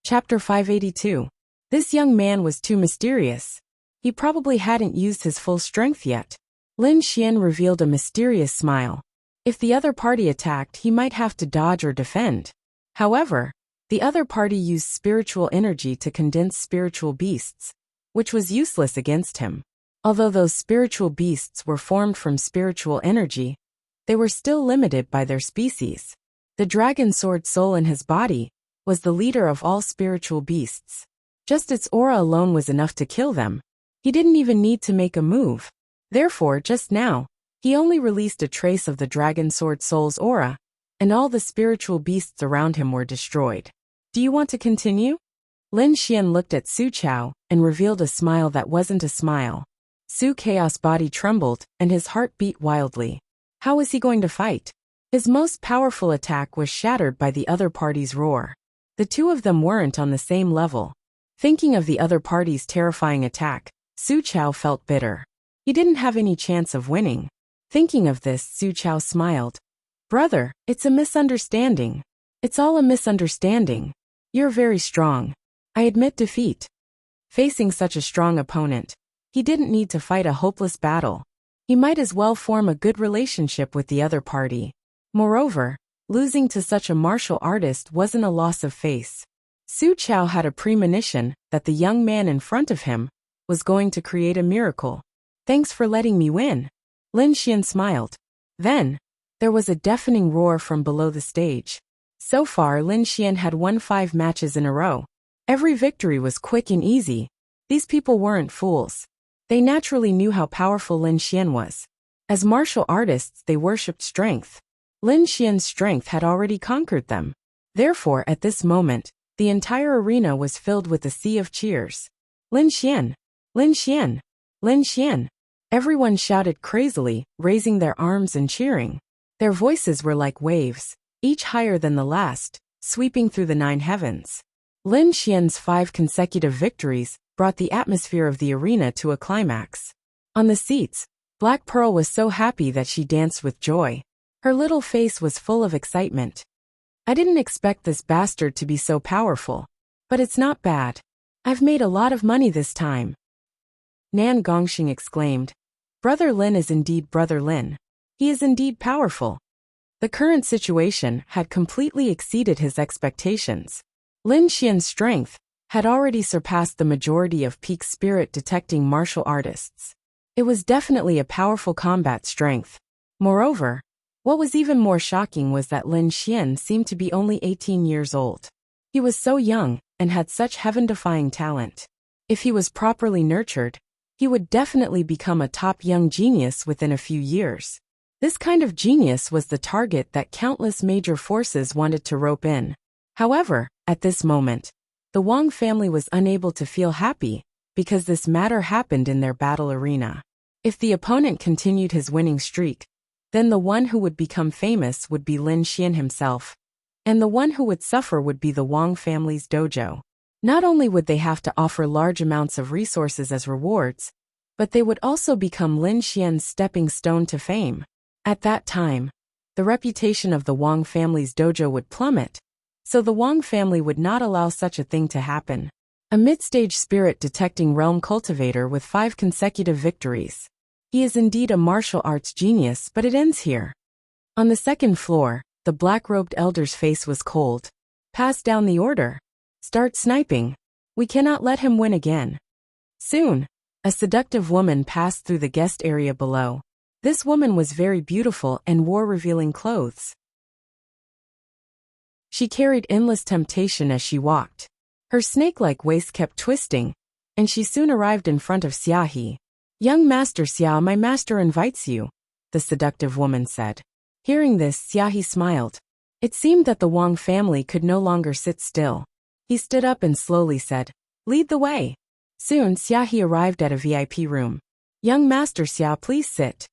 Chapter 582. This young man was too mysterious. He probably hadn't used his full strength yet. Lin Xian revealed a mysterious smile. If the other party attacked, he might have to dodge or defend. However, the other party used spiritual energy to condense spiritual beasts, which was useless against him. Although those spiritual beasts were formed from spiritual energy, they were still limited by their species. The dragon sword soul in his body was the leader of all spiritual beasts. Just its aura alone was enough to kill them. He didn't even need to make a move. Therefore, just now, he only released a trace of the dragon sword soul's aura, and all the spiritual beasts around him were destroyed. Do you want to continue? Lin Xian looked at Su Chao and revealed a smile that wasn't a smile. Su Chao's body trembled and his heart beat wildly. How was he going to fight? His most powerful attack was shattered by the other party's roar. The two of them weren't on the same level. Thinking of the other party's terrifying attack, Su Chao felt bitter. He didn't have any chance of winning. Thinking of this, Su Chao smiled. Brother, it's a misunderstanding. It's all a misunderstanding. You're very strong. I admit defeat. Facing such a strong opponent, he didn't need to fight a hopeless battle. He might as well form a good relationship with the other party. Moreover, losing to such a martial artist wasn't a loss of face. Su Chao had a premonition that the young man in front of him was going to create a miracle. Thanks for letting me win. Lin Xian smiled. Then, there was a deafening roar from below the stage. So far, Lin Xian had won 5 matches in a row. Every victory was quick and easy. These people weren't fools. They naturally knew how powerful Lin Xian was. As martial artists, they worshipped strength. Lin Xian's strength had already conquered them. Therefore, at this moment, the entire arena was filled with a sea of cheers. Lin Xian! Lin Xian! Lin Xian! Everyone shouted crazily, raising their arms and cheering. Their voices were like waves, each higher than the last, sweeping through the 9 heavens. Lin Xian's 5 consecutive victories brought the atmosphere of the arena to a climax. On the seats, Black Pearl was so happy that she danced with joy. Her little face was full of excitement. I didn't expect this bastard to be so powerful. But it's not bad. I've made a lot of money this time. Nan Gongxing exclaimed. Brother Lin is indeed Brother Lin. He is indeed powerful. The current situation had completely exceeded his expectations. Lin Xian's strength had already surpassed the majority of peak spirit detecting martial artists. It was definitely a powerful combat strength. Moreover, what was even more shocking was that Lin Xian seemed to be only 18 years old. He was so young and had such heaven-defying talent. If he was properly nurtured, he would definitely become a top young genius within a few years. This kind of genius was the target that countless major forces wanted to rope in. However, at this moment, the Wang family was unable to feel happy because this matter happened in their battle arena. If the opponent continued his winning streak, then the one who would become famous would be Lin Xian himself, and the one who would suffer would be the Wang family's dojo. Not only would they have to offer large amounts of resources as rewards, but they would also become Lin Xian's stepping stone to fame. At that time, the reputation of the Wang family's dojo would plummet, so the Wang family would not allow such a thing to happen. A mid-stage spirit detecting realm cultivator with 5 consecutive victories. He is indeed a martial arts genius, but it ends here. On the second floor, the black-robed elder's face was cold. Pass down the order. Start sniping. We cannot let him win again. Soon, a seductive woman passed through the guest area below. This woman was very beautiful and wore revealing clothes. She carried endless temptation as she walked. Her snake-like waist kept twisting, and she soon arrived in front of Xiaohe. Young Master Xiao, my master invites you, the seductive woman said. Hearing this, Xiaohe smiled. It seemed that the Wang family could no longer sit still. He stood up and slowly said, Lead the way. Soon, Xiaohe arrived at a VIP room. Young Master Xiao, please sit.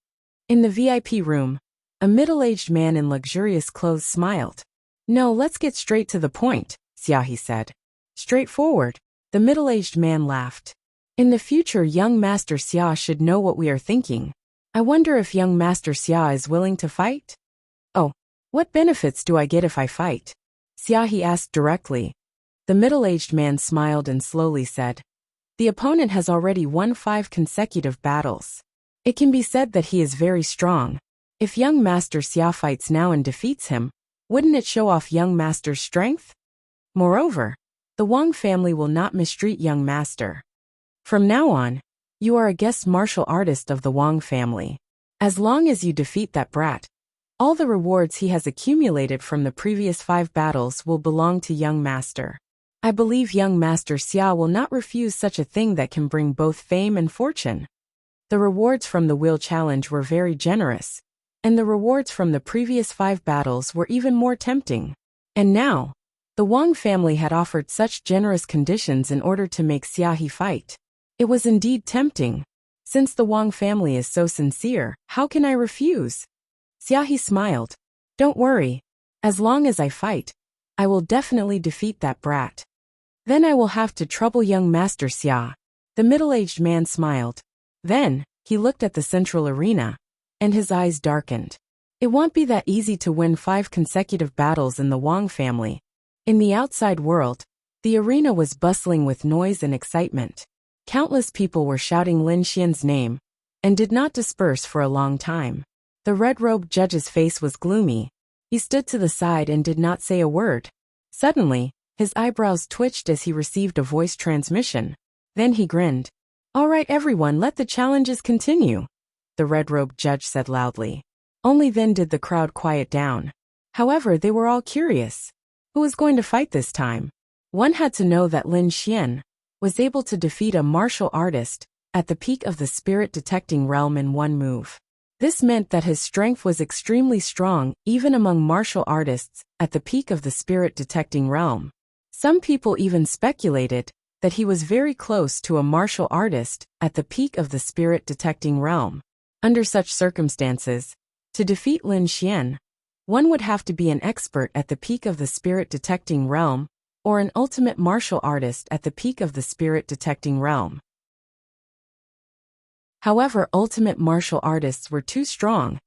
In the VIP room, a middle-aged man in luxurious clothes smiled. No, let's get straight to the point, Xiaohe said. Straightforward, the middle-aged man laughed. In the future, young Master Xia should know what we are thinking. I wonder if young Master Xia is willing to fight? Oh, what benefits do I get if I fight? Xiaohe asked directly. The middle-aged man smiled and slowly said, The opponent has already won 5 consecutive battles. It can be said that he is very strong. If young Master Xia fights now and defeats him, wouldn't it show off young Master's strength? Moreover, the Wang family will not mistreat young Master. From now on, you are a guest martial artist of the Wang family. As long as you defeat that brat, all the rewards he has accumulated from the previous 5 battles will belong to young Master. I believe young Master Xia will not refuse such a thing that can bring both fame and fortune. The rewards from the Wheel Challenge were very generous, and the rewards from the previous 5 battles were even more tempting. And now, the The Wang family had offered such generous conditions in order to make Xiaohe fight. It was indeed tempting. Since the Wang family is so sincere, how can I refuse? Xiaohe smiled. Don't worry. As long as I fight, I will definitely defeat that brat. Then I will have to trouble young Master Xia. The middle-aged man smiled. Then, he looked at the central arena, and his eyes darkened. It won't be that easy to win 5 consecutive battles in the Wang family. In the outside world, the arena was bustling with noise and excitement. Countless people were shouting Lin Xian's name, and did not disperse for a long time. The red-robed judge's face was gloomy. He stood to the side and did not say a word. Suddenly, his eyebrows twitched as he received a voice transmission. Then he grinned. All right everyone, let the challenges continue, the red-robed judge said loudly. Only then did the crowd quiet down. However, they were all curious. Who was going to fight this time? One had to know that Lin Xian was able to defeat a martial artist at the peak of the spirit-detecting realm in one move. This meant that his strength was extremely strong even among martial artists at the peak of the spirit-detecting realm. Some people even speculated that he was very close to a martial artist at the peak of the spirit-detecting realm. Under such circumstances, to defeat Lin Xian, one would have to be an expert at the peak of the spirit-detecting realm or an ultimate martial artist at the peak of the spirit-detecting realm. However, ultimate martial artists were too strong,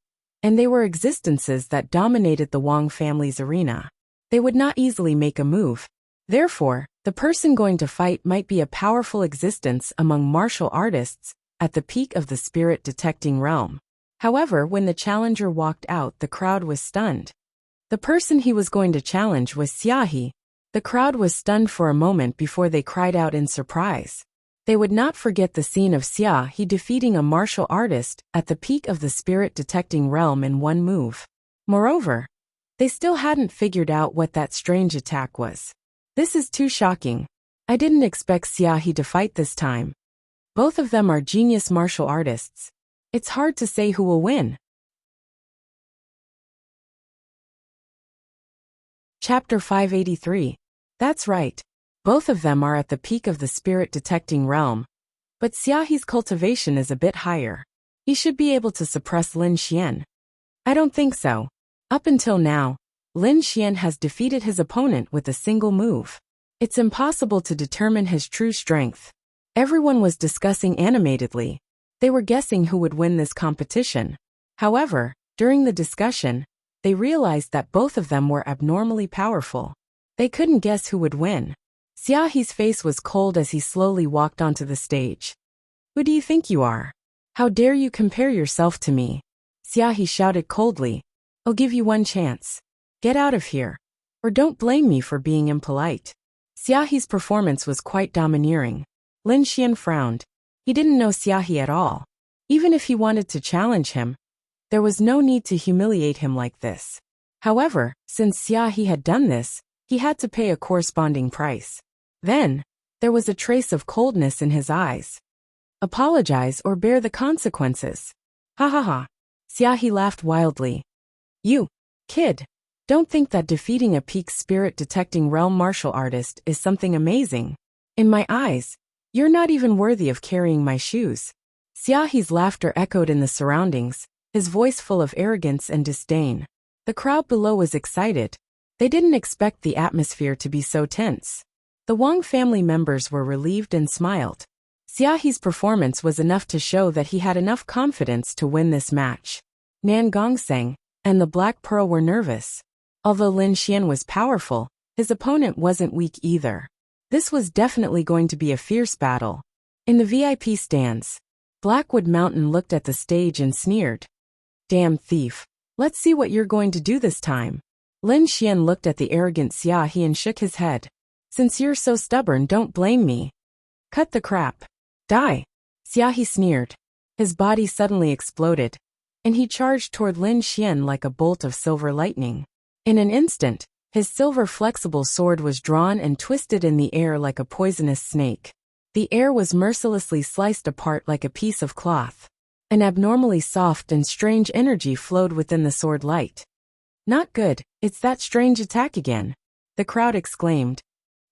and they were existences that dominated the Wang family's arena. They would not easily make a move. Therefore, the person going to fight might be a powerful existence among martial artists at the peak of the spirit-detecting realm. However, when the challenger walked out, the crowd was stunned. The person he was going to challenge was Xiaohe. The crowd was stunned for a moment before they cried out in surprise. They would not forget the scene of Xiaohe defeating a martial artist at the peak of the spirit-detecting realm in one move. Moreover, they still hadn't figured out what that strange attack was. This is too shocking. I didn't expect Xiaohe to fight this time. Both of them are genius martial artists. It's hard to say who will win. Chapter 583. That's right. Both of them are at the peak of the spirit-detecting realm. But Xiaohe's cultivation is a bit higher. He should be able to suppress Lin Xian. I don't think so. Up until now, Lin Xian has defeated his opponent with a single move. It's impossible to determine his true strength. Everyone was discussing animatedly. They were guessing who would win this competition. However, during the discussion, they realized that both of them were abnormally powerful. They couldn't guess who would win. Xiaohe's face was cold as he slowly walked onto the stage. Who do you think you are? How dare you compare yourself to me? Xiaohe shouted coldly. I'll give you one chance. Get out of here. Or don't blame me for being impolite. Xiaohe's performance was quite domineering. Lin Xian frowned. He didn't know Xiaohe at all. Even if he wanted to challenge him, there was no need to humiliate him like this. However, since Xiaohe had done this, he had to pay a corresponding price. Then, there was a trace of coldness in his eyes. Apologize or bear the consequences. Ha ha ha. Xiaohe laughed wildly. You, kid, don't think that defeating a peak spirit-detecting realm martial artist is something amazing. In my eyes, you're not even worthy of carrying my shoes. Xiaohe's laughter echoed in the surroundings, his voice full of arrogance and disdain. The crowd below was excited. They didn't expect the atmosphere to be so tense. The Wang family members were relieved and smiled. Xiaohe's performance was enough to show that he had enough confidence to win this match. Nan Gongseng and the Black Pearl were nervous. Although Lin Xian was powerful, his opponent wasn't weak either. This was definitely going to be a fierce battle. In the VIP stands, Blackwood Mountain looked at the stage and sneered. Damn thief. Let's see what you're going to do this time. Lin Xian looked at the arrogant Xiaohe and shook his head. Since you're so stubborn, don't blame me. Cut the crap. Die. Xiaohe sneered. His body suddenly exploded, and he charged toward Lin Xian like a bolt of silver lightning. In an instant, his silver flexible sword was drawn and twisted in the air like a poisonous snake. The air was mercilessly sliced apart like a piece of cloth. An abnormally soft and strange energy flowed within the sword light. Not good, it's that strange attack again. The crowd exclaimed.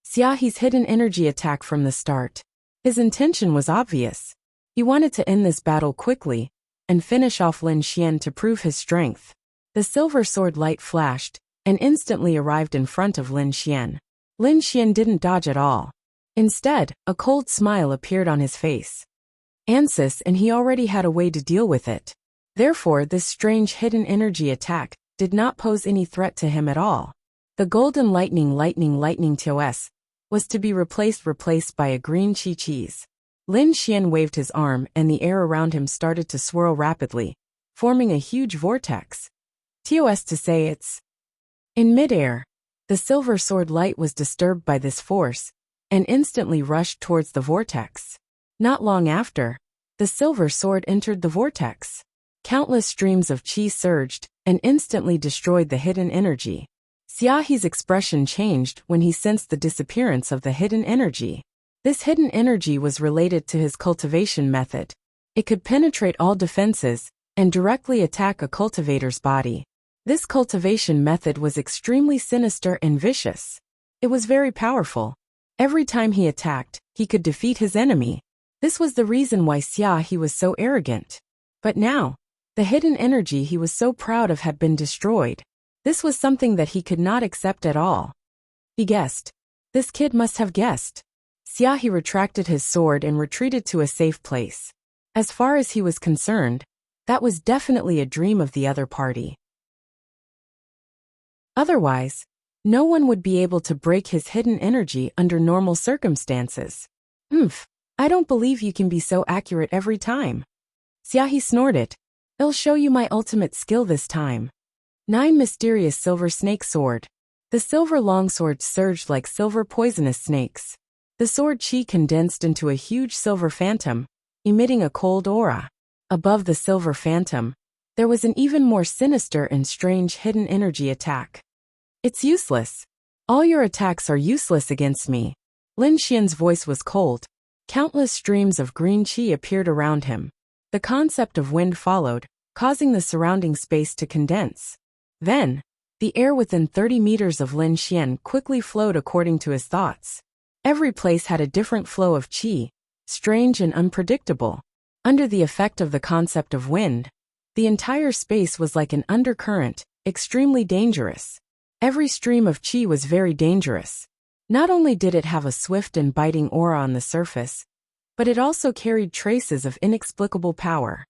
Xiaohe's hidden energy attack from the start. His intention was obvious. He wanted to end this battle quickly and finish off Lin Xian to prove his strength. The silver sword light flashed and instantly arrived in front of Lin Xian. Lin Xian didn't dodge at all. Instead, a cold smile appeared on his face. Ansys, and he already had a way to deal with it. Therefore, this strange hidden energy attack did not pose any threat to him at all. The golden lightning TOS was to be replaced by a green chi cheese. Lin Xian waved his arm and the air around him started to swirl rapidly, forming a huge vortex. TOS to say it's. In midair, the silver sword light was disturbed by this force and instantly rushed towards the vortex. Not long after, the silver sword entered the vortex. Countless streams of qi surged and instantly destroyed the hidden energy. Xiaohe's expression changed when he sensed the disappearance of the hidden energy. This hidden energy was related to his cultivation method. It could penetrate all defenses and directly attack a cultivator's body. This cultivation method was extremely sinister and vicious. It was very powerful. Every time he attacked, he could defeat his enemy. This was the reason why Xiaohe was so arrogant. But now, the hidden energy he was so proud of had been destroyed. This was something that he could not accept at all. He guessed. This kid must have guessed. Xiaohe retracted his sword and retreated to a safe place. As far as he was concerned, that was definitely a dream of the other party. Otherwise, no one would be able to break his hidden energy under normal circumstances. I don't believe you can be so accurate every time. Xiaohe snorted. I'll show you my ultimate skill this time. 9 Mysterious Silver Snake Sword. The silver longsword surged like silver poisonous snakes. The sword chi condensed into a huge silver phantom, emitting a cold aura. Above the silver phantom, there was an even more sinister and strange hidden energy attack. It's useless. All your attacks are useless against me. Lin Xian's voice was cold. Countless streams of green chi appeared around him. The concept of wind followed, causing the surrounding space to condense. Then, the air within 30 meters of Lin Xian quickly flowed according to his thoughts. Every place had a different flow of qi, strange and unpredictable. Under the effect of the concept of wind, the entire space was like an undercurrent, extremely dangerous. Every stream of qi was very dangerous. Not only did it have a swift and biting aura on the surface, but it also carried traces of inexplicable power.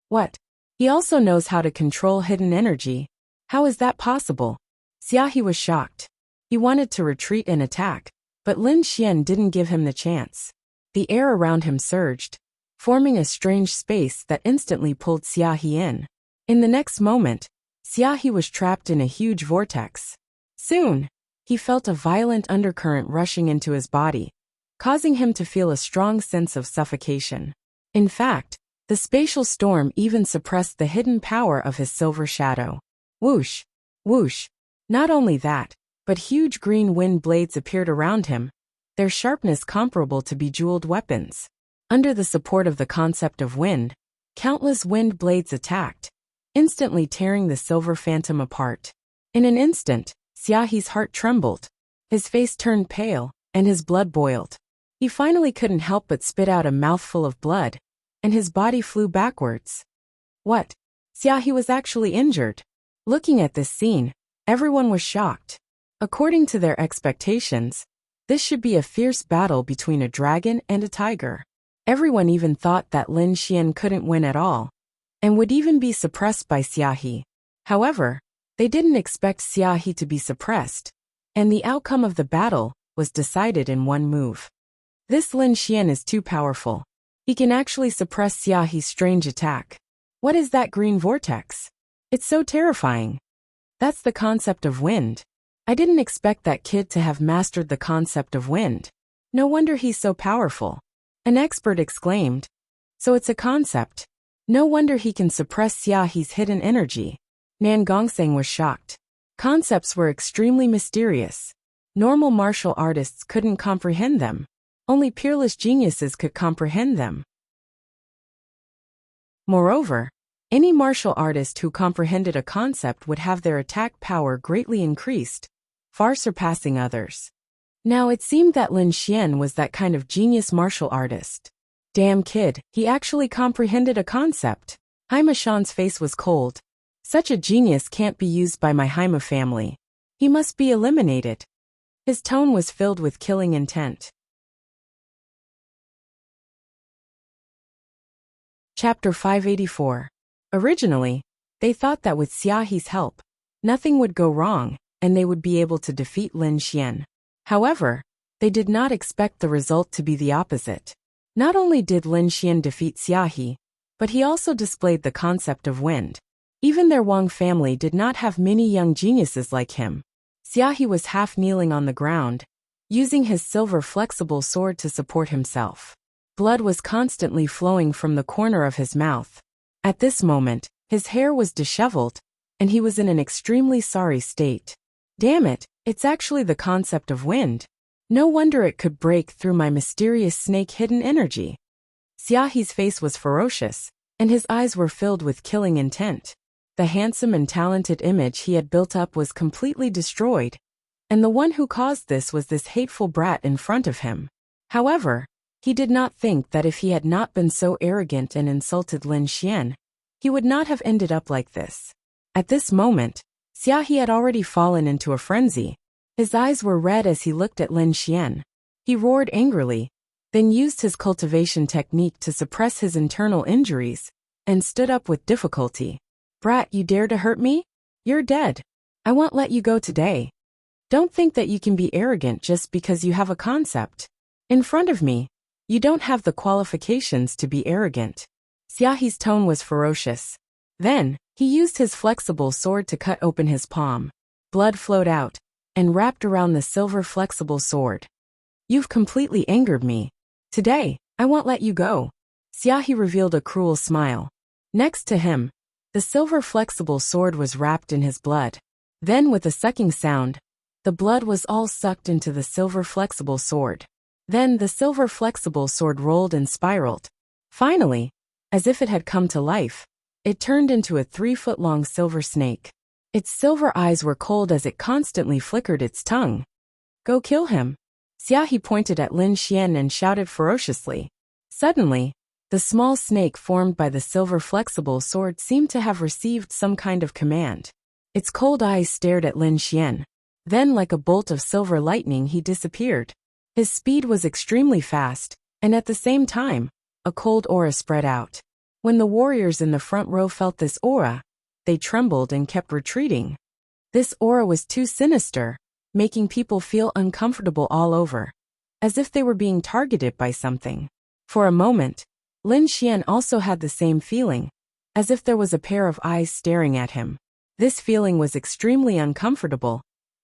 What? He also knows how to control hidden energy. How is that possible? Xiaohe was shocked. He wanted to retreat and attack, but Lin Xian didn't give him the chance. The air around him surged, forming a strange space that instantly pulled Xiaohe in. In the next moment, Xiaohe was trapped in a huge vortex. Soon, he felt a violent undercurrent rushing into his body, causing him to feel a strong sense of suffocation. In fact, the spatial storm even suppressed the hidden power of his silver shadow. Whoosh! Whoosh! Not only that, but huge green wind blades appeared around him, their sharpness comparable to bejeweled weapons. Under the support of the concept of wind, countless wind blades attacked, instantly tearing the silver phantom apart. In an instant, Xiaohe's heart trembled. His face turned pale, and his blood boiled. He finally couldn't help but spit out a mouthful of blood, and his body flew backwards. What? Xiaohe was actually injured. Looking at this scene, everyone was shocked. According to their expectations, this should be a fierce battle between a dragon and a tiger. Everyone even thought that Lin Xian couldn't win at all, and would even be suppressed by Xiaohe. However, they didn't expect Xiaohe to be suppressed, and the outcome of the battle was decided in one move. This Lin Xian is too powerful. He can actually suppress Xiaohe's strange attack. What is that green vortex? It's so terrifying. That's the concept of wind. I didn't expect that kid to have mastered the concept of wind. No wonder he's so powerful. An expert exclaimed. So it's a concept. No wonder he can suppress Xiaohe's hidden energy. Nan Gongseng was shocked. Concepts were extremely mysterious. Normal martial artists couldn't comprehend them. Only peerless geniuses could comprehend them. Moreover, any martial artist who comprehended a concept would have their attack power greatly increased, far surpassing others. Now it seemed that Lin Xian was that kind of genius martial artist. Damn kid, he actually comprehended a concept. Haima Shan's face was cold. Such a genius can't be used by my Haima family. He must be eliminated. His tone was filled with killing intent. Chapter 584. Originally, they thought that with Xiaohe's help, nothing would go wrong, and they would be able to defeat Lin Xian. However, they did not expect the result to be the opposite. Not only did Lin Xian defeat Xiaohe, but he also displayed the concept of wind. Even their Wang family did not have many young geniuses like him. Xiaohe was half kneeling on the ground, using his silver flexible sword to support himself. Blood was constantly flowing from the corner of his mouth. At this moment, his hair was disheveled, and he was in an extremely sorry state. Damn it, it's actually the concept of wind. No wonder it could break through my mysterious snake-hidden energy. Xiaohe's face was ferocious, and his eyes were filled with killing intent. The handsome and talented image he had built up was completely destroyed, and the one who caused this was this hateful brat in front of him. However, he did not think that if he had not been so arrogant and insulted Lin Xian, he would not have ended up like this. At this moment, Xiaohe had already fallen into a frenzy. His eyes were red as he looked at Lin Xian. He roared angrily, then used his cultivation technique to suppress his internal injuries, and stood up with difficulty. Brat, you dare to hurt me? You're dead. I won't let you go today. Don't think that you can be arrogant just because you have a concept. In front of me, you don't have the qualifications to be arrogant. Xiaohe's tone was ferocious. Then, he used his flexible sword to cut open his palm. Blood flowed out, and wrapped around the silver flexible sword. You've completely angered me. Today, I won't let you go. Xiaohe revealed a cruel smile. Next to him, the silver flexible sword was wrapped in his blood. Then with a sucking sound, the blood was all sucked into the silver flexible sword. Then the silver flexible sword rolled and spiraled. Finally, as if it had come to life, it turned into a 3-foot-long silver snake. Its silver eyes were cold as it constantly flickered its tongue. Go kill him. Xiaohe pointed at Lin Xian and shouted ferociously. Suddenly, the small snake formed by the silver flexible sword seemed to have received some kind of command. Its cold eyes stared at Lin Xian. Then like a bolt of silver lightning he disappeared. His speed was extremely fast, and at the same time, a cold aura spread out. When the warriors in the front row felt this aura, they trembled and kept retreating. This aura was too sinister, making people feel uncomfortable all over, as if they were being targeted by something. For a moment, Lin Xian also had the same feeling, as if there was a pair of eyes staring at him. This feeling was extremely uncomfortable,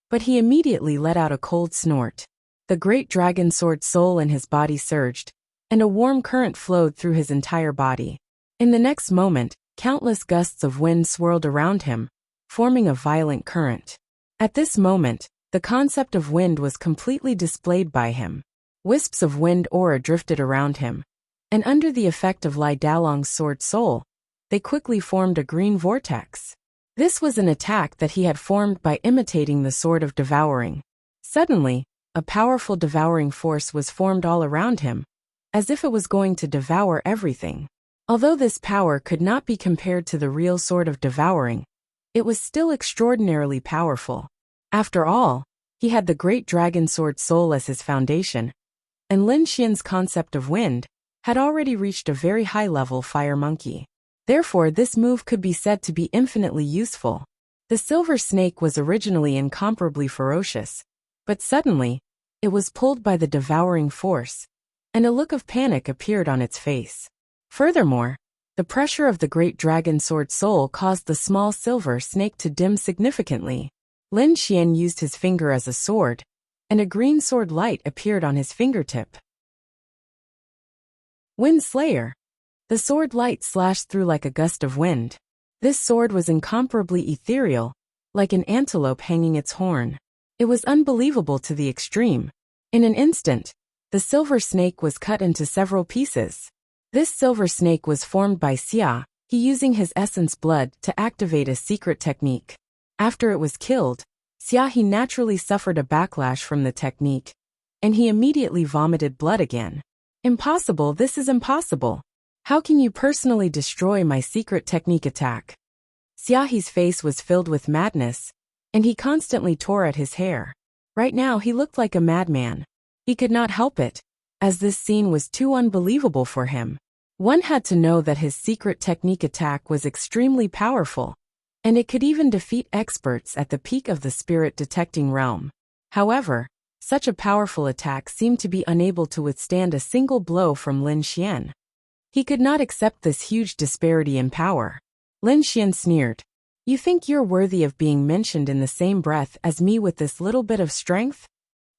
but he immediately let out a cold snort. The great dragon sword soul in his body surged, and a warm current flowed through his entire body. In the next moment, countless gusts of wind swirled around him, forming a violent current. At this moment, the concept of wind was completely displayed by him. Wisps of wind aura drifted around him, and under the effect of Lai Dalong's sword soul, they quickly formed a green vortex. This was an attack that he had formed by imitating the sword of devouring. Suddenly, a powerful devouring force was formed all around him, as if it was going to devour everything. Although this power could not be compared to the real sword of devouring, it was still extraordinarily powerful. After all, he had the great dragon sword soul as his foundation, and Lin Xian's concept of wind had already reached a very high level fire monkey. Therefore this move could be said to be infinitely useful. The silver snake was originally incomparably ferocious, but suddenly, it was pulled by the devouring force, and a look of panic appeared on its face. Furthermore, the pressure of the great dragon sword soul caused the small silver snake to dim significantly. Lin Xian used his finger as a sword, and a green sword light appeared on his fingertip. Wind Slayer. The sword light slashed through like a gust of wind. This sword was incomparably ethereal, like an antelope hanging its horn. It was unbelievable to the extreme. In an instant, the silver snake was cut into several pieces. This silver snake was formed by Xia, he using his essence blood to activate a secret technique. After it was killed, Xia naturally suffered a backlash from the technique, and he immediately vomited blood again. Impossible, this is impossible. How can you personally destroy my secret technique attack? Xiao's face was filled with madness, and he constantly tore at his hair. Right now he looked like a madman. He could not help it, as this scene was too unbelievable for him. One had to know that his secret technique attack was extremely powerful, and it could even defeat experts at the peak of the spirit detecting realm. However, such a powerful attack seemed to be unable to withstand a single blow from Lin Xian. He could not accept this huge disparity in power. Lin Xian sneered. You think you're worthy of being mentioned in the same breath as me with this little bit of strength?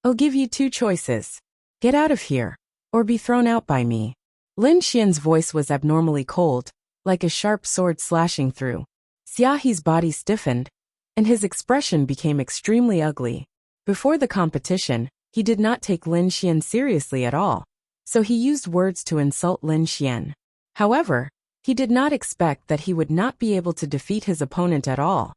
I'll give you two choices. Get out of here, or be thrown out by me. Lin Xian's voice was abnormally cold, like a sharp sword slashing through. Xiao's body stiffened, and his expression became extremely ugly. Before the competition, he did not take Lin Xian seriously at all, so he used words to insult Lin Xian. However, he did not expect that he would not be able to defeat his opponent at all,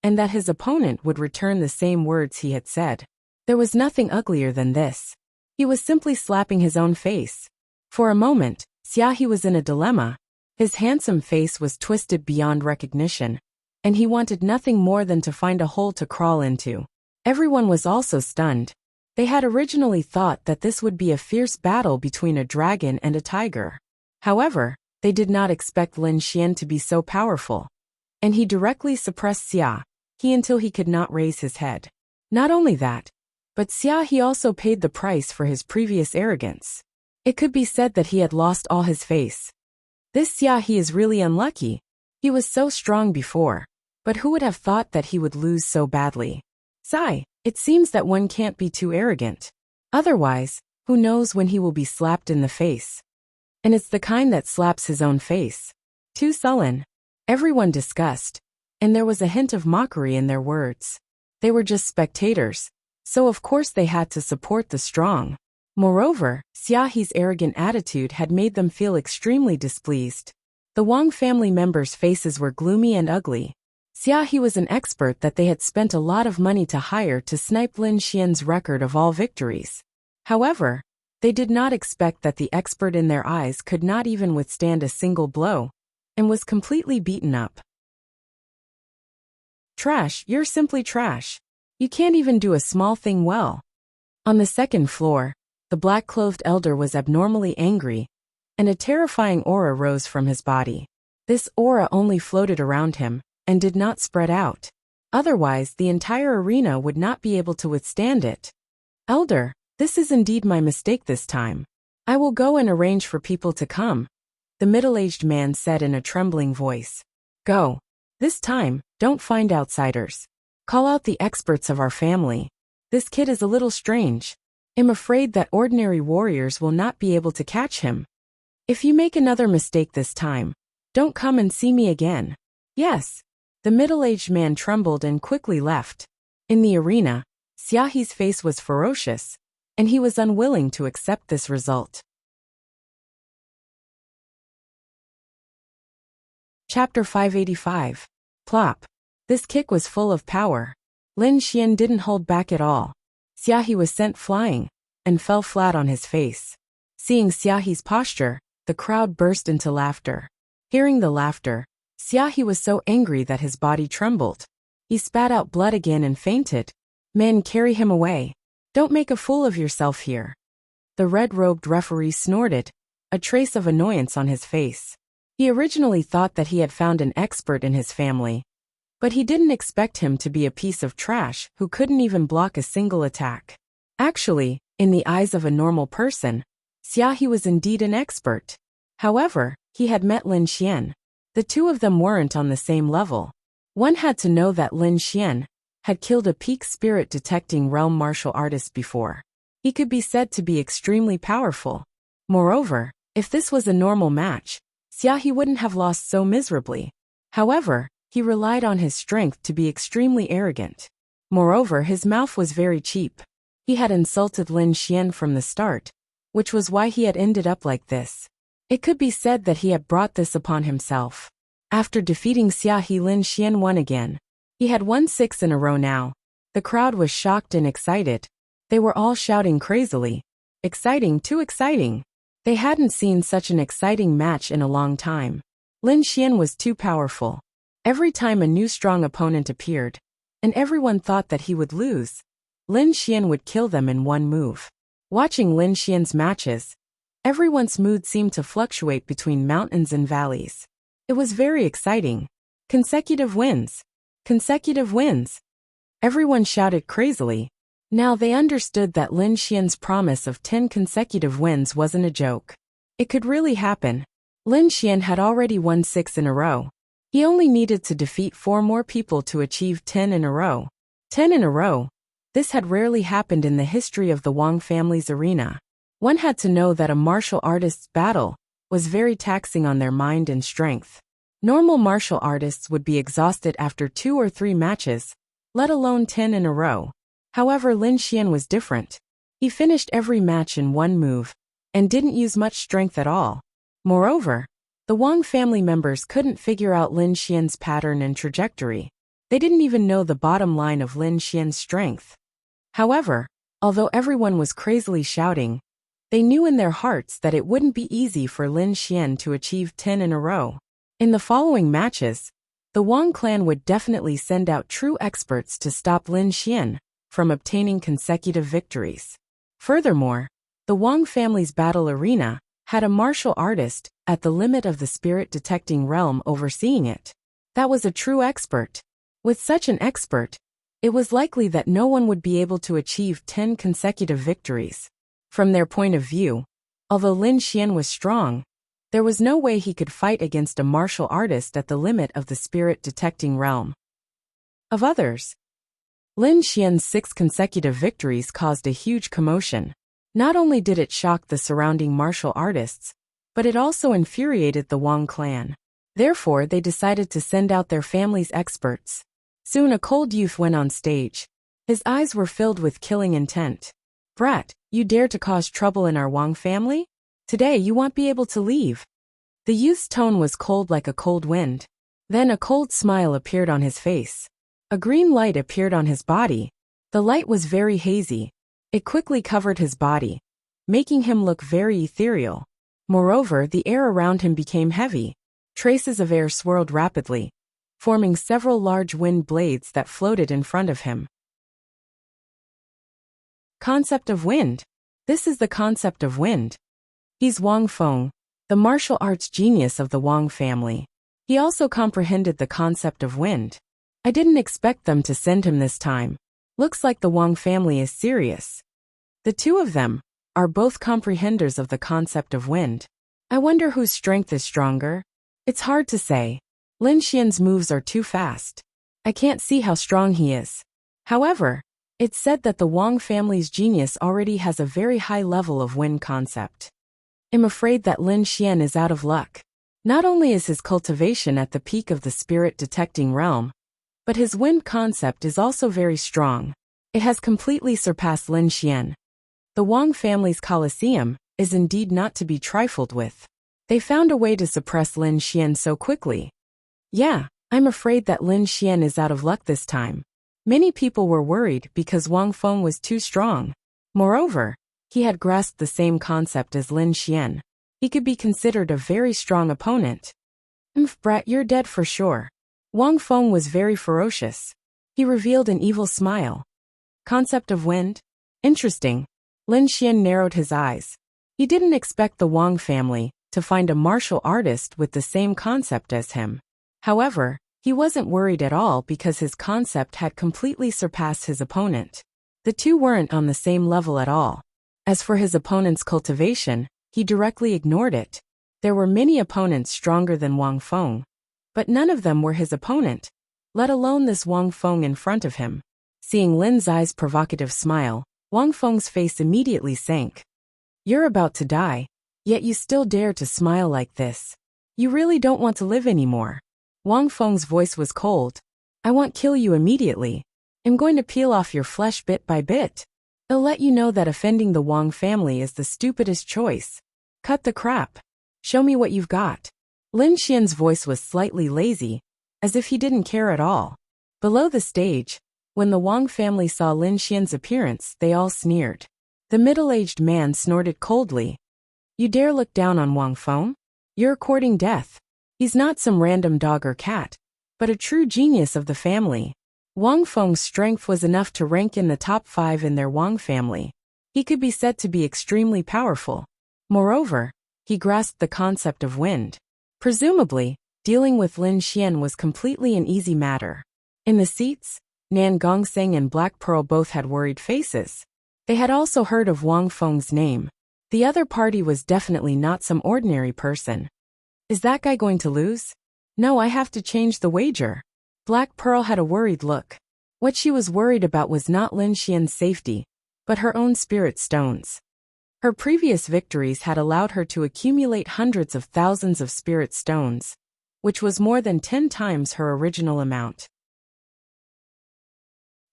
and that his opponent would return the same words he had said. There was nothing uglier than this. He was simply slapping his own face. For a moment, Xiao was in a dilemma. His handsome face was twisted beyond recognition, and he wanted nothing more than to find a hole to crawl into. Everyone was also stunned. They had originally thought that this would be a fierce battle between a dragon and a tiger. However, they did not expect Lin Xian to be so powerful, and he directly suppressed Xia until he could not raise his head. Not only that, but Xia also paid the price for his previous arrogance. It could be said that he had lost all his face. This Xia is really unlucky. He was so strong before, but who would have thought that he would lose so badly? Sigh, it seems that one can't be too arrogant. Otherwise, who knows when he will be slapped in the face. And it's the kind that slaps his own face. Too sullen. Everyone discussed, and there was a hint of mockery in their words. They were just spectators, so of course they had to support the strong. Moreover, Xiao's arrogant attitude had made them feel extremely displeased. The Wang family members' faces were gloomy and ugly. Xiao was an expert that they had spent a lot of money to hire to snipe Lin Xian's record of all victories. However, they did not expect that the expert in their eyes could not even withstand a single blow, and was completely beaten up. Trash, you're simply trash. You can't even do a small thing well. On the second floor, the black-clothed elder was abnormally angry, and a terrifying aura rose from his body. This aura only floated around him, and did not spread out. Otherwise, the entire arena would not be able to withstand it. Elder, this is indeed my mistake this time. I will go and arrange for people to come, the middle-aged man said in a trembling voice. Go. This time, don't find outsiders. Call out the experts of our family. This kid is a little strange. I'm afraid that ordinary warriors will not be able to catch him. If you make another mistake this time, don't come and see me again. Yes. The middle-aged man trembled and quickly left. In the arena, Xiao's face was ferocious, and he was unwilling to accept this result. Chapter 585. Plop. This kick was full of power. Lin Xian didn't hold back at all. Xiao was sent flying, and fell flat on his face. Seeing Xiao's posture, the crowd burst into laughter. Hearing the laughter, Xiao was so angry that his body trembled. He spat out blood again and fainted. Men, carry him away. Don't make a fool of yourself here. The red-robed referee snorted, a trace of annoyance on his face. He originally thought that he had found an expert in his family, but he didn't expect him to be a piece of trash who couldn't even block a single attack. Actually, in the eyes of a normal person, Xiao was indeed an expert. However, he had met Lin Xian. The two of them weren't on the same level. One had to know that Lin Xian had killed a peak spirit detecting realm martial artist before. He could be said to be extremely powerful. Moreover, if this was a normal match, Xiao wouldn't have lost so miserably. However, he relied on his strength to be extremely arrogant. Moreover, his mouth was very cheap. He had insulted Lin Xian from the start, which was why he had ended up like this. It could be said that he had brought this upon himself. After defeating Xiao, Lin Xian won again. He had won 6 in a row now. The crowd was shocked and excited. They were all shouting crazily. Exciting, too exciting. They hadn't seen such an exciting match in a long time. Lin Xian was too powerful. Every time a new strong opponent appeared, and everyone thought that he would lose, Lin Xian would kill them in one move. Watching Lin Xian's matches, everyone's mood seemed to fluctuate between mountains and valleys. It was very exciting. Consecutive wins. Consecutive wins. Everyone shouted crazily. Now they understood that Lin Xian's promise of 10 consecutive wins wasn't a joke. It could really happen. Lin Xian had already won 6 in a row. He only needed to defeat 4 more people to achieve 10 in a row. 10 in a row. This had rarely happened in the history of the Wang family's arena. One had to know that a martial artist's battle was very taxing on their mind and strength. Normal martial artists would be exhausted after 2 or 3 matches, let alone 10 in a row. However, Lin Xian was different. He finished every match in one move, and didn't use much strength at all. Moreover, the Wang family members couldn't figure out Lin Xian's pattern and trajectory. They didn't even know the bottom line of Lin Xian's strength. However, although everyone was crazily shouting, they knew in their hearts that it wouldn't be easy for Lin Xian to achieve 10 in a row. In the following matches, the Wang clan would definitely send out true experts to stop Lin Xian from obtaining consecutive victories. Furthermore, the Wang family's battle arena had a martial artist at the limit of the spirit-detecting realm overseeing it. That was a true expert. With such an expert, it was likely that no one would be able to achieve 10 consecutive victories. From their point of view, although Lin Xian was strong, there was no way he could fight against a martial artist at the limit of the spirit-detecting realm. Of others, Lin Xian's 6 consecutive victories caused a huge commotion. Not only did it shock the surrounding martial artists, but it also infuriated the Wang clan. Therefore, they decided to send out their family's experts. Soon a cold youth went on stage. His eyes were filled with killing intent. "Brat, you dare to cause trouble in our Wang family? Today you won't be able to leave." The youth's tone was cold like a cold wind. Then a cold smile appeared on his face. A green light appeared on his body. The light was very hazy. It quickly covered his body, making him look very ethereal. Moreover, the air around him became heavy. Traces of air swirled rapidly, forming several large wind blades that floated in front of him. Concept of wind. This is the concept of wind. He's Wang Feng, the martial arts genius of the Wang family. He also comprehended the concept of wind. I didn't expect them to send him this time. Looks like the Wang family is serious. The two of them are both comprehenders of the concept of wind. I wonder whose strength is stronger. It's hard to say. Lin Xian's moves are too fast. I can't see how strong he is. However, it's said that the Wang family's genius already has a very high level of wind concept. I'm afraid that Lin Xian is out of luck. Not only is his cultivation at the peak of the spirit-detecting realm, but his wind concept is also very strong. It has completely surpassed Lin Xian. The Wang family's Colosseum is indeed not to be trifled with. They found a way to suppress Lin Xian so quickly. Yeah, I'm afraid that Lin Xian is out of luck this time. Many people were worried because Wang Feng was too strong. Moreover, he had grasped the same concept as Lin Xian. He could be considered a very strong opponent. Brat, you're dead for sure." Wang Feng was very ferocious. He revealed an evil smile. Concept of wind? Interesting. Lin Xian narrowed his eyes. He didn't expect the Wang family to find a martial artist with the same concept as him. However, he wasn't worried at all because his concept had completely surpassed his opponent. The two weren't on the same level at all. As for his opponent's cultivation, he directly ignored it. There were many opponents stronger than Wang Feng, but none of them were his opponent, let alone this Wang Feng in front of him. Seeing Lin's eyes' provocative smile, Wang Feng's face immediately sank. "You're about to die, yet you still dare to smile like this. You really don't want to live anymore." Wang Feng's voice was cold. "I won't kill you immediately. I'm going to peel off your flesh bit by bit. I'll let you know that offending the Wang family is the stupidest choice. Cut the crap. Show me what you've got." Lin Xian's voice was slightly lazy, as if he didn't care at all. Below the stage, When the Wang family saw Lin Xian's appearance, they all sneered. The middle-aged man snorted coldly. You dare look down on Wang Feng? You're courting death. He's not some random dog or cat, but a true genius of the family. Wang Feng's strength was enough to rank in the top 5 in their Wang family. He could be said to be extremely powerful. Moreover, he grasped the concept of wind. Presumably, dealing with Lin Xian was completely an easy matter. In the seats, Nan Gongseng and Black Pearl both had worried faces. They had also heard of Wang Feng's name. The other party was definitely not some ordinary person. Is that guy going to lose? No, I have to change the wager. Black Pearl had a worried look. What she was worried about was not Lin Xian's safety, but her own spirit stones. Her previous victories had allowed her to accumulate hundreds of thousands of spirit stones, which was more than 10 times her original amount.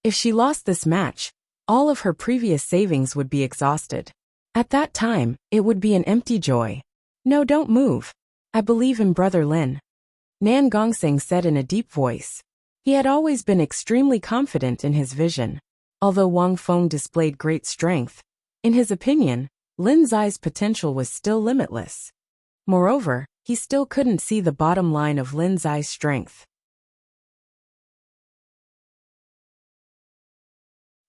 If she lost this match, all of her previous savings would be exhausted. At that time, it would be an empty joy. No, don't move. I believe in Brother Lin. Nan Gongseng said in a deep voice. He had always been extremely confident in his vision. Although Wang Feng displayed great strength, in his opinion, Lin Zai's potential was still limitless. Moreover, he still couldn't see the bottom line of Lin Zai's strength.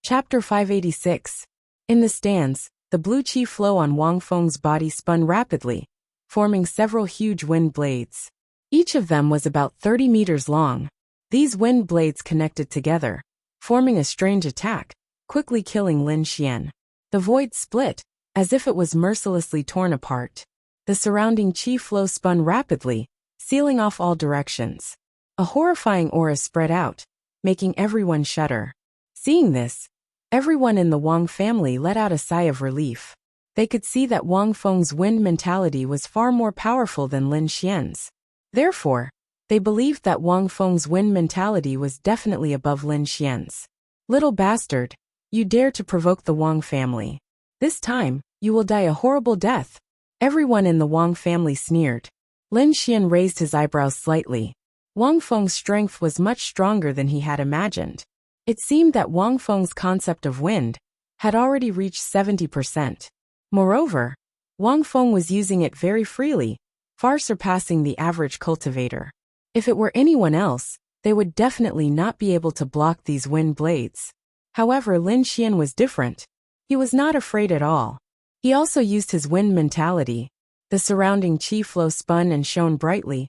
Chapter 586. In the stands, the blue qi flow on Wang Feng's body spun rapidly, forming several huge wind blades. Each of them was about 30 meters long. These wind blades connected together, forming a strange attack, quickly killing Lin Xian. The void split, as if it was mercilessly torn apart. The surrounding qi flow spun rapidly, sealing off all directions. A horrifying aura spread out, making everyone shudder. Seeing this, everyone in the Wang family let out a sigh of relief. They could see that Wang Feng's wind mentality was far more powerful than Lin Xian's. Therefore, they believed that Wang Feng's wind mentality was definitely above Lin Xian's. Little bastard, you dare to provoke the Wang family. This time, you will die a horrible death. Everyone in the Wang family sneered. Lin Xian raised his eyebrows slightly. Wang Feng's strength was much stronger than he had imagined. It seemed that Wang Feng's concept of wind had already reached 70%. Moreover, Wang Feng was using it very freely, far surpassing the average cultivator. If it were anyone else, they would definitely not be able to block these wind blades. However, Lin Xian was different. He was not afraid at all. He also used his wind mentality. The surrounding qi flow spun and shone brightly,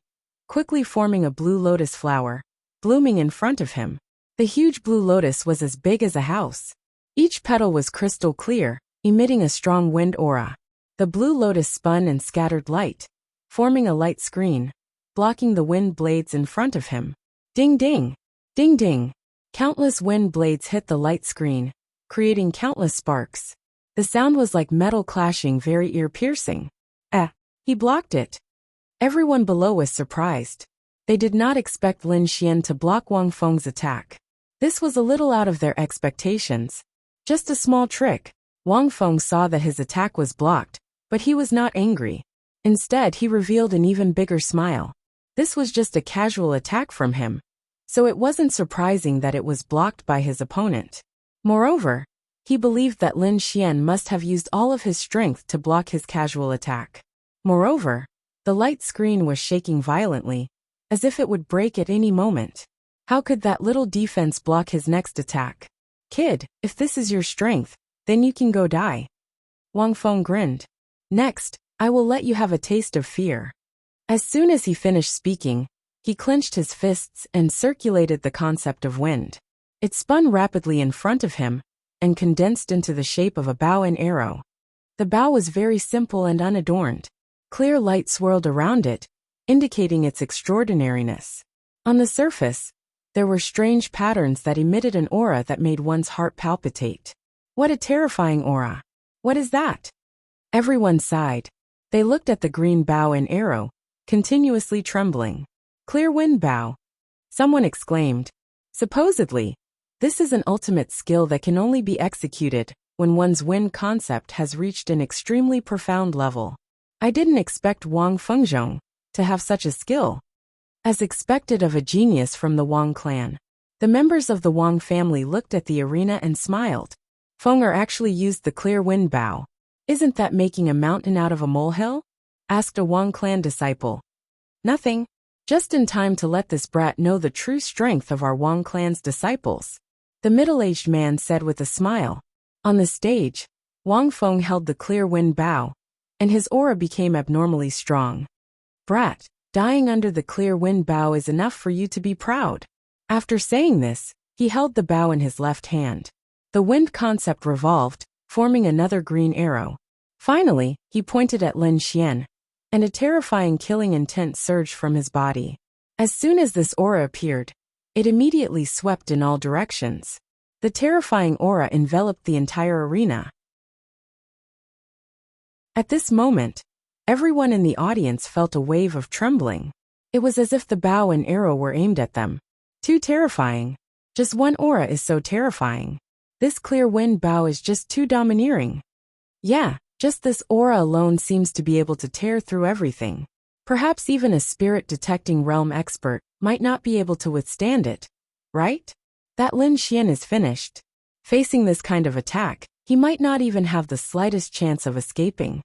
quickly forming a blue lotus flower, blooming in front of him. The huge blue lotus was as big as a house. Each petal was crystal clear, emitting a strong wind aura. The blue lotus spun and scattered light, forming a light screen, blocking the wind blades in front of him. Ding ding! Ding ding! Countless wind blades hit the light screen, creating countless sparks. The sound was like metal clashing, very ear-piercing. He blocked it. Everyone below was surprised. They did not expect Lin Xian to block Wang Feng's attack. This was a little out of their expectations. Just a small trick. Wang Feng saw that his attack was blocked, but he was not angry. Instead, he revealed an even bigger smile. This was just a casual attack from him, so it wasn't surprising that it was blocked by his opponent. Moreover, he believed that Lin Xian must have used all of his strength to block his casual attack. Moreover, the light screen was shaking violently, as if it would break at any moment. How could that little defense block his next attack? Kid, if this is your strength, then you can go die. Wang Feng grinned. Next, I will let you have a taste of fear. As soon as he finished speaking, he clenched his fists and circulated the concept of wind. It spun rapidly in front of him and condensed into the shape of a bow and arrow. The bow was very simple and unadorned. Clear light swirled around it, indicating its extraordinariness. On the surface, there were strange patterns that emitted an aura that made one's heart palpitate. What a terrifying aura! What is that? Everyone sighed. They looked at the green bow and arrow, continuously trembling. Clear wind bow. Someone exclaimed. Supposedly, this is an ultimate skill that can only be executed when one's wind concept has reached an extremely profound level. I didn't expect Wang Fengzhong to have such a skill. As expected of a genius from the Wang clan. The members of the Wang family looked at the arena and smiled. Fenger actually used the clear wind bow. Isn't that making a mountain out of a molehill? Asked a Wang clan disciple. Nothing. Just in time to let this brat know the true strength of our Wang clan's disciples. The middle-aged man said with a smile. On the stage, Wang Feng held the clear wind bow, and his aura became abnormally strong. Brat, dying under the clear wind bow is enough for you to be proud. After saying this, he held the bow in his left hand. The wind concept revolved, forming another green arrow. Finally, he pointed at Lin Xian, and a terrifying killing intent surged from his body. As soon as this aura appeared, it immediately swept in all directions. The terrifying aura enveloped the entire arena. At this moment, everyone in the audience felt a wave of trembling. It was as if the bow and arrow were aimed at them. Too terrifying. Just one aura is so terrifying. This clear wind bow is just too domineering. Yeah, just this aura alone seems to be able to tear through everything. Perhaps even a spirit-detecting realm expert might not be able to withstand it, right? That Lin Xian is finished. Facing this kind of attack, he might not even have the slightest chance of escaping.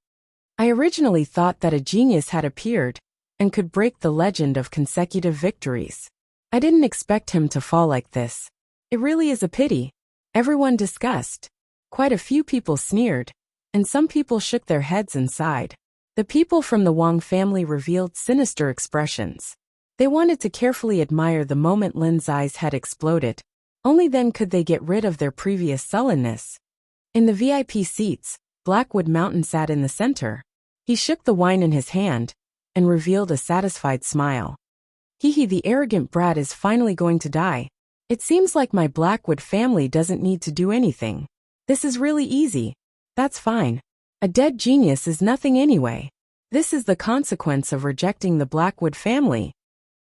I originally thought that a genius had appeared and could break the legend of consecutive victories. I didn't expect him to fall like this. It really is a pity. Everyone discussed. Quite a few people sneered, and some people shook their heads and sighed. The people from the Wang family revealed sinister expressions. They wanted to carefully admire the moment Lin's eyes had exploded. Only then could they get rid of their previous sullenness. In the VIP seats, Blackwood Mountain sat in the center. He shook the wine in his hand and revealed a satisfied smile. Hehe, the arrogant brat is finally going to die. It seems like my Blackwood family doesn't need to do anything. This is really easy. That's fine. A dead genius is nothing anyway. This is the consequence of rejecting the Blackwood family.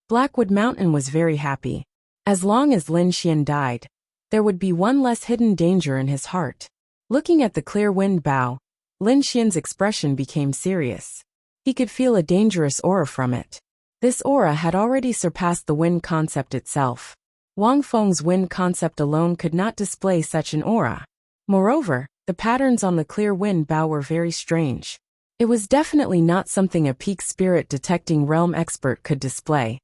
Blackwood Mountain was very happy. As long as Lin Xian died, there would be one less hidden danger in his heart. Looking at the clear wind bow, Lin Xian's expression became serious. He could feel a dangerous aura from it. This aura had already surpassed the wind concept itself. Wang Feng's wind concept alone could not display such an aura. Moreover, the patterns on the clear wind bow were very strange. It was definitely not something a peak spirit detecting realm expert could display.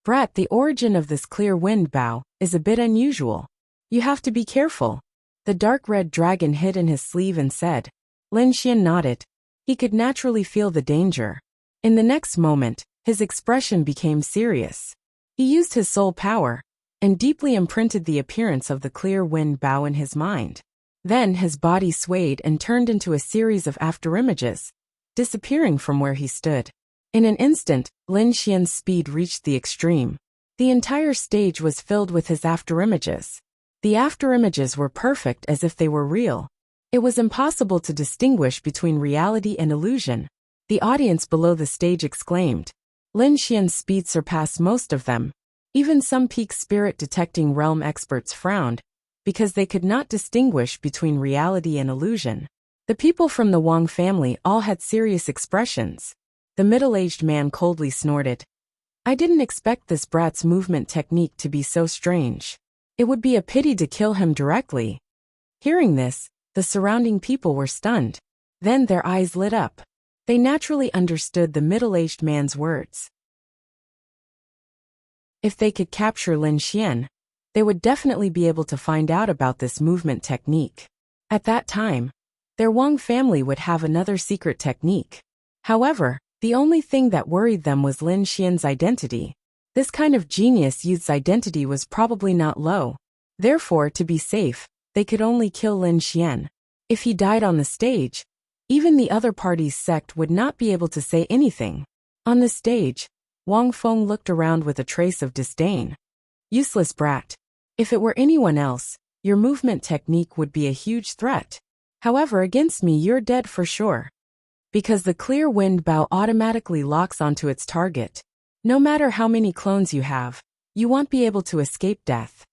Brat, the origin of this clear wind bow is a bit unusual. You have to be careful. The dark red dragon hid in his sleeve and said. Lin Xian nodded. He could naturally feel the danger. In the next moment, his expression became serious. He used his soul power and deeply imprinted the appearance of the clear wind bow in his mind. Then his body swayed and turned into a series of afterimages, disappearing from where he stood. In an instant, Lin Xian's speed reached the extreme. The entire stage was filled with his afterimages. The afterimages were perfect as if they were real. It was impossible to distinguish between reality and illusion. The audience below the stage exclaimed. Lin Xian's speed surpassed most of them. Even some peak spirit detecting realm experts frowned, because they could not distinguish between reality and illusion. The people from the Wang family all had serious expressions. The middle-aged man coldly snorted. I didn't expect this brat's movement technique to be so strange. It would be a pity to kill him directly. Hearing this, the surrounding people were stunned. Then their eyes lit up. They naturally understood the middle-aged man's words. If they could capture Lin Xian, they would definitely be able to find out about this movement technique. At that time, their Wang family would have another secret technique. However, the only thing that worried them was Lin Xian's identity. This kind of genius youth's identity was probably not low. Therefore, to be safe, they could only kill Lin Xian. If he died on the stage, even the other party's sect would not be able to say anything. On the stage, Wang Feng looked around with a trace of disdain. Useless brat. If it were anyone else, your movement technique would be a huge threat. However, against me you're dead for sure. Because the clear wind bow automatically locks onto its target. No matter how many clones you have, you won't be able to escape death.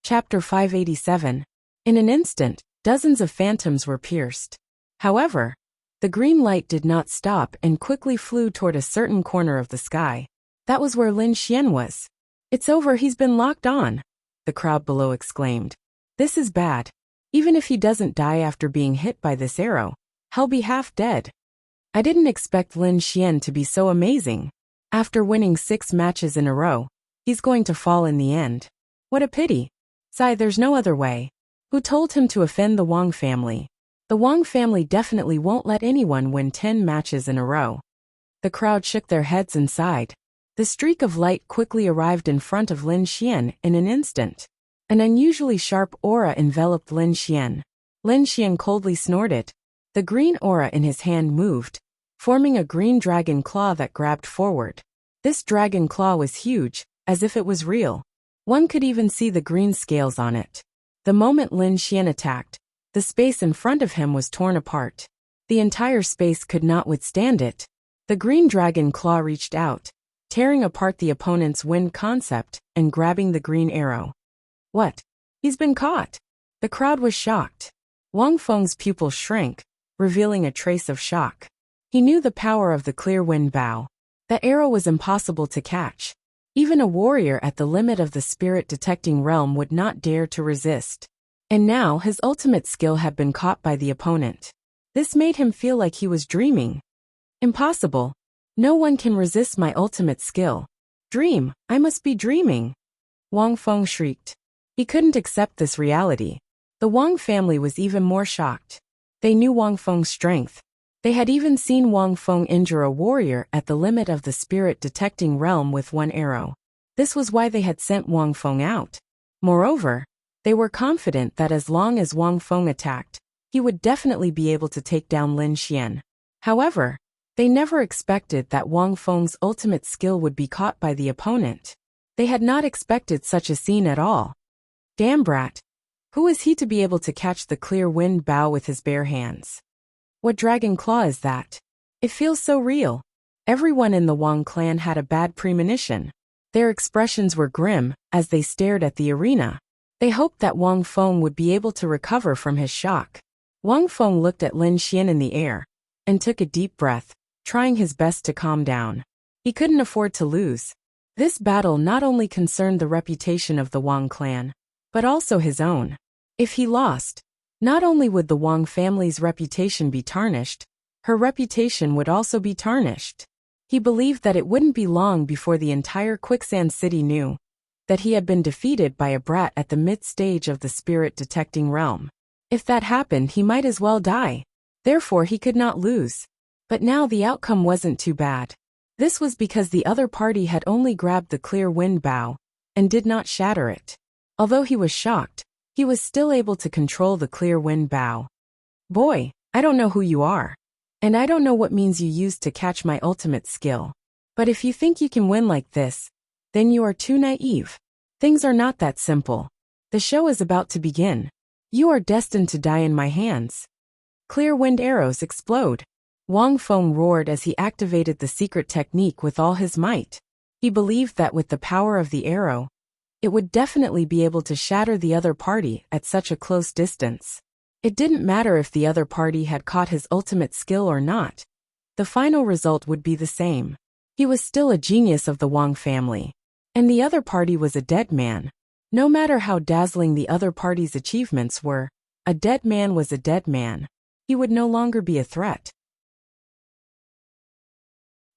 Chapter 587. In an instant, dozens of phantoms were pierced. However, The green light did not stop and quickly flew toward a certain corner of the sky. That was where Lin Xian was. "It's over, he's been locked on," the crowd below exclaimed. "This is bad. Even if he doesn't die after being hit by this arrow, he'll be half dead." I didn't expect Lin Xian to be so amazing. After winning 6 matches in a row, he's going to fall in the end. What a pity. Sigh, there's no other way. Who told him to offend the Wang family? The Wang family definitely won't let anyone win 10 matches in a row. The crowd shook their heads and sighed. The streak of light quickly arrived in front of Lin Xian in an instant. An unusually sharp aura enveloped Lin Xian. Lin Xian coldly snorted. The green aura in his hand moved, forming a green dragon claw that grabbed forward. This dragon claw was huge, as if it was real. One could even see the green scales on it. The moment Lin Xian attacked, the space in front of him was torn apart. The entire space could not withstand it. The green dragon claw reached out, tearing apart the opponent's wind concept and grabbing the green arrow. What? He's been caught! The crowd was shocked. Wang Feng's pupils shrank, revealing a trace of shock. He knew the power of the clear wind bow. The arrow was impossible to catch. Even a warrior at the limit of the spirit-detecting realm would not dare to resist. And now his ultimate skill had been caught by the opponent. This made him feel like he was dreaming. Impossible. No one can resist my ultimate skill. Dream, I must be dreaming. Wang Feng shrieked. He couldn't accept this reality. The Wang family was even more shocked. They knew Wang Feng's strength. They had even seen Wang Feng injure a warrior at the limit of the spirit-detecting realm with one arrow. This was why they had sent Wang Feng out. Moreover, they were confident that as long as Wang Feng attacked, he would definitely be able to take down Lin Xian. However, they never expected that Wang Feng's ultimate skill would be caught by the opponent. They had not expected such a scene at all. Damn brat! Who is he to be able to catch the clear wind bow with his bare hands? What dragon claw is that? It feels so real. Everyone in the Wang clan had a bad premonition. Their expressions were grim as they stared at the arena. They hoped that Wang Feng would be able to recover from his shock. Wang Feng looked at Lin Xian in the air and took a deep breath, trying his best to calm down. He couldn't afford to lose. This battle not only concerned the reputation of the Wang clan, but also his own. If he lost, not only would the Wang family's reputation be tarnished, her reputation would also be tarnished. He believed that it wouldn't be long before the entire Quicksand City knew that he had been defeated by a brat at the mid-stage of the spirit-detecting realm. If that happened, he might as well die. Therefore, he could not lose. But now the outcome wasn't too bad. This was because the other party had only grabbed the clear wind bow and did not shatter it. Although he was shocked, he was still able to control the clear wind bow. Boy, I don't know who you are. And I don't know what means you used to catch my ultimate skill. But if you think you can win like this, then you are too naive. Things are not that simple. The show is about to begin. You are destined to die in my hands. Clear wind arrows explode. Wang Feng roared as he activated the secret technique with all his might. He believed that with the power of the arrow, it would definitely be able to shatter the other party at such a close distance. It didn't matter if the other party had caught his ultimate skill or not. The final result would be the same. He was still a genius of the Wang family. And the other party was a dead man. No matter how dazzling the other party's achievements were, a dead man was a dead man. He would no longer be a threat.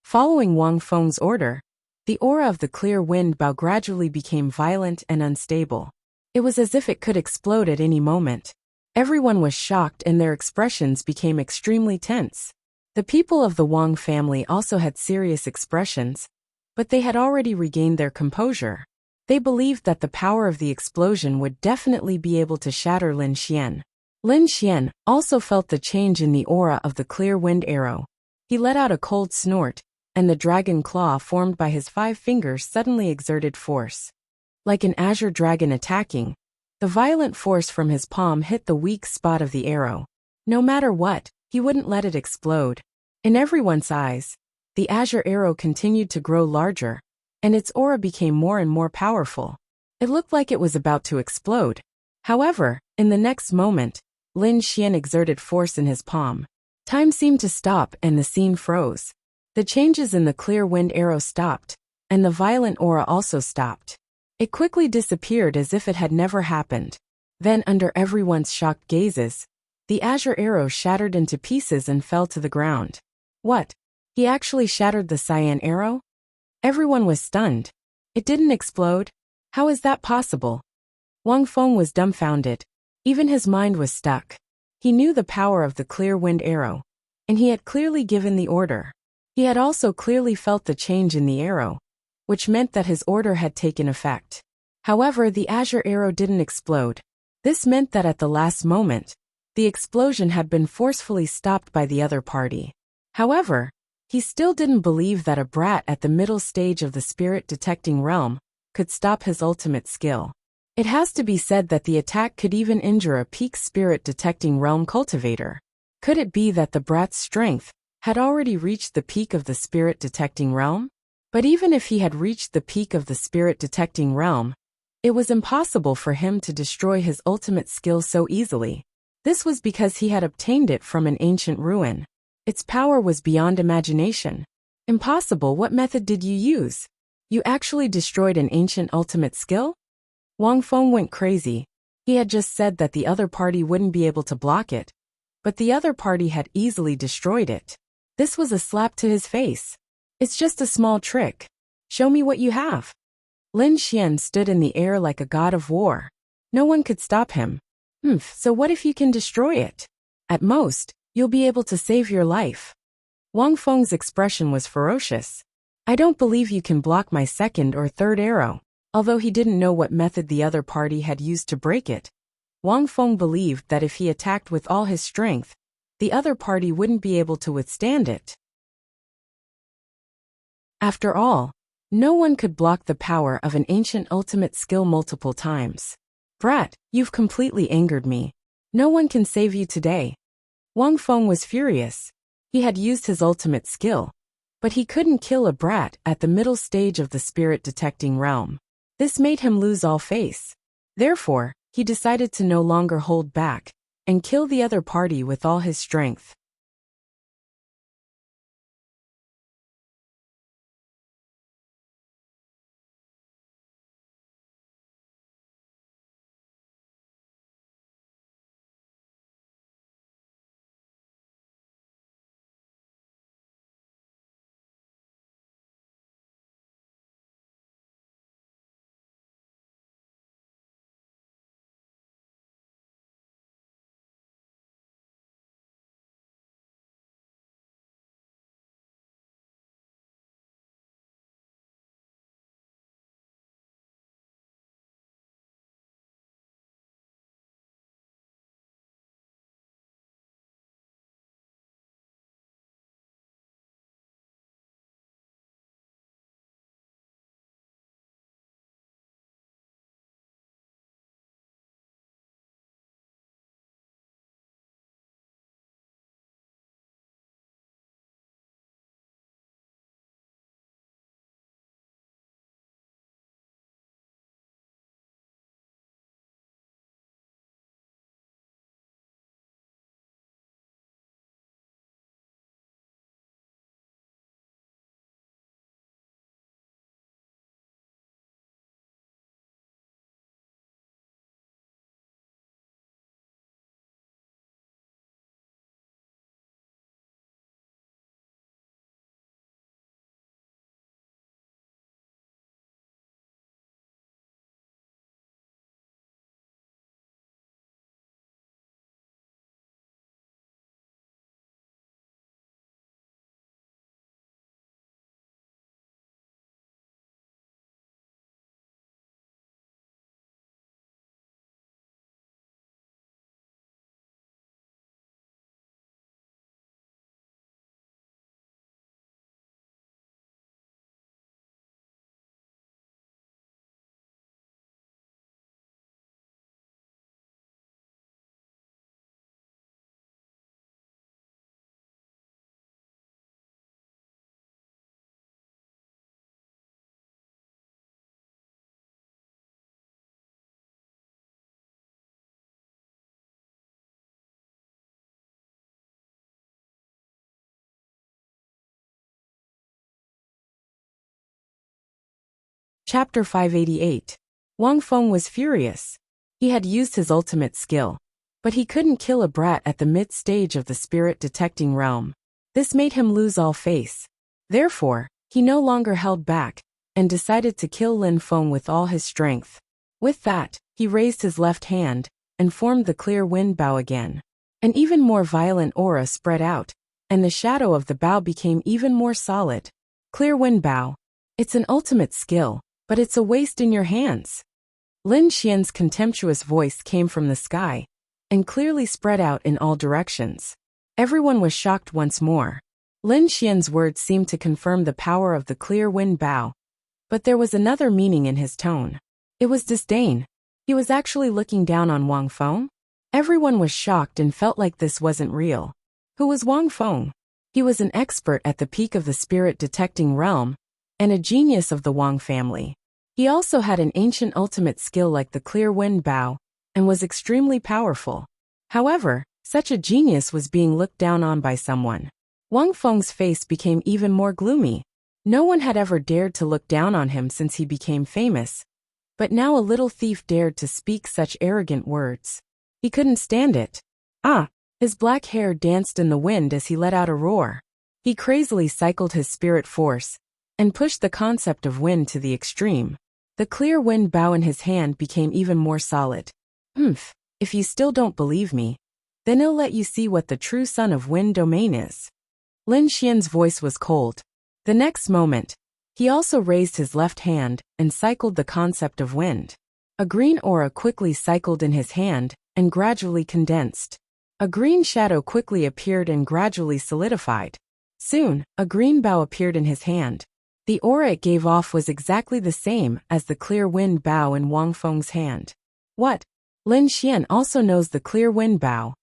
Following Wang Feng's order, the aura of the clear wind bow gradually became violent and unstable. It was as if it could explode at any moment. Everyone was shocked and their expressions became extremely tense. The people of the Wang family also had serious expressions, but they had already regained their composure. They believed that the power of the explosion would definitely be able to shatter Lin Xian. Lin Xian also felt the change in the aura of the clear wind arrow. He let out a cold snort, and the dragon claw formed by his 5 fingers suddenly exerted force. Like an azure dragon attacking, the violent force from his palm hit the weak spot of the arrow. No matter what, he wouldn't let it explode. In everyone's eyes, the azure arrow continued to grow larger, and its aura became more and more powerful. It looked like it was about to explode. However, in the next moment, Lin Xian exerted force in his palm. Time seemed to stop and the scene froze. The changes in the clear wind arrow stopped, and the violent aura also stopped. It quickly disappeared as if it had never happened. Then, under everyone's shocked gazes, the azure arrow shattered into pieces and fell to the ground. What? He actually shattered the cyan arrow? Everyone was stunned. It didn't explode? How is that possible? Wang Feng was dumbfounded. Even his mind was stuck. He knew the power of the clear wind arrow, and he had clearly given the order. He had also clearly felt the change in the arrow, which meant that his order had taken effect. However, the azure arrow didn't explode. This meant that at the last moment, the explosion had been forcefully stopped by the other party. However, he still didn't believe that a brat at the middle stage of the spirit detecting realm could stop his ultimate skill. It has to be said that the attack could even injure a peak spirit detecting realm cultivator. Could it be that the brat's strength had already reached the peak of the spirit detecting realm? But even if he had reached the peak of the spirit detecting realm, it was impossible for him to destroy his ultimate skill so easily. This was because he had obtained it from an ancient ruin. Its power was beyond imagination. Impossible. What method did you use? You actually destroyed an ancient ultimate skill? Wang Feng went crazy. He had just said that the other party wouldn't be able to block it, but the other party had easily destroyed it. This was a slap to his face. It's just a small trick. Show me what you have. Lin Xian stood in the air like a god of war. No one could stop him. So what if you can destroy it? At most, you'll be able to save your life. Wang Feng's expression was ferocious. I don't believe you can block my second or third arrow. Although he didn't know what method the other party had used to break it, Wang Feng believed that if he attacked with all his strength, the other party wouldn't be able to withstand it. After all, no one could block the power of an ancient ultimate skill multiple times. Brat, you've completely angered me. No one can save you today. Wang Feng was furious. He had used his ultimate skill, but he couldn't kill a brat at the middle stage of the spirit detecting realm. This made him lose all face. Therefore, he decided to no longer hold back and kill the other party with all his strength. Chapter 588. Wang Feng was furious. He had used his ultimate skill, but he couldn't kill a brat at the mid-stage of the spirit-detecting realm. This made him lose all face. Therefore, he no longer held back, and decided to kill Lin Feng with all his strength. With that, he raised his left hand, and formed the clear wind bow again. An even more violent aura spread out, and the shadow of the bow became even more solid. Clear wind bow. It's an ultimate skill, but it's a waste in your hands. Lin Xian's contemptuous voice came from the sky, and clearly spread out in all directions. Everyone was shocked once more. Lin Xian's words seemed to confirm the power of the clear wind bow, but there was another meaning in his tone. It was disdain. He was actually looking down on Wang Feng? Everyone was shocked and felt like this wasn't real. Who was Wang Feng? He was an expert at the peak of the spirit-detecting realm, and a genius of the Wang family. He also had an ancient ultimate skill like the clear wind bow, and was extremely powerful. However, such a genius was being looked down on by someone. Wang Feng's face became even more gloomy. No one had ever dared to look down on him since he became famous. But now a little thief dared to speak such arrogant words. He couldn't stand it. Ah! His black hair danced in the wind as he let out a roar. He crazily cycled his spirit force, and pushed the concept of wind to the extreme. The clear wind bow in his hand became even more solid. If you still don't believe me, then I'll let you see what the true son of wind domain is. Lin Xian's voice was cold. The next moment, he also raised his left hand and cycled the concept of wind. A green aura quickly cycled in his hand and gradually condensed. A green shadow quickly appeared and gradually solidified. Soon, a green bow appeared in his hand. The aura it gave off was exactly the same as the clear wind bow in Wang Feng's hand. What? Lin Xian also knows the clear wind bow.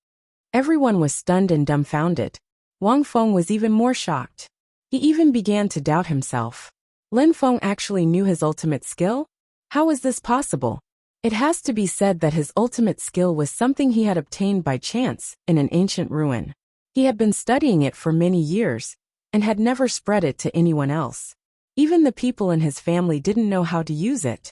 Everyone was stunned and dumbfounded. Wang Feng was even more shocked. He even began to doubt himself. Lin Feng actually knew his ultimate skill? How was this possible? It has to be said that his ultimate skill was something he had obtained by chance in an ancient ruin. He had been studying it for many years, and had never spread it to anyone else. Even the people in his family didn't know how to use it.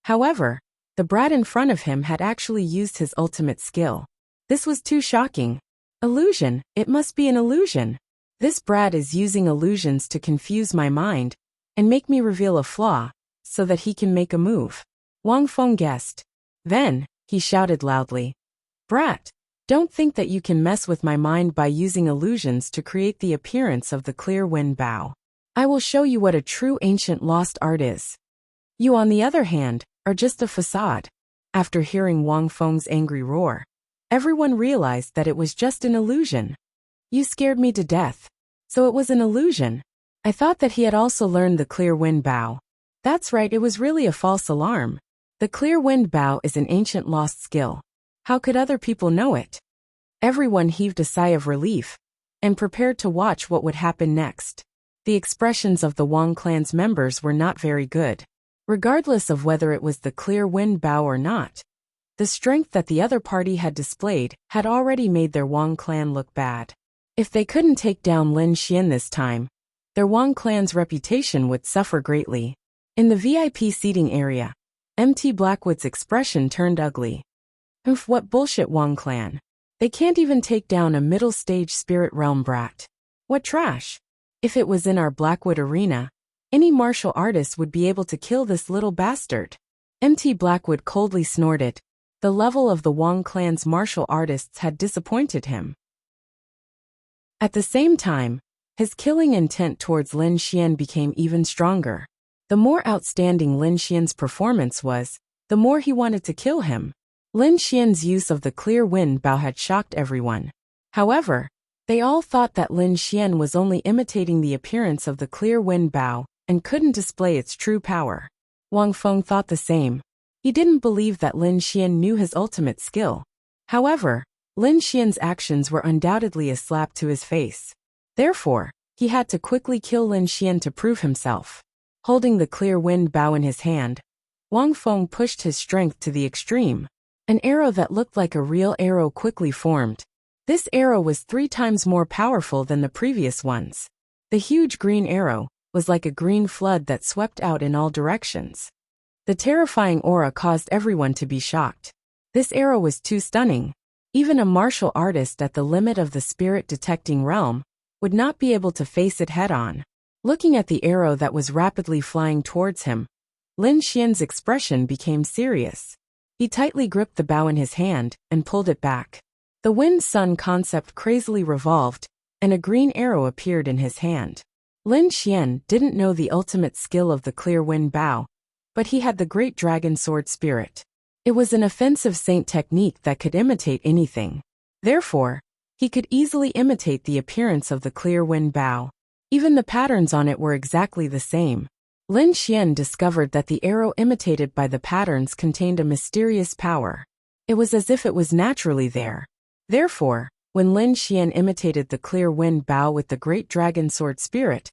However, the brat in front of him had actually used his ultimate skill. This was too shocking. Illusion, it must be an illusion. This brat is using illusions to confuse my mind, and make me reveal a flaw, so that he can make a move. Wang Feng guessed. Then, he shouted loudly. Brat, don't think that you can mess with my mind by using illusions to create the appearance of the clear wind bow. I will show you what a true ancient lost art is. You, on the other hand, are just a facade. After hearing Wang Feng's angry roar, everyone realized that it was just an illusion. You scared me to death. So it was an illusion. I thought that he had also learned the clear wind bow. That's right, it was really a false alarm. The clear wind bow is an ancient lost skill. How could other people know it? Everyone heaved a sigh of relief, and prepared to watch what would happen next. The expressions of the Wang clan's members were not very good. Regardless of whether it was the clear wind bow or not, the strength that the other party had displayed had already made their Wang clan look bad. If they couldn't take down Lin Xian this time, their Wang clan's reputation would suffer greatly. In the VIP seating area, MT Blackwood's expression turned ugly. Oof, what bullshit, Wang clan. They can't even take down a middle-stage spirit realm brat. What trash. If it was in our Blackwood arena, any martial artist would be able to kill this little bastard. MT Blackwood coldly snorted. The level of the Wang clan's martial artists had disappointed him. At the same time, his killing intent towards Lin Xian became even stronger. The more outstanding Lin Xian's performance was, the more he wanted to kill him. Lin Xian's use of the clear wind bow had shocked everyone. However, they all thought that Lin Xian was only imitating the appearance of the clear wind bow and couldn't display its true power. Wang Feng thought the same. He didn't believe that Lin Xian knew his ultimate skill. However, Lin Xian's actions were undoubtedly a slap to his face. Therefore, he had to quickly kill Lin Xian to prove himself. Holding the clear wind bow in his hand, Wang Feng pushed his strength to the extreme. An arrow that looked like a real arrow quickly formed. This arrow was 3 times more powerful than the previous ones. The huge green arrow was like a green flood that swept out in all directions. The terrifying aura caused everyone to be shocked. This arrow was too stunning. Even a martial artist at the limit of the spirit-detecting realm would not be able to face it head-on. Looking at the arrow that was rapidly flying towards him, Lin Xian's expression became serious. He tightly gripped the bow in his hand and pulled it back. The wind-sun concept crazily revolved, and a green arrow appeared in his hand. Lin Xian didn't know the ultimate skill of the clear wind bow, but he had the great dragon sword spirit. It was an offensive saint technique that could imitate anything. Therefore, he could easily imitate the appearance of the clear wind bow. Even the patterns on it were exactly the same. Lin Xian discovered that the arrow imitated by the patterns contained a mysterious power. It was as if it was naturally there. Therefore, when Lin Xian imitated the clear wind bow with the great dragon sword spirit,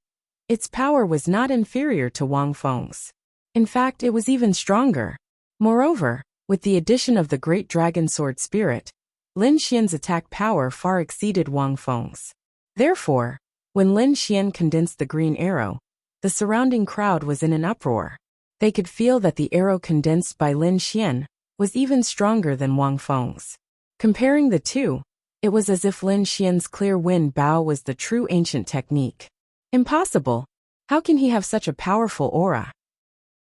its power was not inferior to Wang Feng's. In fact, it was even stronger. Moreover, with the addition of the great dragon sword spirit, Lin Xian's attack power far exceeded Wang Feng's. Therefore, when Lin Xian condensed the green arrow, the surrounding crowd was in an uproar. They could feel that the arrow condensed by Lin Xian was even stronger than Wang Feng's. Comparing the two, it was as if Lin Xian's clear wind bow was the true ancient technique. Impossible! How can he have such a powerful aura?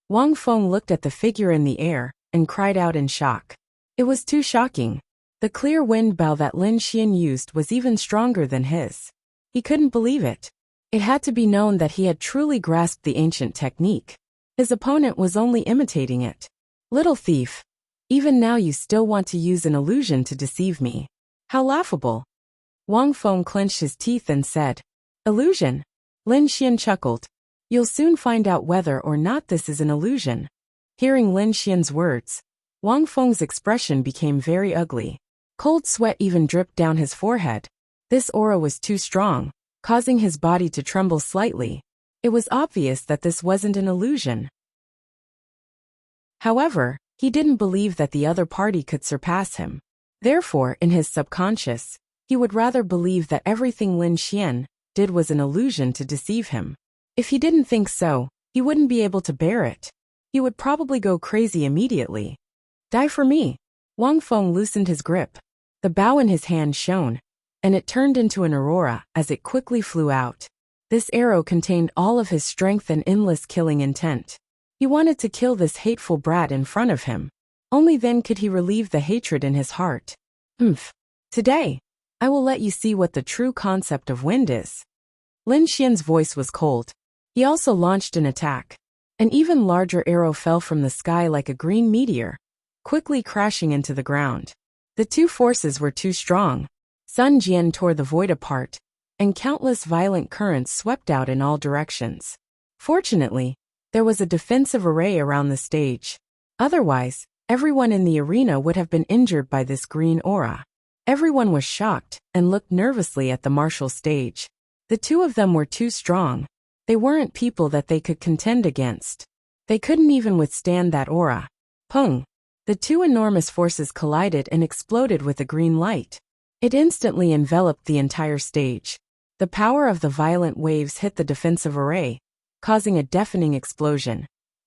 Wang Feng looked at the figure in the air and cried out in shock. It was too shocking. The clear wind bow that Lin Xian used was even stronger than his. He couldn't believe it. It had to be known that he had truly grasped the ancient technique. His opponent was only imitating it. Little thief. Even now you still want to use an illusion to deceive me. How laughable. Wang Feng clenched his teeth and said, "Illusion?" Lin Xian chuckled. "You'll soon find out whether or not this is an illusion." Hearing Lin Xian's words, Wang Feng's expression became very ugly. Cold sweat even dripped down his forehead. This aura was too strong, causing his body to tremble slightly. It was obvious that this wasn't an illusion. However, he didn't believe that the other party could surpass him. Therefore, in his subconscious, he would rather believe that everything Lin Xian did was an illusion to deceive him. If he didn't think so, he wouldn't be able to bear it. He would probably go crazy immediately. Die for me. Wang Feng loosened his grip. The bow in his hand shone, and it turned into an aurora as it quickly flew out. This arrow contained all of his strength and endless killing intent. He wanted to kill this hateful brat in front of him. Only then could he relieve the hatred in his heart. Today, I will let you see what the true concept of wind is. Lin Xian's voice was cold. He also launched an attack. An even larger arrow fell from the sky like a green meteor, quickly crashing into the ground. The two forces were too strong. Sun Jian tore the void apart, and countless violent currents swept out in all directions. Fortunately, there was a defensive array around the stage. Otherwise, everyone in the arena would have been injured by this green aura. Everyone was shocked and looked nervously at the martial stage. The two of them were too strong. They weren't people that they could contend against. They couldn't even withstand that aura. Pung! The two enormous forces collided and exploded with a green light. It instantly enveloped the entire stage. The power of the violent waves hit the defensive array, causing a deafening explosion.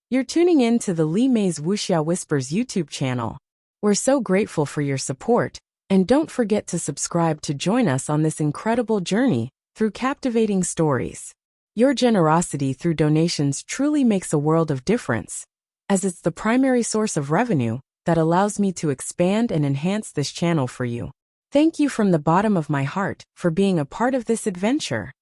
You're tuning in to the Li Mei's Wuxia Whispers YouTube channel. We're so grateful for your support, and don't forget to subscribe to join us on this incredible journey through captivating stories. Your generosity through donations truly makes a world of difference, as it's the primary source of revenue that allows me to expand and enhance this channel for you. Thank you from the bottom of my heart for being a part of this adventure.